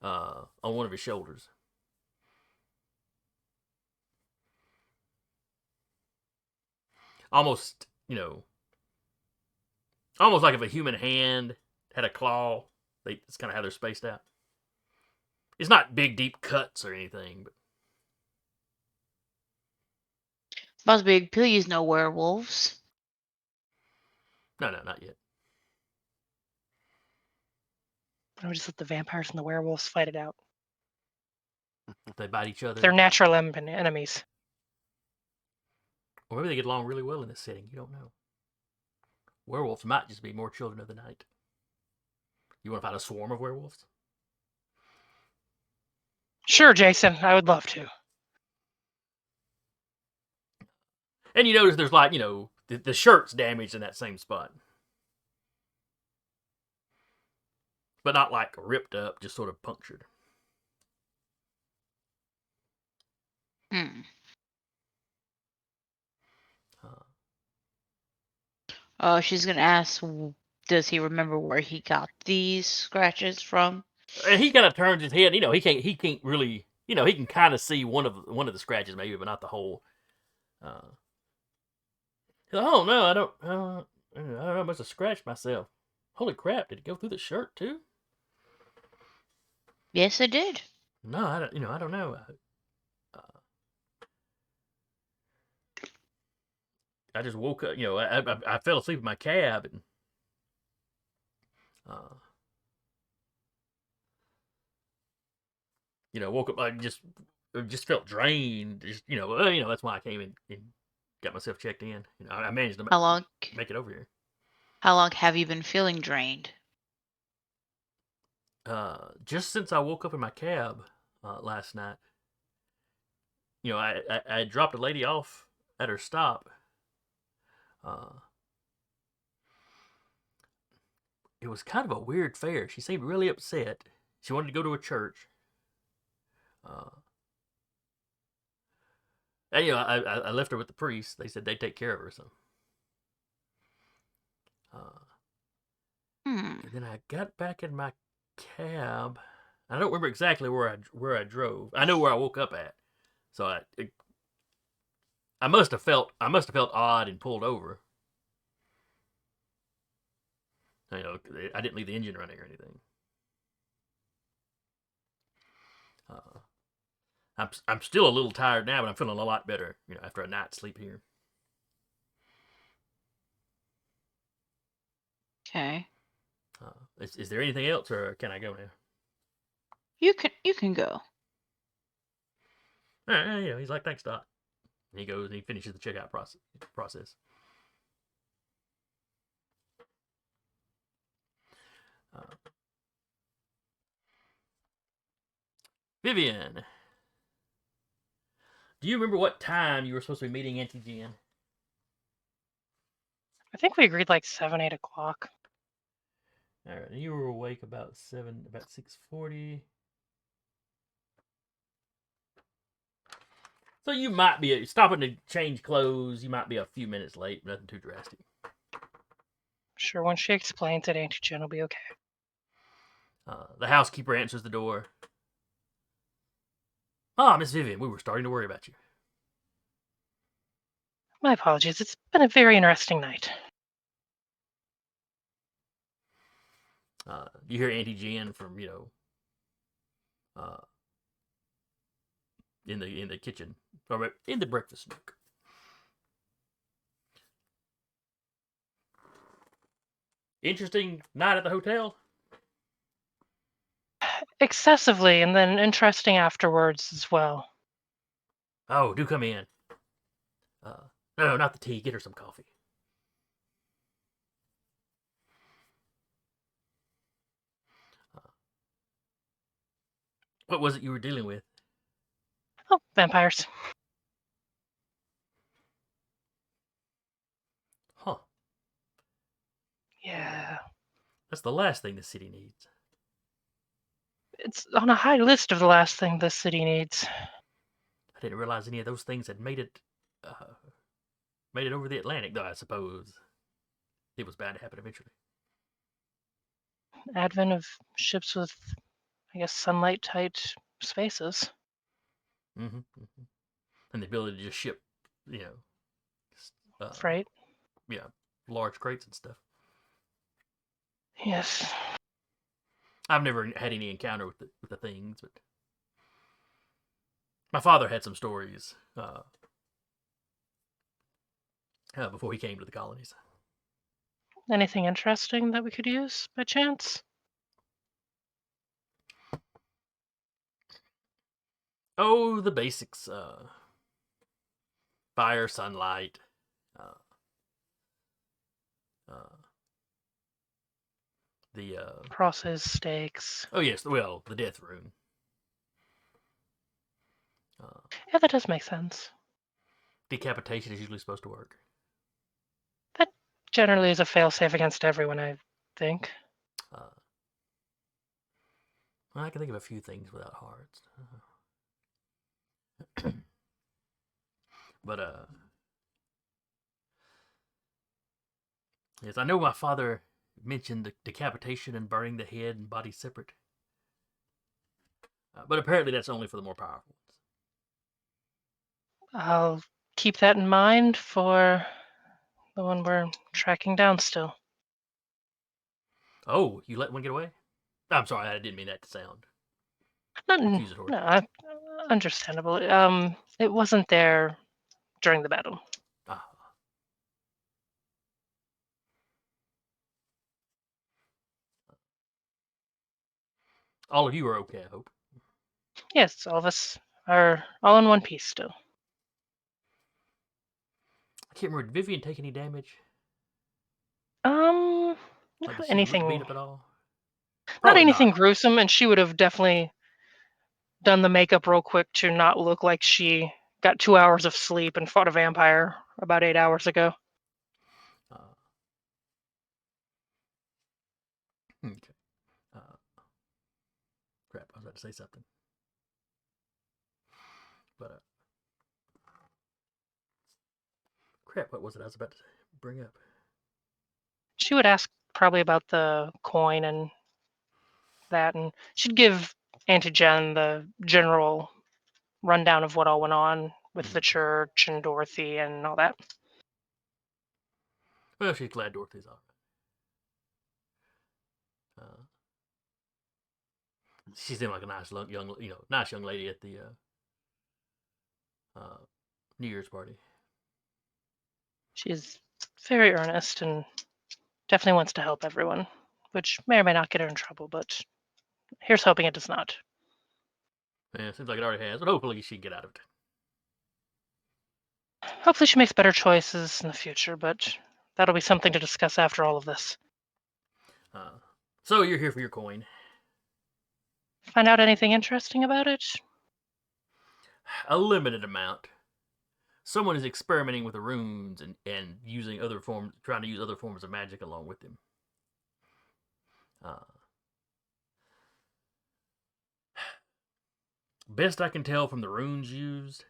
on one of his shoulders. Almost, almost like if a human hand had a claw. It's kind of how they're spaced out. It's not big, deep cuts or anything, but Must be please no werewolves. no, not yet. I would just let the vampires and the werewolves fight it out. They bite each other. They're natural enemies. Or maybe they get along really well in this setting. You don't know. Werewolves might just be more children of the night. You want to fight a swarm of werewolves? Sure, Jason. I would love to. And you notice there's like, the shirt's damaged in that same spot. But not like ripped up, just sort of punctured. She's gonna ask, does he remember where he got these scratches from? And he kind of turns his head. He can't really. He can kind of see one of the scratches maybe, but not the whole. Oh no, I don't know. I must have scratched myself. Holy crap! Did it go through the shirt too? Yes, it did. No, I don't. I don't know. I just woke up. I fell asleep in my cab and. Woke up. I just felt drained. That's why I came in and got myself checked in. I managed to How long? make it over here. How long have you been feeling drained? Just since I woke up in my cab last night. I dropped a lady off at her stop, it was kind of a weird fare. She seemed really upset. She wanted to go to a church. And, you know, I left her with the priest. They said they'd take care of her. So, and then I got back in my cab. I don't remember exactly where I drove. I know where I woke up at. So I must have felt odd and pulled over. You know, I didn't leave the engine running or anything. I'm still a little tired now, but I'm feeling a lot better. You know, after a night's sleep here. Okay. Is there anything else, or can I go now? You can go. All right, you know, he's like, thanks, Doc. And he goes and he finishes the checkout process. Vivian, do you remember what time you were supposed to be meeting Auntie Jen? I think we agreed like 7, 8 o'clock. All right, and you were awake about 6:40. So you might be stopping to change clothes. You might be a few minutes late, nothing too drastic. Sure, when she explains it, Auntie Jen will be okay. The housekeeper answers the door. Ah, Miss Vivian, we were starting to worry about you. My apologies. It's been a very interesting night. You hear Auntie Jen from, in the kitchen, or in the breakfast nook. Interesting night at the hotel? Excessively, and then interesting afterwards as well. Oh, do come in. No, not the tea. Get her some coffee. What was it you were dealing with? Oh, vampires. Huh. Yeah. That's the last thing the city needs. It's on a high list of the last thing the city needs. I didn't realize any of those things had made it over the Atlantic, though I suppose it was bound to happen eventually. Advent of ships with, I guess, sunlight-tight spaces. Mm-hmm. And the ability to just ship, Freight. Yeah, large crates and stuff. Yes. I've never had any encounter with the things, but my father had some stories before he came to the colonies. Anything interesting that we could use by chance? Oh, the basics. Fire, sunlight. The Crosses, stakes. Oh yes, well, the death rune. Yeah, that does make sense. Decapitation is usually supposed to work. That generally is a failsafe against everyone, I think. I can think of a few things without hearts. But yes, I know my father mentioned the decapitation and burning the head and body separate. But apparently that's only for the more powerful ones. I'll keep that in mind for the one we're tracking down still. Oh, you let one get away? I'm sorry, I didn't mean that to sound accusatory. No, understandable. It wasn't there during the battle. Ah. All of you are okay, I hope. Yes, all of us are all in one piece still. I can't remember. Did Vivian take any damage? Not Like, did she anything. look beat up at all? Not Probably anything gruesome, and she would have definitely done the makeup real quick to not look like she got 2 hours of sleep and fought a vampire about 8 hours ago. Okay. Crap, I was about to say something. But, crap, what was it I was about to bring up? She would ask probably about the coin and that, and she'd give Auntie Jen the general rundown of what all went on with the church and Dorothy and all that. Well, she's glad Dorothy's all right. She seemed like a nice young lady at the New Year's party. She's very earnest and definitely wants to help everyone, which may or may not get her in trouble, but here's hoping it does not. Yeah, it seems like it already has, but hopefully she can get out of it. Hopefully she makes better choices in the future, but that'll be something to discuss after all of this. So you're here for your coin. Find out anything interesting about it? A limited amount. Someone is experimenting with the runes and using other forms, trying to use other forms of magic along with them. Best I can tell from the runes used,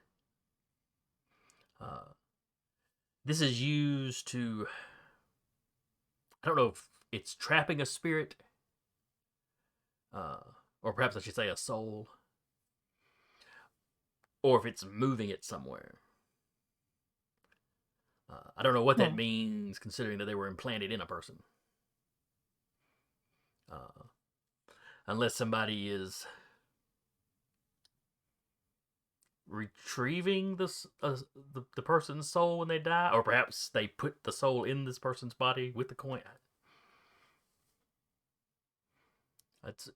this is used to, I don't know if it's trapping a spirit, or perhaps I should say a soul, or if it's moving it somewhere. I don't know what that means, considering that they were implanted in a person. Unless somebody is retrieving the person's soul when they die, or perhaps they put the soul in this person's body with the coin.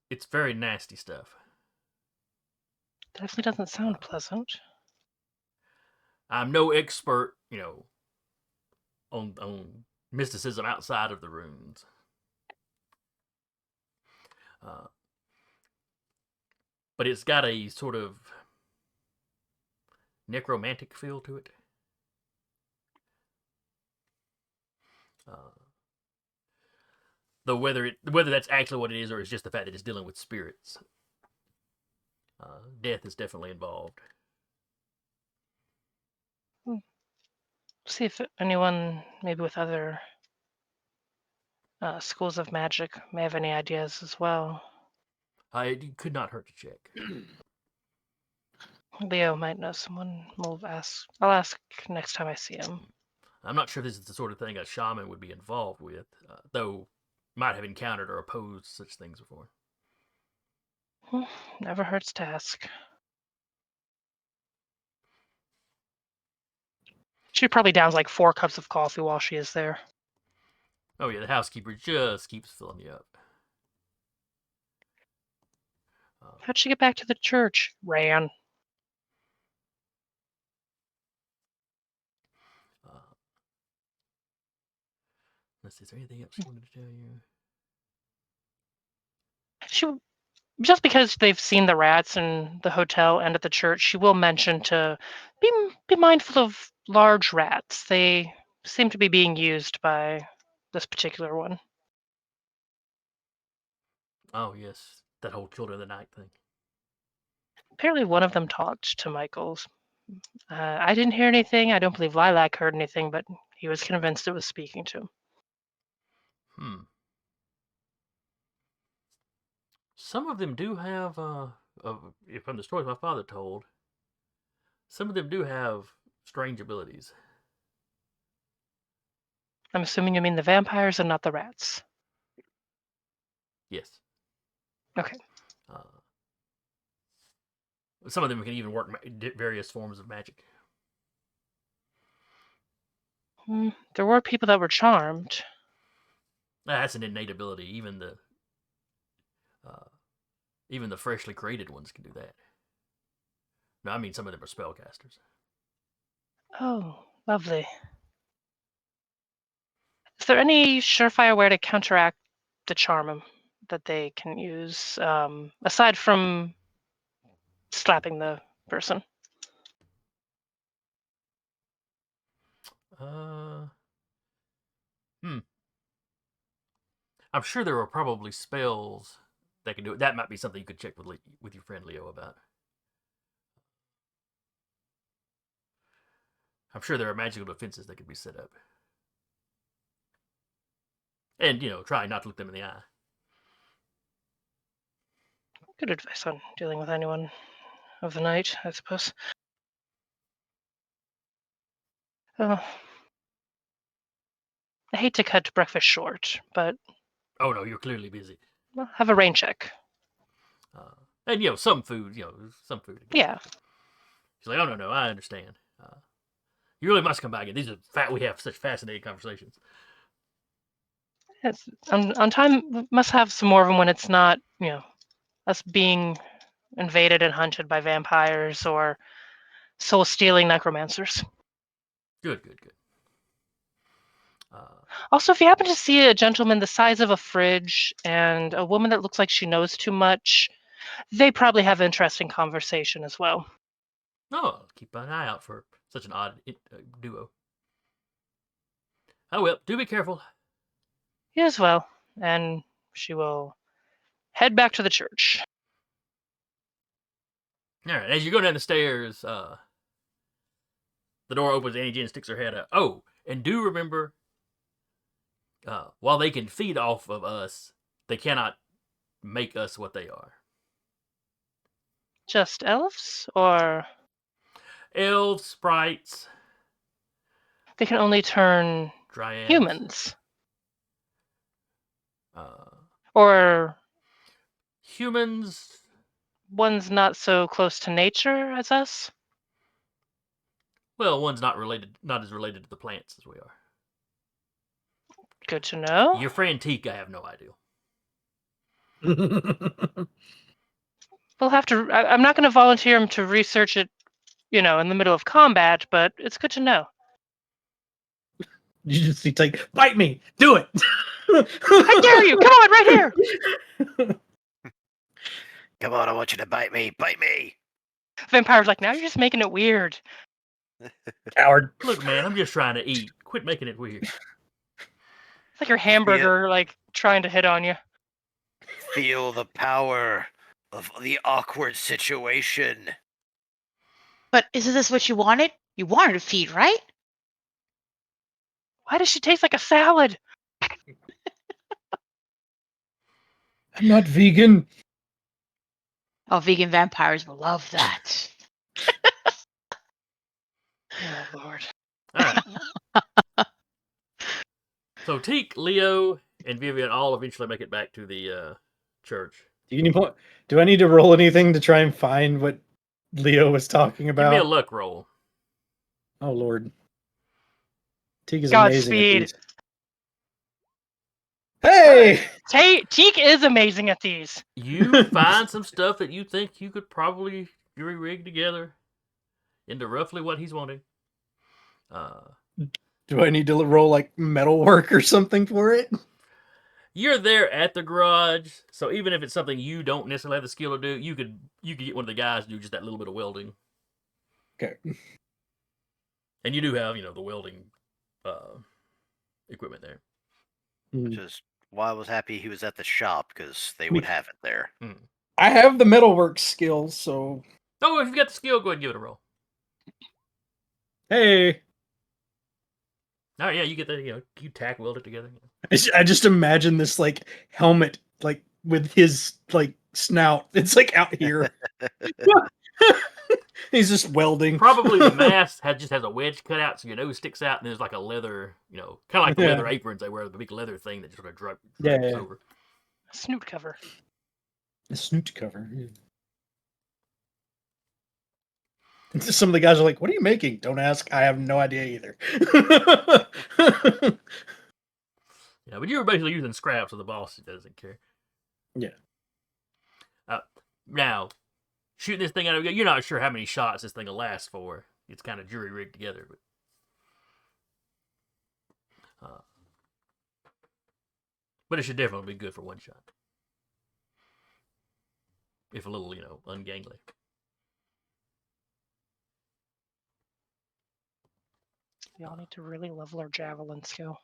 It's very nasty stuff. Definitely doesn't sound pleasant. I'm no expert, on mysticism outside of the runes. But it's got a sort of necromantic feel to it. Though whether that's actually what it is, or it's just the fact that it's dealing with spirits, death is definitely involved. See if anyone, maybe with other schools of magic, may have any ideas as well. It could not hurt to check. Leo might know someone. I'll ask next time I see him. I'm not sure this is the sort of thing a shaman would be involved with, though might have encountered or opposed such things before. Never hurts to ask. She probably downs like 4 cups of coffee while she is there. Oh yeah, the housekeeper just keeps filling you up. How'd she get back to the church? Ran. Let's see, is there anything else she wanted to tell you? She, just because they've seen the rats in the hotel and at the church, she will mention to be mindful of large rats. They seem to be being used by this particular one. Oh yes, that whole Children of the Night thing. Apparently one of them talked to Michaels. I didn't hear anything. I don't believe Lilac heard anything, but he was convinced it was speaking to him. Some of them do have, from the stories my father told, some of them do have strange abilities. I'm assuming you mean the vampires and not the rats. Yes. Okay. Some of them can even work various forms of magic. There were people that were charmed. That's an innate ability. Even the freshly created ones can do that. No, I mean some of them are spellcasters. Oh, lovely. Is there any surefire way to counteract the charm that they can use, aside from slapping the person? I'm sure there are probably spells that can do it. That might be something you could check with your friend Leo about. I'm sure there are magical defenses that could be set up. And, try not to look them in the eye. Good advice on dealing with anyone of the night, I suppose. I hate to cut breakfast short, but Oh, no, you're clearly busy. well, have a rain check. And, some food, some food. Yeah. She's like, oh, no, I understand. You really must come back again. We have such fascinating conversations. Yes. On time, we must have some more of them when it's not, us being invaded and hunted by vampires or soul-stealing necromancers. Good. Also, if you happen to see a gentleman the size of a fridge and a woman that looks like she knows too much, they probably have interesting conversation as well. No, I'll keep an eye out for such an odd duo. Oh, well, do be careful. You as well. And she will head back to the church. All right, as you go down the stairs, the door opens, Annie Jen sticks her head out. Oh, and do remember, while they can feed off of us, they cannot make us what they are. Just elves? Or Elves, sprites, they can only turn dryads. humans? Or Or humans. one's not so close to nature as us? Well, one's not as related to the plants as we are. Good to know. Your friend Teak, I have no idea. We'll have to. I'm not going to volunteer him to research it, in the middle of combat, but it's good to know. You just need to like, bite me, do it. I dare you! Come on, right here! Come on, I want you to bite me. Bite me. Vampire's like, now you're just making it weird. Coward. Look, man, I'm just trying to eat. Quit making it weird. It's like your hamburger, trying to hit on you. Feel the power of the awkward situation. But isn't this what you wanted? You wanted to feed, right? Why does she taste like a salad? I'm not vegan. Oh, vegan vampires will love that. Oh, Lord. All right. So Teak, Leo, and Vivian all eventually make it back to the church. Do I need to roll anything to try and find what Leo was talking Give me about? a luck roll. Oh Lord. Teak is amazing at Godspeed. these. Hey! Teak is amazing at these. You find some stuff that you think you could probably rig together into roughly what he's wanting. Do I need to roll like metalwork or something for it? You're there at the garage, so even if it's something you don't necessarily have the skill to do, you could get one of the guys to do just that little bit of welding. Okay. And you do have, the welding equipment there. Which is why I was happy he was at the shop, because they would have it there. I have the metalwork skills, so. Oh, if you've got the skill, go ahead and give it a roll. Hey. Oh yeah, you get that. You tack weld it together. I just imagine this like helmet, like with his like snout. It's like out here. He's just welding. Probably the mask just has a wedge cut out, so your nose sticks out, and there's like a leather, kind of like the leather aprons they wear, the big leather thing that just sort of drapes over. A snoot cover. A snoot cover. Yeah. Some of the guys are like, "What are you making?" Don't ask. I have no idea either. Yeah, but you were basically using scraps, so the boss doesn't care. Yeah. Now, shooting this thing out of, you're not sure how many shots this thing will last for. It's kind of jury rigged together, but it should definitely be good for one shot. If a little, ungainly. We all need to really level our javelin skill.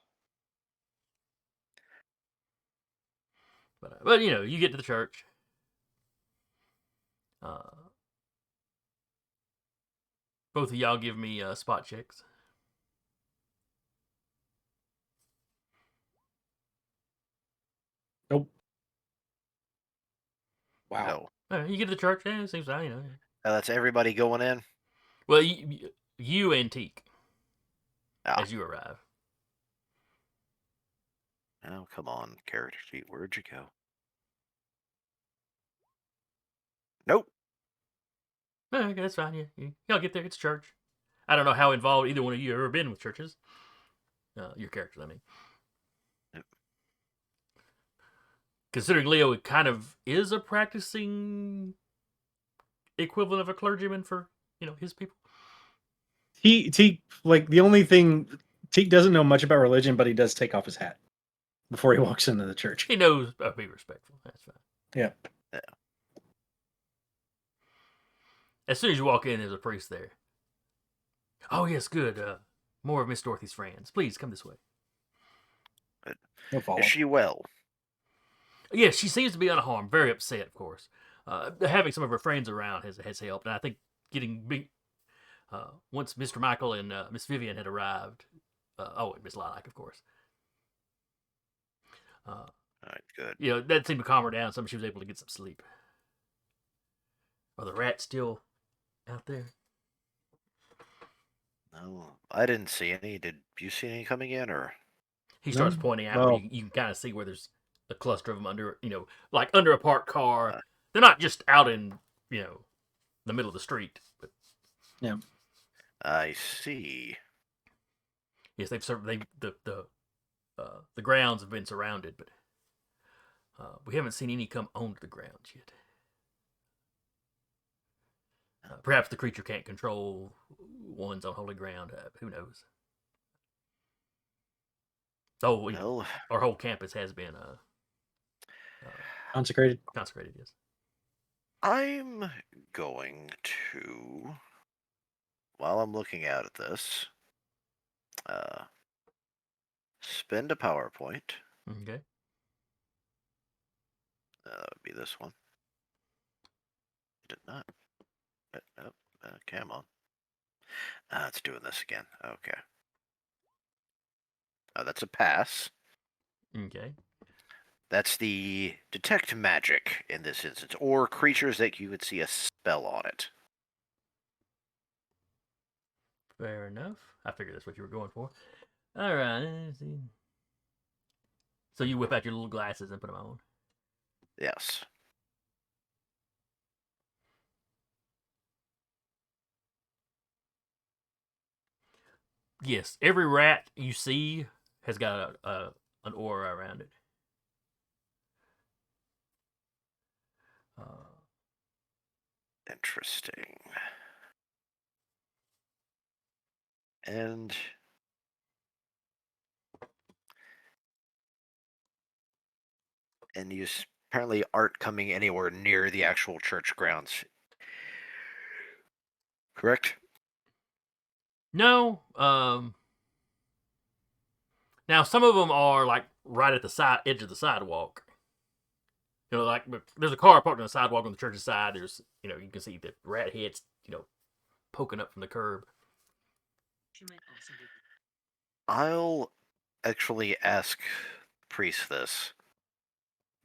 But you know, you get to the church. Both of y'all give me spot checks. Nope. Wow. No. You get to the church, it seems like, you know. That's everybody going in? Well, you and Teak, Ah. as you arrive. Oh, come on, character sheet. Where'd you go? Nope. Okay, that's fine. Y'all get there. It's church. I don't know how involved either one of you have ever been with churches. Your characters, I mean. Yep. Considering Leo kind of is a practicing equivalent of a clergyman for, his people. Teak, like the only thing, Teak doesn't know much about religion, but he does take off his hat before he walks into the church. He knows be respectful. That's fine. Yeah. As soon as you walk in, there's a priest there. Oh, yes, good. More of Miss Dorothy's friends. Please come this way. He'll follow. Is she well? Yes, she seems to be unharmed. Very upset, of course. Having some of her friends around has helped, and I think getting big. Once Mr. Michael and Miss Vivian had arrived, and Miss Lilac, of course. All right, good. That seemed to calm her down. She was able to get some sleep. Are the rats still out there? No, I didn't see any. Did you see any coming in, or? He starts pointing out where you can kind of see where there's a cluster of them under, like under a parked car. They're not just out in, the middle of the street. But yeah, I see. Yes, the grounds have been surrounded, but we haven't seen any come onto the grounds yet. Perhaps the creature can't control ones on holy ground. Who knows? Oh, our whole campus has been consecrated. Consecrated, yes. I'm going to, while I'm looking out at this, spend a PowerPoint. Okay. That would be this one. Did not. Nope. Come on. It's doing this again. Okay. That's a pass. Okay. That's the detect magic in this instance, or creatures that you would see a spell on it. Fair enough. I figured that's what you were going for. All right. So you whip out your little glasses and put them on. Yes. Yes, every rat you see has got an aura around it. Interesting. And you apparently aren't coming anywhere near the actual church grounds. Correct? No. Now some of them are like right at the edge of the sidewalk. Like there's a car parked on the sidewalk on the church's side. There's, you can see the rat heads, poking up from the curb. I'll actually ask Priest this.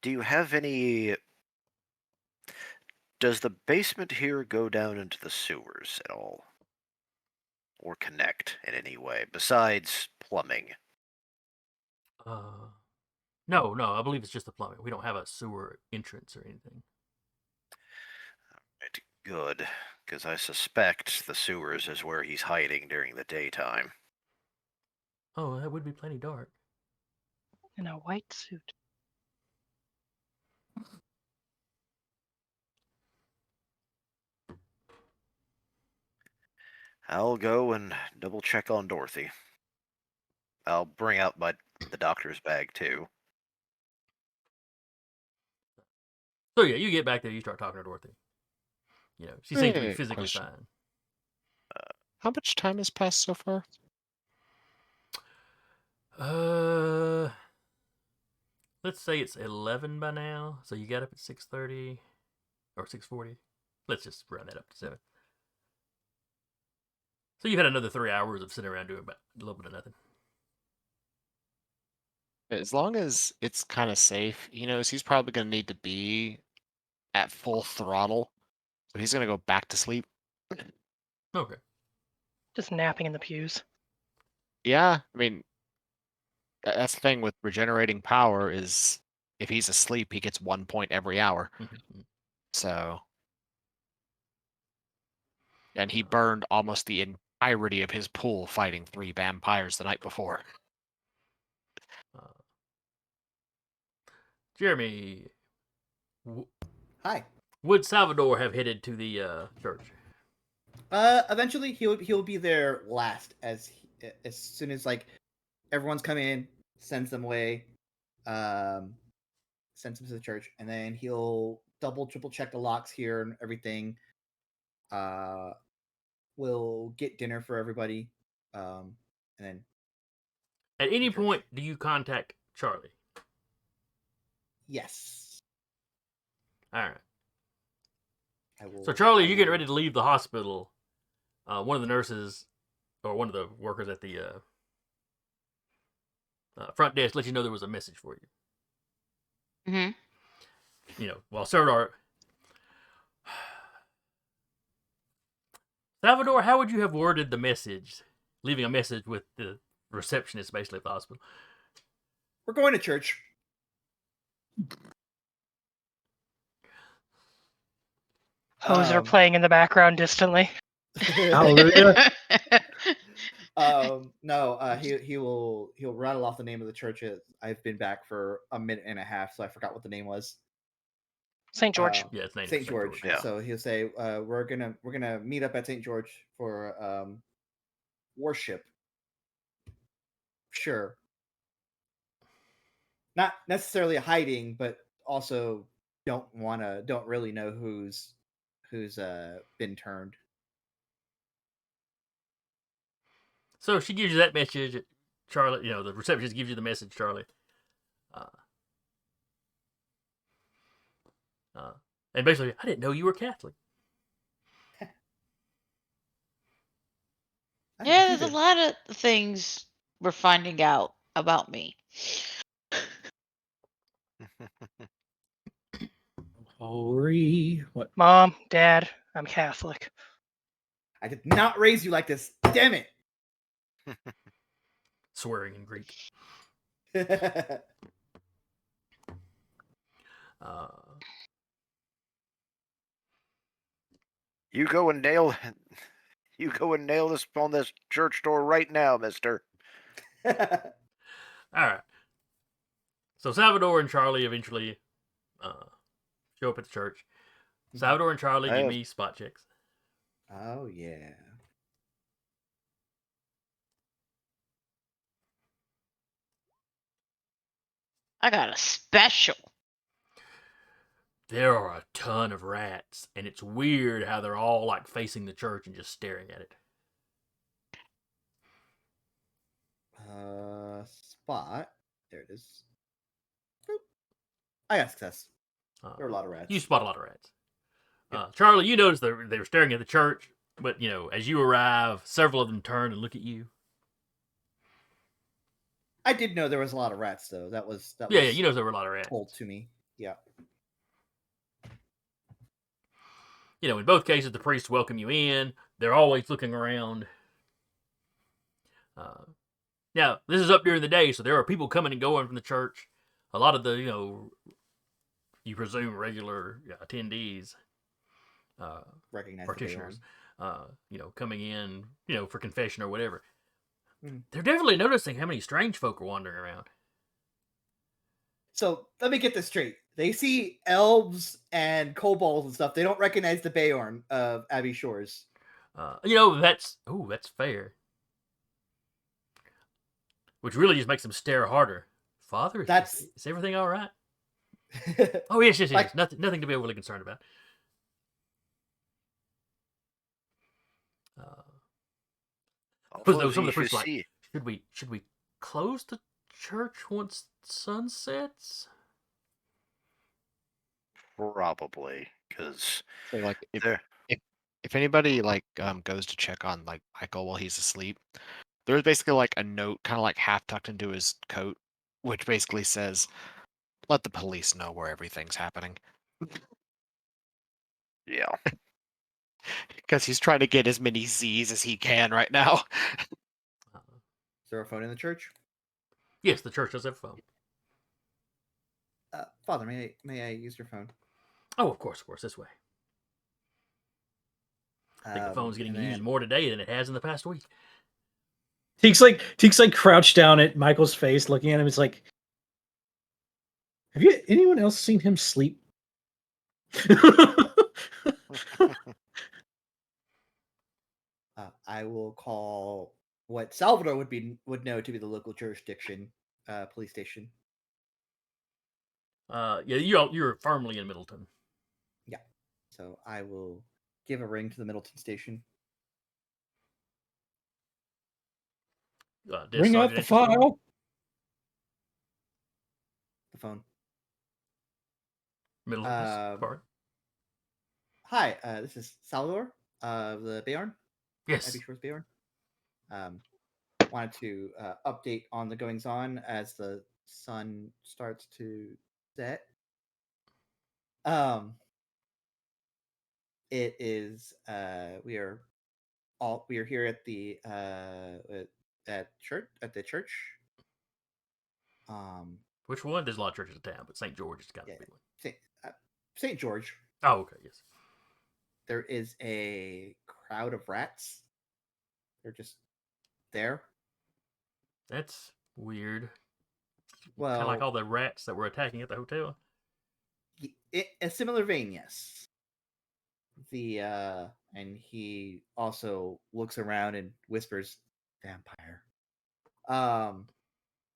Do you have any... Does the basement here go down into the sewers at all? Or connect in any way, besides plumbing? No, I believe it's just the plumbing. We don't have a sewer entrance or anything. Right, good, because I suspect the sewers is where he's hiding during the daytime. Oh, that would be plenty dark. In a white suit. I'll go and double check on Dorothy. I'll bring out the doctor's bag too. So yeah, you get back there, you start talking to Dorothy. She seems to be physically Question. fine. How much time has passed so far? Let's say it's 11 by now. So you got up at 6:30 or 6:40. Let's just round that up to 7. So you've had another 3 hours of sitting around doing about a little bit of nothing. As long as it's kind of safe, he knows he's probably going to need to be at full throttle. So he's going to go back to sleep. Okay. Just napping in the pews. Yeah, I mean, that's the thing with regenerating power is if he's asleep, he gets 1 point every hour. Mhm. So, and he burned almost the entirety of his pool fighting 3 vampires the night before. Jeremy, Hi. would Salvador have headed to the church? Eventually he'll be there last as soon as like everyone's come in, sends them away, sends them to the church, and then he'll triple check the locks here and everything. We'll get dinner for everybody, and then At any church. point, do you contact Charlie? Yes, All right. I will. So Charlie, you're getting ready to leave the hospital. One of the nurses, or one of the workers at the front desk, let you know there was a message for you. Mm-hmm. You know, while Serdar, Salvador, how would you have worded the message? Leaving a message with the receptionist, basically, at the hospital. We're going to church. Hoser playing in the background distantly. Hallelujah. No, he'll rattle off the name of the church. I've been back for a minute and a half, so I forgot what the name was. St. George. Yeah, it's named St. George. Yeah. So he'll say, we're gonna meet up at St. George for worship. Sure. Not necessarily hiding, but also don't really know who's been turned. So she gives you that message, Charlie. You know, the receptionist gives you the message, Charlie. And basically, I didn't know you were Catholic. Yeah, there's a lot of things we're finding out about me. Hori, what? Mom, Dad, I'm Catholic. I did not raise you like this. Damn it. Swearing in Greek. You go and nail this on this church door right now, mister. All right. So Salvador and Charlie eventually show up at the church. Salvador and Charlie give me spot checks. Oh yeah. I got a special. There are a ton of rats, and it's weird how they're all like facing the church and just staring at it. Spot. There it is. Boop. I got success. There are a lot of rats. You spot a lot of rats. Charlie, you notice they were staring at the church, but you know, as you arrive, several of them turn and look at you. I did know there was a lot of rats, though. That was Yeah, you know there were a lot of rats. told to me. Yeah. You know, in both cases, the priests welcome you in. They're always looking around. Now, this is up during the day, so there are people coming and going from the church. A lot of the, you presume regular attendees, Recognize practitioners, coming in, for confession or whatever. Mm. They're definitely noticing how many strange folk are wandering around. So let me get this straight. They see elves and kobolds and stuff. They don't recognize the Beorn of Abbey Shores. That's fair. Which really just makes them stare harder. Father, is everything all right? Oh yes. Nothing to be overly concerned about. Some of the priests like, should we close the church once sun sets? Probably, because So like there. if anybody like goes to check on like Michael while he's asleep, there's basically like a note kind of like half tucked into his coat, which basically says, "Let the police know where everything's happening," Yeah. because he's trying to get as many Z's as he can right now. Is there a phone in the church? Yes, the church does have a phone. Father, may I use your phone? Oh, of course, this way. I think the phone's getting and used then- more today than it has in the past week. Teek's like crouched down at Michael's face, looking at him. It's like, have you anyone else seen him sleep? I will call what Salvador would know to be the local jurisdiction police station. Yeah, you're firmly in Middleton. Yeah. So I will give a ring to the Middleton station. Desk Bring out Sergeant the answers door. file. The phone. Middleton's part. Hi, this is Salvador of the Beorn. Yes. Happy Shores Beorn. Wanted to update on the goings on as the sun starts to set. It is we are here at the church. Which one? There's a lot of churches in town, but St. George is kind of the big one. St. George. Oh, okay, yes. There is a crowd of rats. They're just there. That's weird. Well, Kind of like all the rats that were attacking at the hotel. A similar vein, yes. And he also looks around and whispers, "Vampire."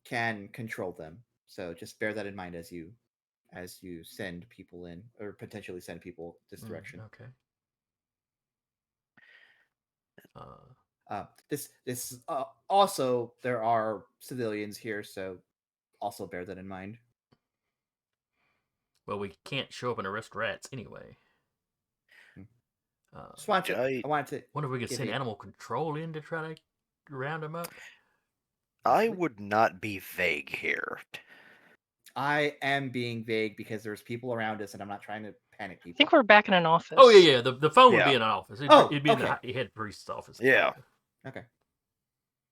Can control them. So just bear that in mind as you send people in, or potentially send people this direction. Okay. This also, there are civilians here, so also bear that in mind. Well, we can't show up and arrest rats anyway. Just want to, I wanted to. Wonder if we could give send you- animal control in to try to round them up. I would not be vague here. I am being vague because there's people around us, and I'm not trying to panic I people. think we're back in an office. Oh yeah. The phone would be Yeah. in an office. It'd be in the head priest's office. Yeah. Okay.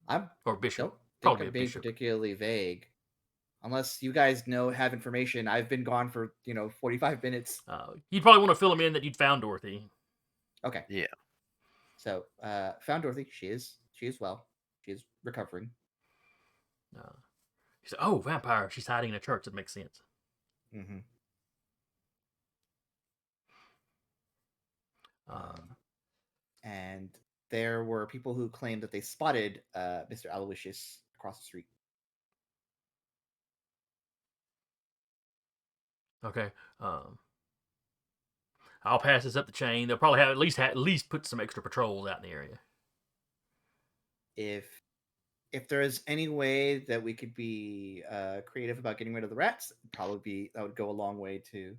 I Or bishop. don't think Probably I'm a being bishop. particularly vague. Unless you guys have information. I've been gone for 45 minutes. You'd probably want to fill them in that you'd found Dorothy. Okay. Yeah. So found Dorothy. She is well. She is recovering. He said, "Oh, vampire! She's hiding in a church." That makes sense. Mm-hmm. And there were people who claimed that they spotted Mr. Aloysius across the street. Okay. I'll pass this up the chain. They'll probably have at least put some extra patrols out in the area. If there is any way that we could be creative about getting rid of the rats, that would go a long way to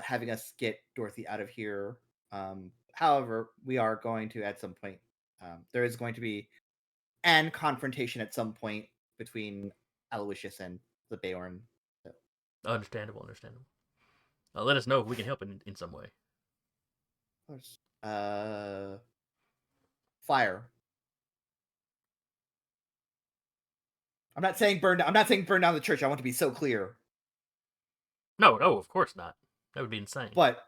having us get Dorothy out of here. However, we are going to at some point. There is going to be an confrontation at some point between Aloysius and the Beorn. So. Understandable. Let us know if we can help in some way. Of course. Fire. I'm not saying burn down the church. I want to be so clear. No, of course not. That would be insane. But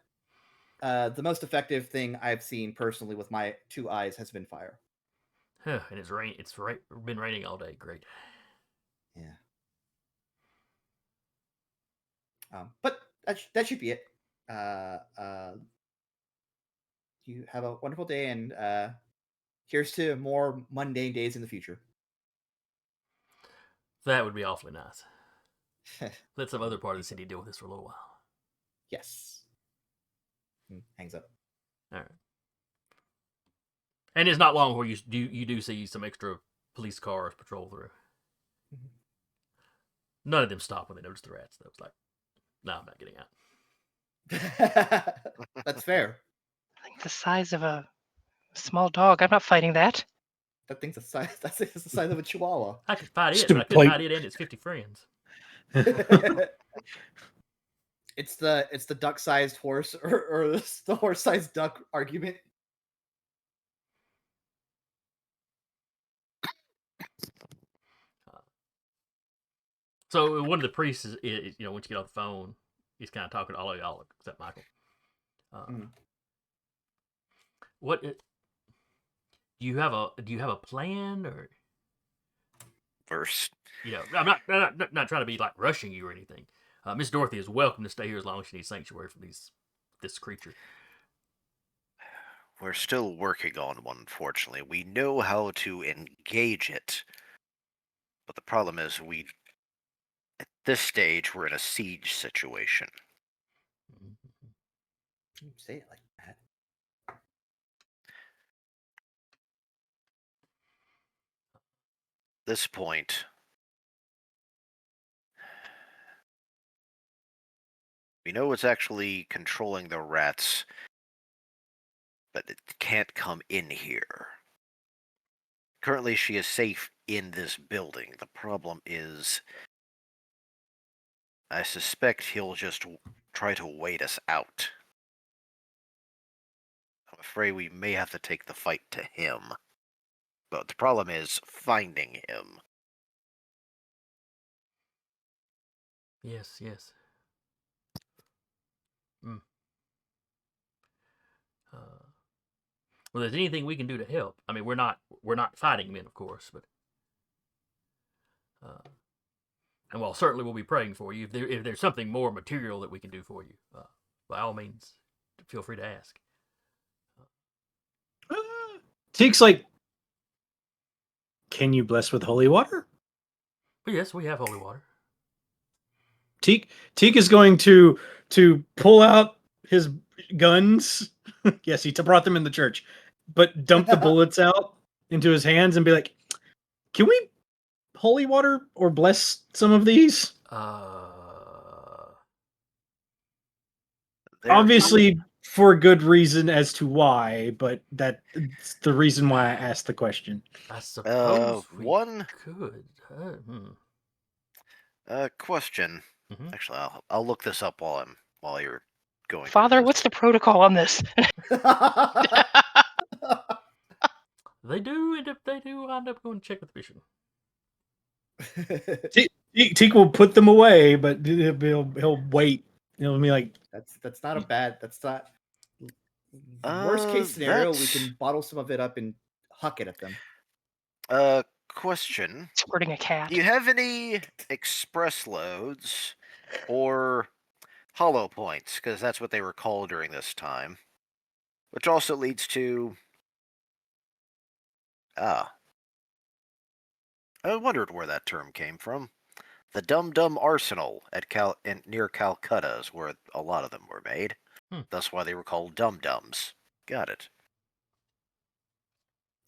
the most effective thing I've seen personally with my 2 eyes has been fire. And it's been raining all day. Great. Yeah. But that should be it. You have a wonderful day, and here's to more mundane days in the future. That would be awfully nice. Let some other part of the city deal with this for a little while. Yes. Hangs up. All right. And it's not long before you do see some extra police cars patrol through. Mhm. None of them stopped when they noticed the rats. That was like, no, I'm not getting out. That's fair. I think the size of a small dog. I'm not fighting that. That thing's the size. That's the size of a chihuahua. I could fight it, but I Stupid couldn't plate. fight it and its 50 friends. It's the duck-sized horse or the horse-sized duck argument. So one of the priests is once you get off the phone, he's kind of talking to all of y'all except Michael. What do you have a plan, or First, I'm not trying to be like rushing you or anything. Miss Dorothy is welcome to stay here as long as she needs sanctuary from this creature. we're still working on one, unfortunately. We know how to engage it. But the problem is at this stage, we're in a siege situation. You say it like that. At this point, we know it's actually controlling the rats, but it can't come in here. Currently, she is safe in this building. The problem is, I suspect he'll just try to wait us out. I'm afraid we may have to take the fight to him. But the problem is finding him. Yes. Well, if there's anything we can do to help. I mean, we're not fighting men, of course, but and well, certainly we'll be praying for you. If there's something more material that we can do for you, by all means, feel free to ask. Teek's like, can you bless with holy water? But yes, we have holy water. Teek is going to pull out his guns. Yes, he brought them in the church, but dump the bullets out into his hands and be like, "Can we holy water or bless some of these?" Obviously, for good reason as to why, but that's the reason why I asked the question. I suppose we one could. question. Mhm. Actually, I'll look this up while you're going. through Father, this. what's the protocol on this? They do wind up going to check with the bishop. Teek will put them away, but he'll wait. He'll be like, that's not a bad. That's not. Worst case scenario, we can bottle some of it up and huck it at them. Question. Squirting a cat. Do you have any express loads or hollow points? Because that's what they were called during this time. Which also leads to... I wondered where that term came from. The Dum Dum Arsenal near Calcutta is where a lot of them were made. That's why they were called Dum Dums. Got it.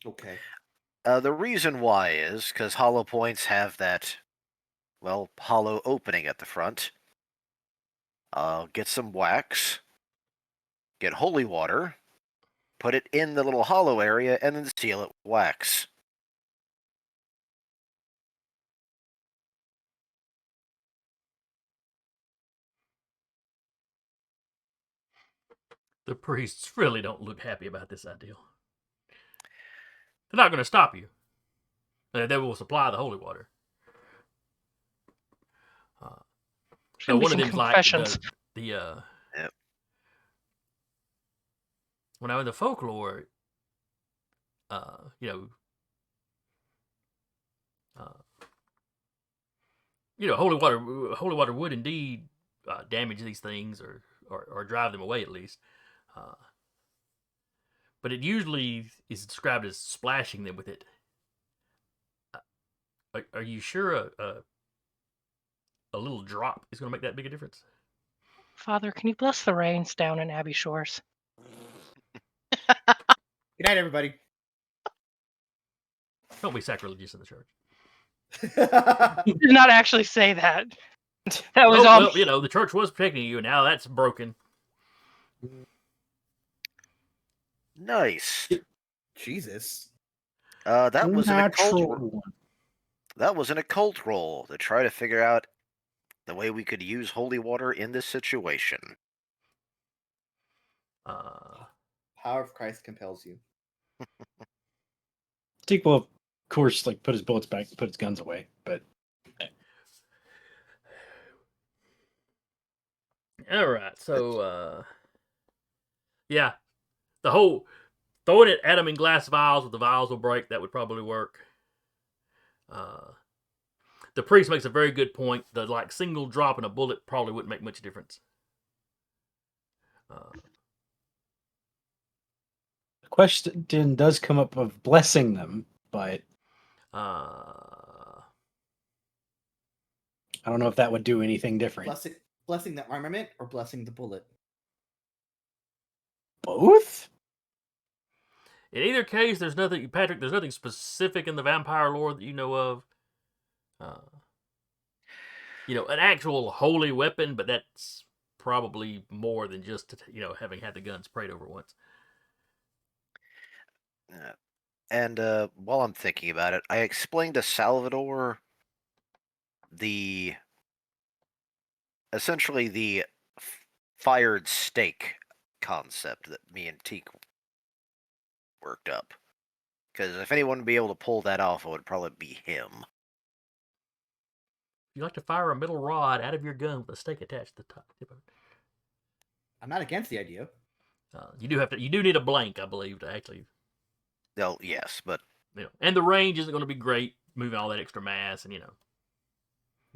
Okay. The reason why is because hollow points have that, hollow opening at the front. Get some wax, get holy water, put it in the little hollow area, and then seal it with wax. The priests really don't look happy about this idea. They're not going to stop you. They will supply the holy water. So one of them's like the when I was in the folklore, holy water would indeed damage these things or drive them away at least. But it usually is described as splashing them with it. Are you sure a little drop is going to make that big a difference? Father, can you bless the rains down in Abbey Shores? Good night, everybody. Don't be sacrilegious in the church. Did not actually say that. That was all. Well, you know, the church was protecting you, and now that's broken. Nice. Jesus. That was an occult. Natural one. That was an occult roll to try to figure out the way we could use holy water in this situation. Power of Christ compels you. Teak will, of course, like put his bullets back, put his guns away, but All right, so yeah, the whole throwing it at them in glass vials with the vials will break. That would probably work. The priest makes a very good point. The like single drop in a bullet probably wouldn't make much difference. the question does come up of blessing them, but Uh, I don't know if that would do anything different. Blessing the armament or blessing the bullet? Both? in either case, there's nothing, Patrick. There's nothing specific in the vampire lore that you know of. You know, an actual holy weapon, but that's probably more than just, you know, having had the guns prayed over once. And while I'm thinking about it, I explained to Salvador essentially the fired steak concept that me and Teak worked up. Because if anyone would be able to pull that off, it would probably be him. You like to fire a metal rod out of your gun with a stake attached to the top tip of it. I'm not against the idea. You do need a blank, I believe, to actually. Well, yes, but You know, and the range isn't going to be great moving all that extra mass, and you know.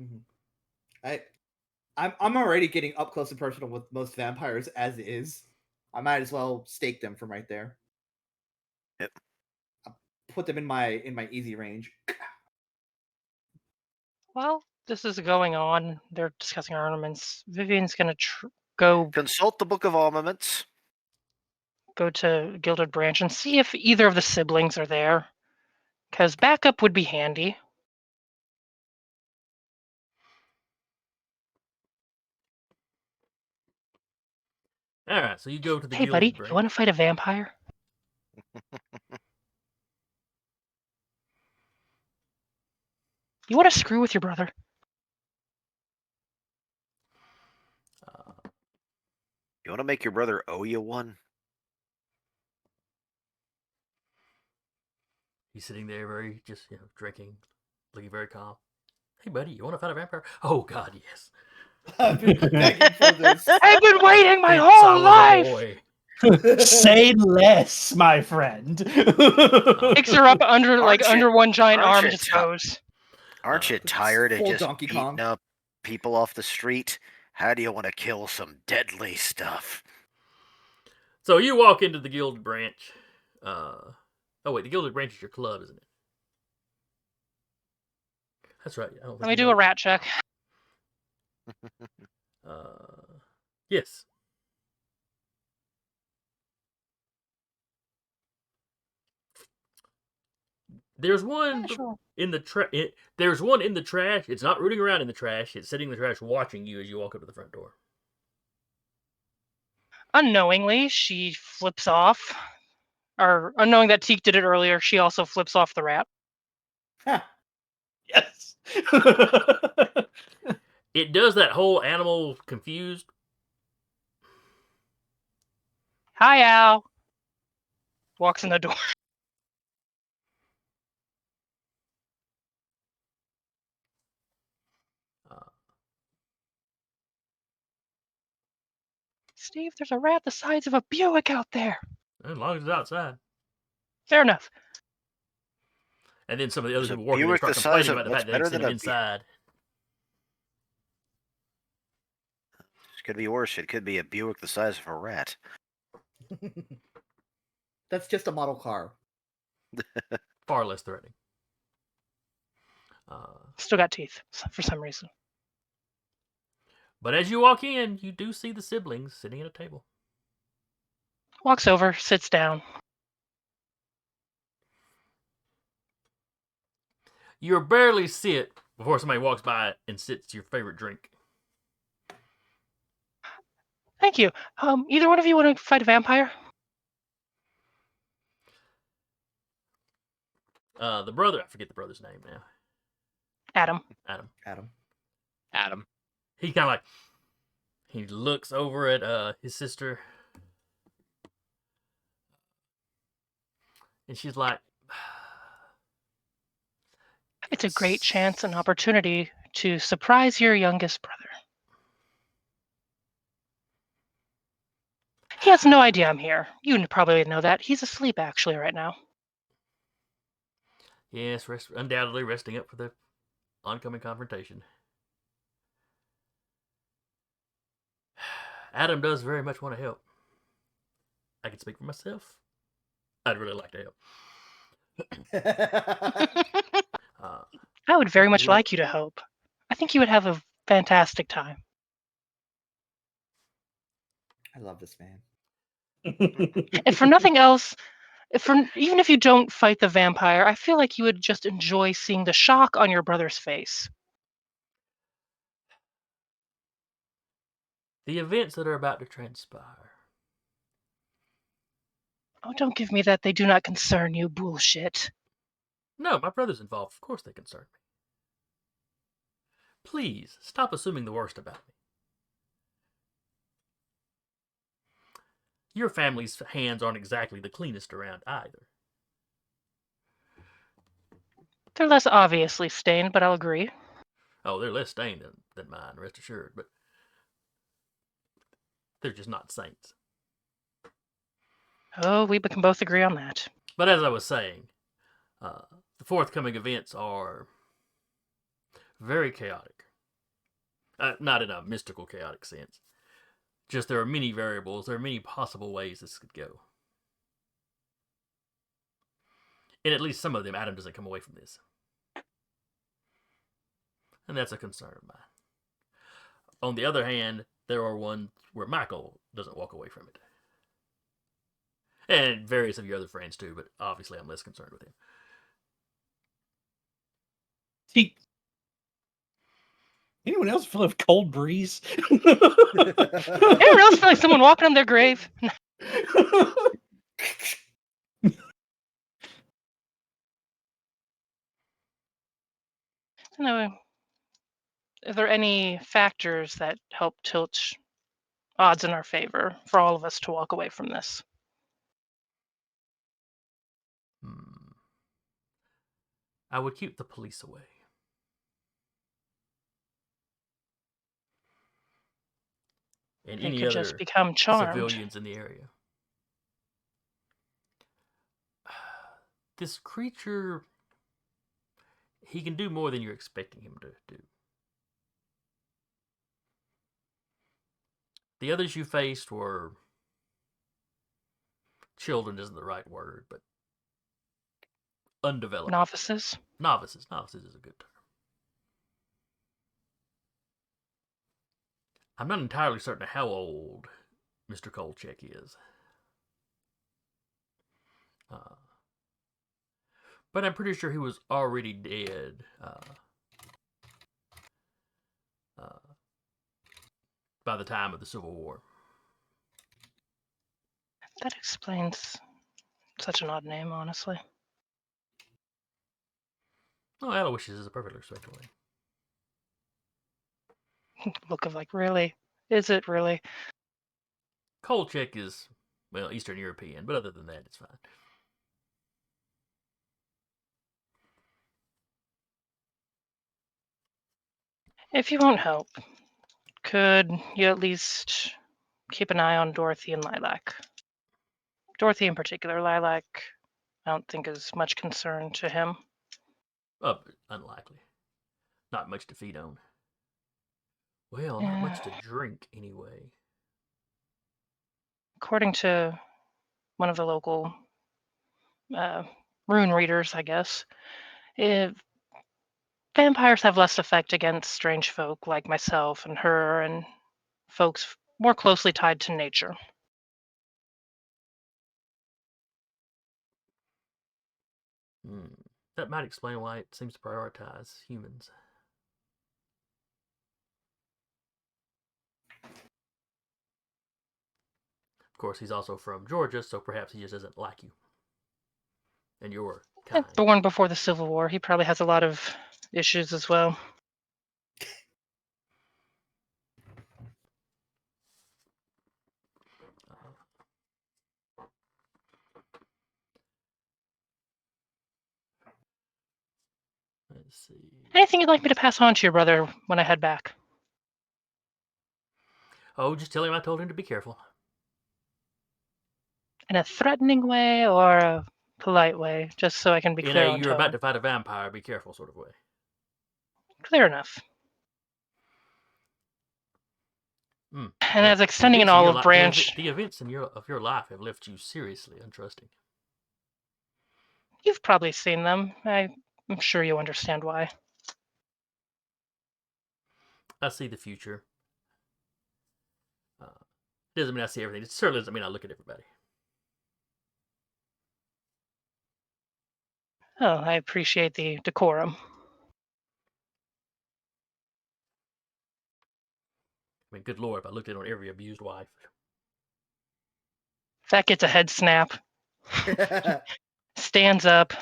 Mm-hmm. I'm already getting up close and personal with most vampires as is. I might as well stake them from right there. Yep. I'll put them in my easy range. Well, this is going on. They're discussing armaments. Vivian's gonna go consult the Book of Armaments. to Gilded Branch and see if either of the siblings are there, because backup would be handy. All right, so you go to the Hey, Gilded buddy, Branch. you want to fight a vampire? You want to screw with your brother? You want to make your brother owe you one? He's sitting there, very just drinking, looking very calm. Hey, buddy, you want to fight a vampire? Oh God, yes. I've been begging for this. I've been waiting my Since I whole was a life. boy. Say less, my friend. Picks her up under under one giant aren't arm, you just ti- goes. Aren't you tired of Full just Donkey beating Kong. up people off the street? How do you want to kill some deadly stuff? So you walk into the Gilded Branch. Oh wait, the Gilded Branch is your club, isn't it? That's right. I don't think Let me you do know. a rat check. Yes. There's one Yeah, sure. in the there's one in the trash. It's not rooting around in the trash. It's sitting in the trash, watching you as you walk up to the front door. Unknowingly, she flips off. Or unknowing that Teak did it earlier, she also flips off the rat. Yes. It does that whole animal confused. Hi, Al. Walks in the door. Steve, there's a rat the size of a Buick out there. As long as it's outside. Fair enough. And then some of the other There's a people working there Buick start the size complaining of- about the what's fact that they better sent than him a inside. It could be worse. It could be a Buick the size of a rat. That's just a model car. Far less threatening. Still got teeth for some reason. But as you walk in, you do see the siblings sitting at a table. Walks over, sits down. You're barely sit before somebody walks by and sits your favorite drink. Thank you. Either one of you want to fight a vampire? The brother, I forget the brother's name now. Adam. Adam. He kind of like, he looks over at his sister. And she's like, It's a great chance and opportunity to surprise your youngest brother. He has no idea I'm here. You probably know that. He's asleep, actually, right now. yes, undoubtedly resting up for the oncoming confrontation. Adam does very much want to help. I can speak for myself. I'd really like to help. I would very much like you to help. I think you would have a fantastic time. I love this man. And for nothing else, even if you don't fight the vampire, I feel like you would just enjoy seeing the shock on your brother's face. The events that are about to transpire. Oh, don't give me that they do not concern you bullshit. No, my brother's involved. Of course they concern me. Please, stop assuming the worst about me. Your family's hands aren't exactly the cleanest around either. They're less obviously stained, but I'll agree. Oh, they're less stained than mine, rest assured, but they're just not saints. Oh, we can both agree on that. But as I was saying, the forthcoming events are very chaotic. Not in a mystical chaotic sense. Just there are many variables, there are many possible ways this could go. And at least some of them, Adam doesn't come away from this. And that's a concern of mine. On the other hand, there are ones where Michael doesn't walk away from it. And various of your other friends too, but obviously I'm less concerned with him. Anyone else feel a cold breeze? Anyone else feel like someone walking on their grave? No. Are there any factors that help tilt odds in our favor for all of us to walk away from this? I would keep the police away. And They any could other just become charmed. civilians in the area. This creature, he can do more than you're expecting him to do. The others you faced were, children isn't the right word, but undeveloped. Novices? Novices is a good term. I'm not entirely certain how old Mr. Kolchak is. But I'm pretty sure he was already dead by the time of the Civil War. That explains such an odd name, honestly. Oh, Aloysius is a perfectly respectable name. Look of like, really? Is it really? Kolchak is, well, Eastern European, but other than that, it's fine. If you won't help, could you at least keep an eye on Dorothy and Lilac? Dorothy in particular. Lilac, I don't think is much concern to him. Oh, unlikely. Not much to feed on. Well, not much to drink anyway. According to one of the local rune readers, I guess, vampires have less effect against strange folk like myself and her and folks more closely tied to nature. That might explain why it seems to prioritize humans. Of course, he's also from Georgia, so perhaps he just doesn't like you. And you're kind. Born before the Civil War. He probably has a lot of issues as well. Let's see. Anything you'd like me to pass on to your brother when I head back? Oh, just tell him I told him to be careful. In a threatening way or a polite way, just so I can be In clear a on you're tone. about to fight a vampire, be careful sort of way. Clear enough. Mm. And as extending an olive branch, the events of your life have left you seriously untrusting. you've probably seen them. I'm sure you understand why. I see the future. Doesn't mean I see everything. It certainly doesn't mean I look at everybody. Oh, I appreciate the decorum. I mean, good lord, if I looked at on every abused wife. That gets a head snap. Stands up.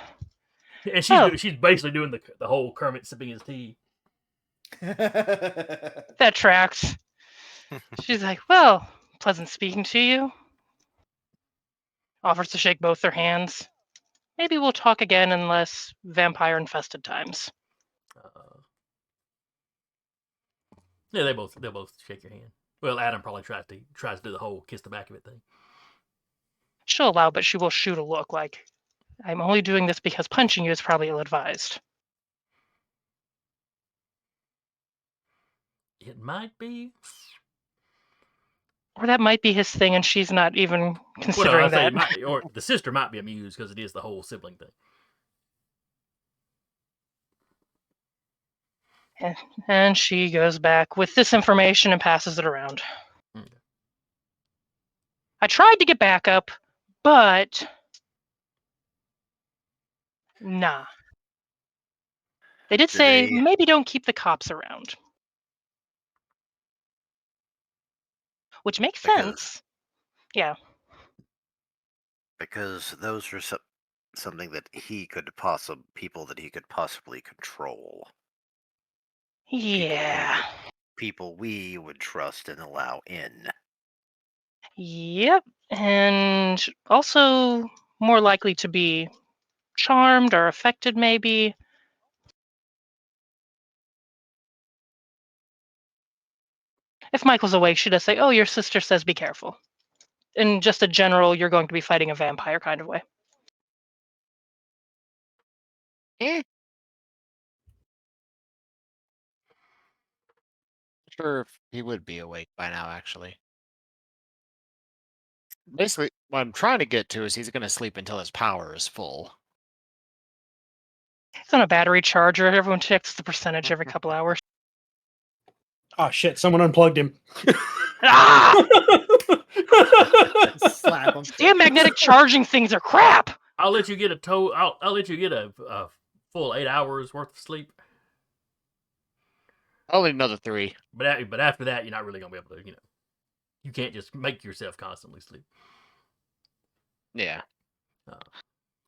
And Oh. she's basically doing the whole Kermit sipping his tea. That tracks. She's like, well, pleasant speaking to you. Offers to shake both their hands. Maybe we'll talk again in less vampire-infested times. Yeah, they'll both shake your hand. Well, Adam probably tries to do the whole kiss the back of it thing. She'll allow, but she will shoot a look like, I'm only doing this because punching you is probably ill-advised. It might be. Or that might be his thing, and she's not even considering that. Or the sister might be amused because it is the whole sibling thing. And she goes back with this information and passes it around. Okay. I tried to get backup, but nah. They did say maybe don't keep the cops around. Which makes sense. Yeah. Because those are something that people that he could possibly control. Yeah. People we would trust and allow in. Yep. And also more likely to be charmed or affected, maybe. If Michael's awake, she does say, oh, your sister says be careful. In just a general, you're going to be fighting a vampire kind of way. Sure if he would be awake by now, actually. Basically, what I'm trying to get to is he's going to sleep until his power is full. It's on a battery charger. Everyone checks the percentage every couple hours. Oh shit! Someone unplugged him. Ah! Slap him. Damn magnetic charging things are crap. I'll let you get I'll let you get a full 8 hours worth of sleep. Only another 3. But after that, you're not really gonna be able to. You can't just make yourself constantly sleep. Yeah.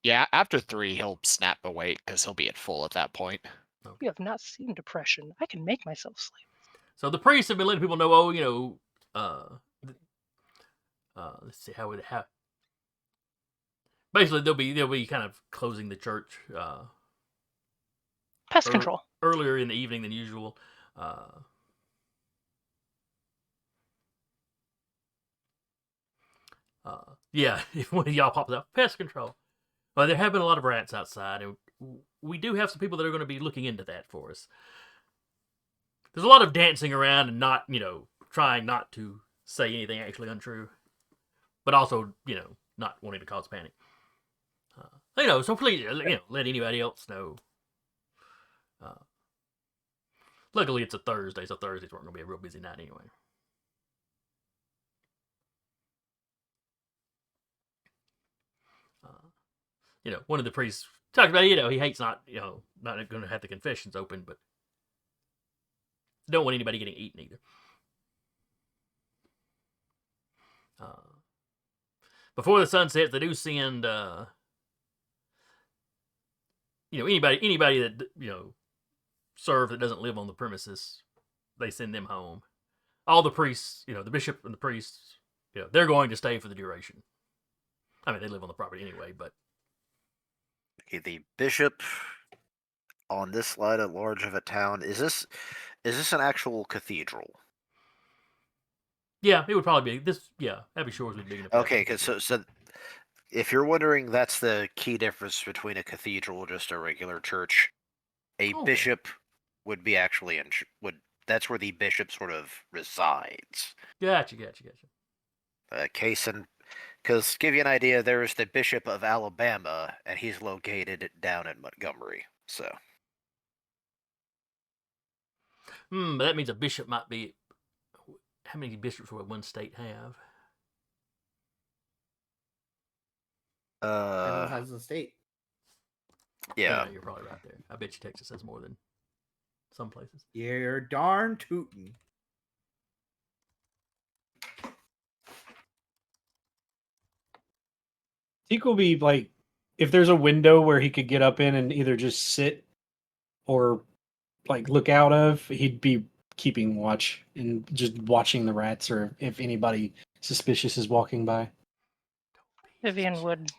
Yeah, after 3, he'll snap awake because he'll be at full at that point. Okay. You have not seen depression. I can make myself sleep. So the priests have been letting people know, let's see how basically they'll be kind of closing the church Pest control. earlier in the evening than usual. Yeah, if one of y'all pops up, pest control. Well, there have been a lot of rats outside, and we do have some people that are going to be looking into that for us. There's a lot of dancing around and not, trying not to say anything actually untrue, but also, not wanting to cause panic. So please, let anybody else know. Luckily, it's a Thursday, so Thursdays weren't going to be a real busy night anyway. One of the priests Talks about, he hates not going to have the confessions open, but don't want anybody getting eaten either. Before the sun sets, they do send, anybody that, serve that doesn't live on the premises, they send them home. All the priests, the bishop and the priests, they're going to stay for the duration. I mean, they live on the property anyway, but. Okay, the bishop on this side at large of a town, is this an actual cathedral? Yeah, it would probably be this. Yeah, Abbey Shores would be big enough. Okay, because so if you're wondering, that's the key difference between a cathedral and just a regular church. A bishop would be actually that's where the bishop sort of resides. Gotcha. Because give you an idea, there's the Bishop of Alabama, and he's located down in Montgomery. So. But that means a bishop might be. How many bishops would one state have? Everyone has a state. Yeah. You're probably right there. I bet you Texas has more than some places. You're darn tootin'. Teak will be like, if there's a window where he could get up in and either just sit or like look out of, he'd be keeping watch and just watching the rats, or if anybody suspicious is walking by. Vivian would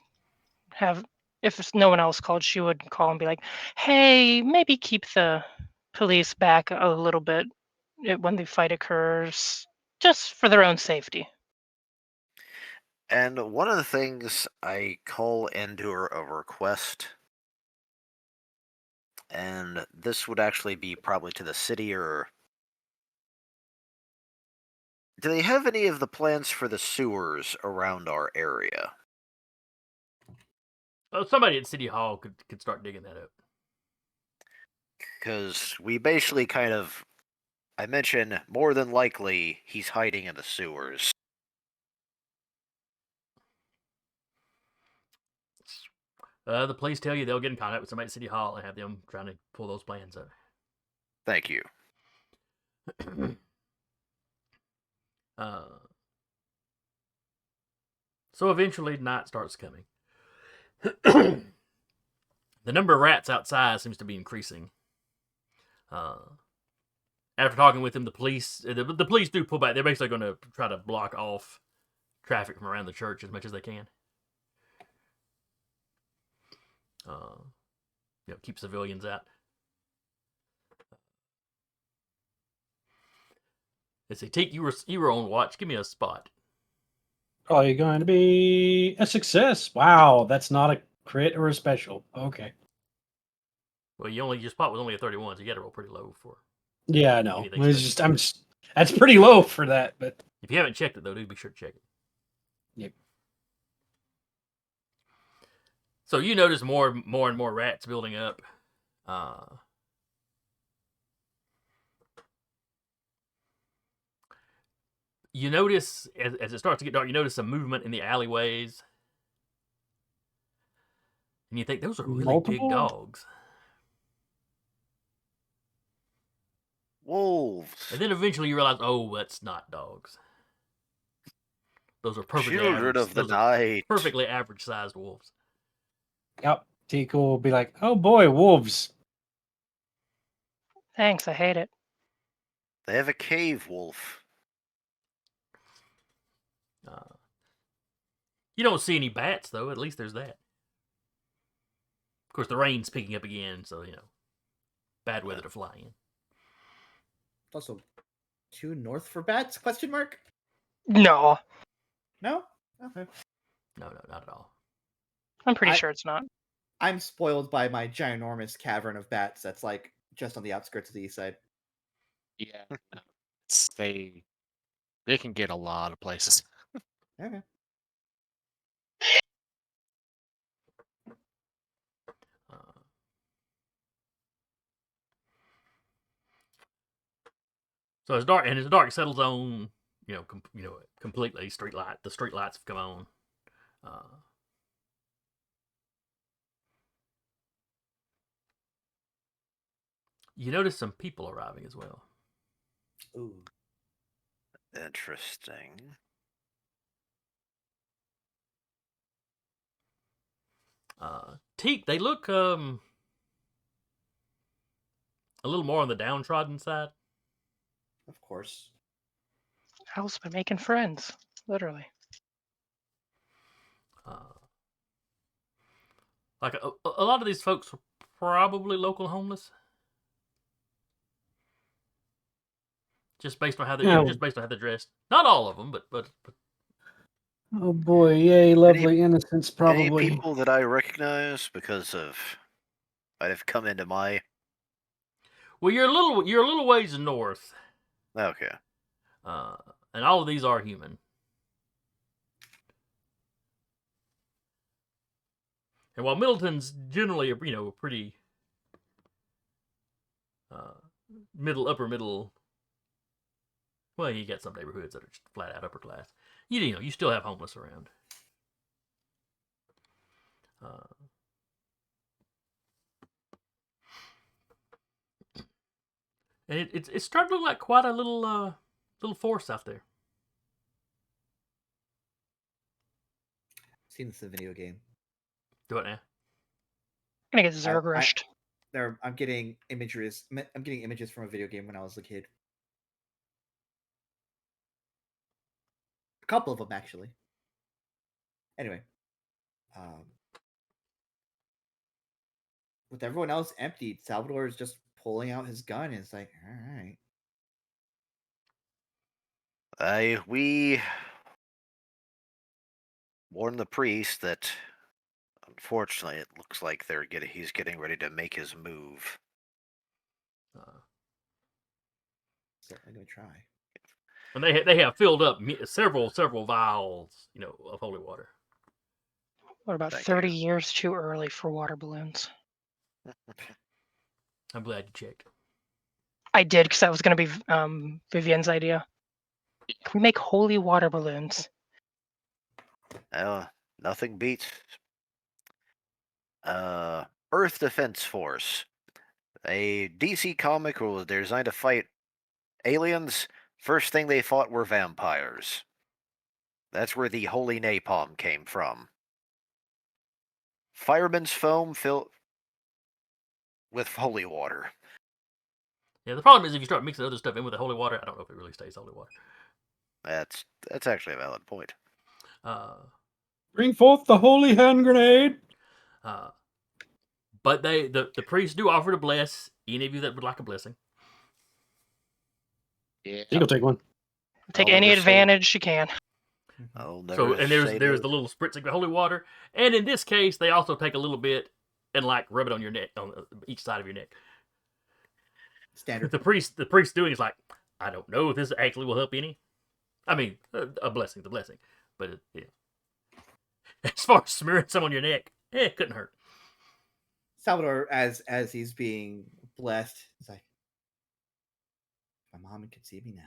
have, if no one else called, she would call and be like, hey, maybe keep the police back a little bit when the fight occurs, just for their own safety. And one of the things I call into a request, and this would actually be probably to the city, or do they have any of the plans for the sewers around our area? Somebody at City Hall could start digging that up. Because we basically I mentioned more than likely he's hiding in the sewers. The police tell you they'll get in contact with somebody at City Hall and have them trying to pull those plans up. Thank you. So eventually night starts coming. The number of rats outside seems to be increasing. After talking with them, the police do pull back. They're basically going to try to block off traffic from around the church as much as they can. Keep civilians out. Let's see, Teak, you were on watch. Give me a spot. Probably going to be a success. Wow, that's not a crit or a special. Okay. Well, your spot was only a 31, so you got to roll pretty low for. Yeah, I know. That's pretty low for that. But if you haven't checked it though, do be sure to check it. Yep. So you notice more and more rats building up. You notice as it starts to get dark, you notice some movement in the alleyways, and you think those are really big dogs. Wolves. And then eventually you realize, oh, that's not dogs. Those are perfectly Children of the night. Perfectly average-sized wolves. Yep. Teak will be like, oh boy, wolves. Thanks, I hate it. They have a cave wolf. You don't see any bats, though. At least there's that. Of course, the rain's picking up again, so, bad weather to fly in. Also, too north for bats? Question mark? No. No? Okay. No, not at all. I'm pretty sure it's not. I'm spoiled by my ginormous cavern of bats that's like just on the outskirts of the east side. Yeah. They can get a lot of places. Okay. So as dark settles on, completely the street lights have come on. You notice some people arriving as well. Ooh. Interesting. Teak, they look a little more on the downtrodden side. Of course. House by making friends, literally. Like a lot of these folks were probably local homeless, just based on how they just based on how they're dressed. Not all of them, but Oh boy, yay, lovely innocence, probably. Any people that I recognize because of might have come into my. well, you're a little ways north, Okay. and all of these are human. And while Middleton's generally, pretty upper middle. Well, you get some neighborhoods that are just flat out upper class. You still have homeless around. And it's starting to look like quite a little force out there. Seen this in a video game. Do it now. I'm gonna get Zerg rushed. I'm getting images. I'm getting images from a video game when I was a kid. A couple of them actually. Anyway, with everyone else emptied, Salvador is just pulling out his gun and it's like, all right. We warned the priest that, unfortunately, it looks like he's getting ready to make his move. So I'm gonna try. And they have filled up several vials, of holy water. What about Thank 30 you. years too early for water balloons? I'm glad you checked. I did, because that was going to be Vivian's idea. Can we make holy water balloons? Nothing beats Earth Defense Force, a DC comic was designed to fight aliens. First thing they fought were vampires. That's where the holy napalm came from. Fireman's foam filled with holy water. Yeah, the problem is if you start mixing other stuff in with the holy water, I don't know if it really stays holy water. That's actually a valid point. Bring forth the holy hand grenade. But the priests do offer to bless any of you that would like a blessing. Yeah. You go take one. Take I'll any never say- advantage you can. I'll So never and there's say the no. little spritzing of holy water, and in this case they also take a little bit and rub it on your neck, on each side of your neck. Standard. The priest doing is like, I don't know if this actually will help any. I mean, the blessing, but yeah. As far as smearing some on your neck, it couldn't hurt. Salvador, as he's being blessed, is like, my mom can see me now.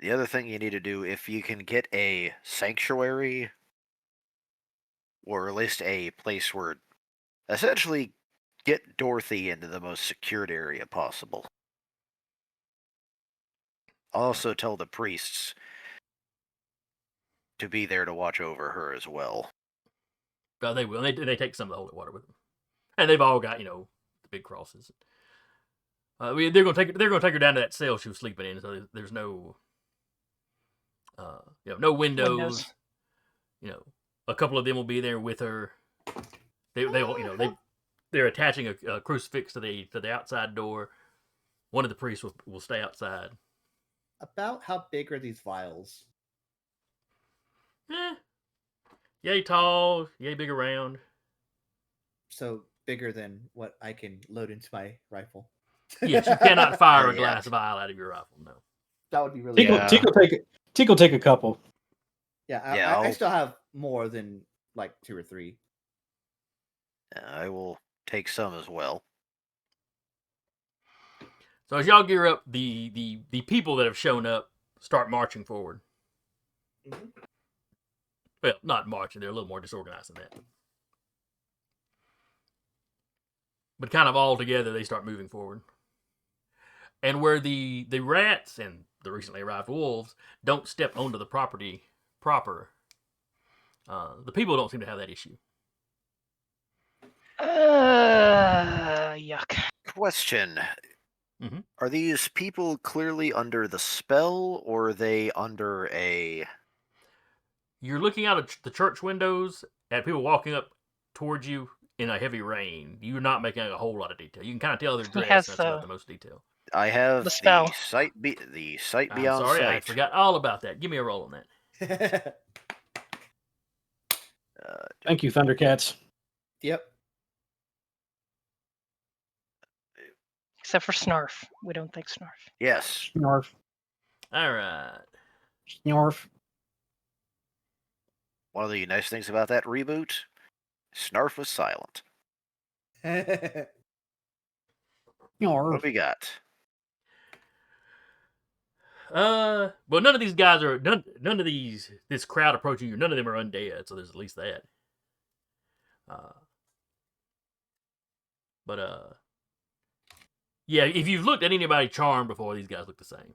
The other thing you need to do, if you can get a sanctuary, or at least a place where, essentially, get Dorothy into the most secured area possible. Also tell the priests to be there to watch over her as well. They will. They take some of the holy water with them, and they've all got the big crosses. They're gonna take her down to that cell she was sleeping in. So there's no, no windows. A couple of them will be there with her. They're attaching a crucifix to the outside door. One of the priests will stay outside. About how big are these vials? Yay tall, yay big around. So bigger than what I can load into my rifle. Yes, you cannot fire a Yeah. glass vial out of your rifle. No. That would be really. Teak will take a couple. Yeah, Yeah, I still have more than like 2 or 3. I will take some as well. So as y'all gear up, the people that have shown up start marching forward. Mm-hmm. Well, not marching; they're a little more disorganized than that. But kind of all together, they start moving forward. And where the rats and the recently arrived wolves don't step onto the property proper, the people don't seem to have that issue. Yuck. Question. Mhm. Are these people clearly under the spell, or are they under a... You're looking out of the church windows at people walking up towards you in a heavy rain. You're not making a whole lot of detail. You can kind of tell their dress. has That's the- about the most detail. I have The spell. sight I'm beyond sorry, sight. I forgot all about that. Give me a roll on that. Thank you, Thundercats. Yep. Except for Snarf. We don't think Snarf. Yes. Snorf. All right. Snorf. One of the nice things about that reboot, Snarf was silent. What Snorf. we got? Well, none of these guys are none of this crowd approaching you. None of them are undead, so there's at least that. Yeah, if you've looked at anybody charmed before, these guys look the same.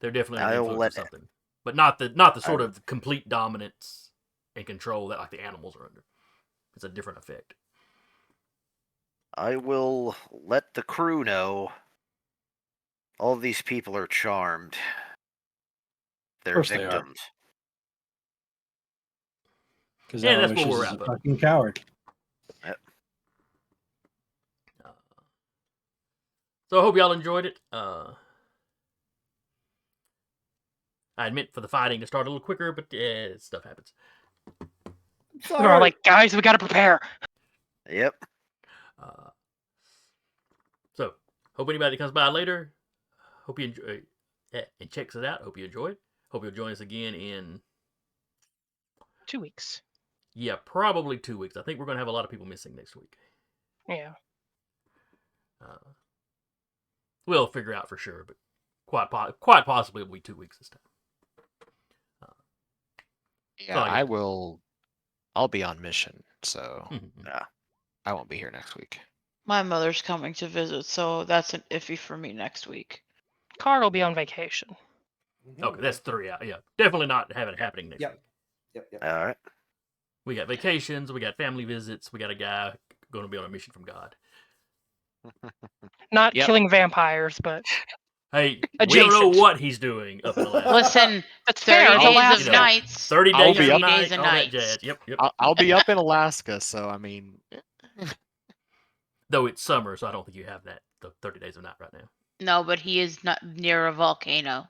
They're definitely I'll influenced let- by something, but not the sort of complete dominance and control that like the animals are under. It's a different effect. I will let the crew know all of these people are charmed. They're course they are. victims. Because Yeah, that's what Aloysius we're is a at, bud. fucking coward. So I hope y'all enjoyed it. I admit for the fighting to start a little quicker, but stuff happens. We're all like, guys, we gotta prepare. Yep. So hope anybody that comes by later, hope you enjoy and checks it out. Hope you enjoy it. Hope you'll join us again in 2 weeks. probably 2 weeks. I think we're gonna have a lot of people missing next week. Yeah. We'll figure out for sure, but quite possibly it'll be 2 weeks this time. Yeah, I I will. I'll be on mission, so Yeah. I won't be here next week. My mother's coming to visit, so that's an iffy for me next week. Carl will be on vacation. Okay, that's 3 out. Yeah, definitely not having it happening next week. Yep. All right. We got vacations, we got family visits, we got a guy going to be on a mission from God. Not Yep. killing vampires, but Hey, we Adjacent. don't know what he's doing up in Alaska. Listen, that's 30 fair. The days last of you know, nights. 30 I'll days be of up- night, days and all that nights. jazz. Yep. I'll be up in Alaska, so I mean, Though it's summer, so I don't think you have the 30 days of night right now. No, but he is not near a volcano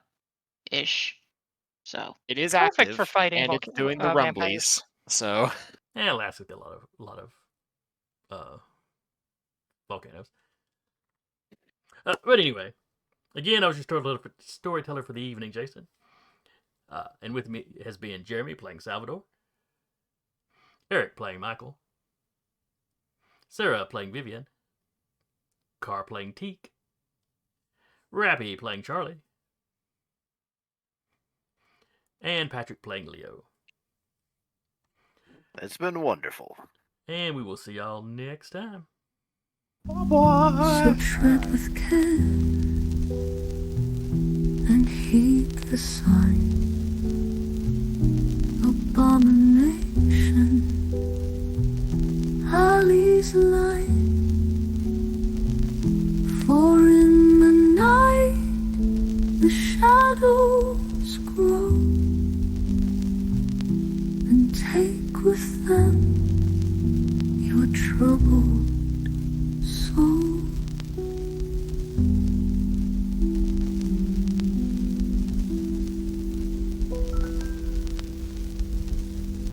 ish. So it is Perfect active for fighting and it's doing the vampires. rumblies. So And Alaska's got a lot of volcanoes. But anyway, again, I was your storyteller for the evening, Jason. And with me has been Jeremy playing Salvador, Eric playing Michael, Sarah playing Vivian, Carr playing Teak, Rappy playing Charlie, and Patrick playing Leo. It's been wonderful. And we will see y'all next time. So tread with care and heed the sign. Abomination, Ali's light. For in the night the shadows grow and take with them your troubles.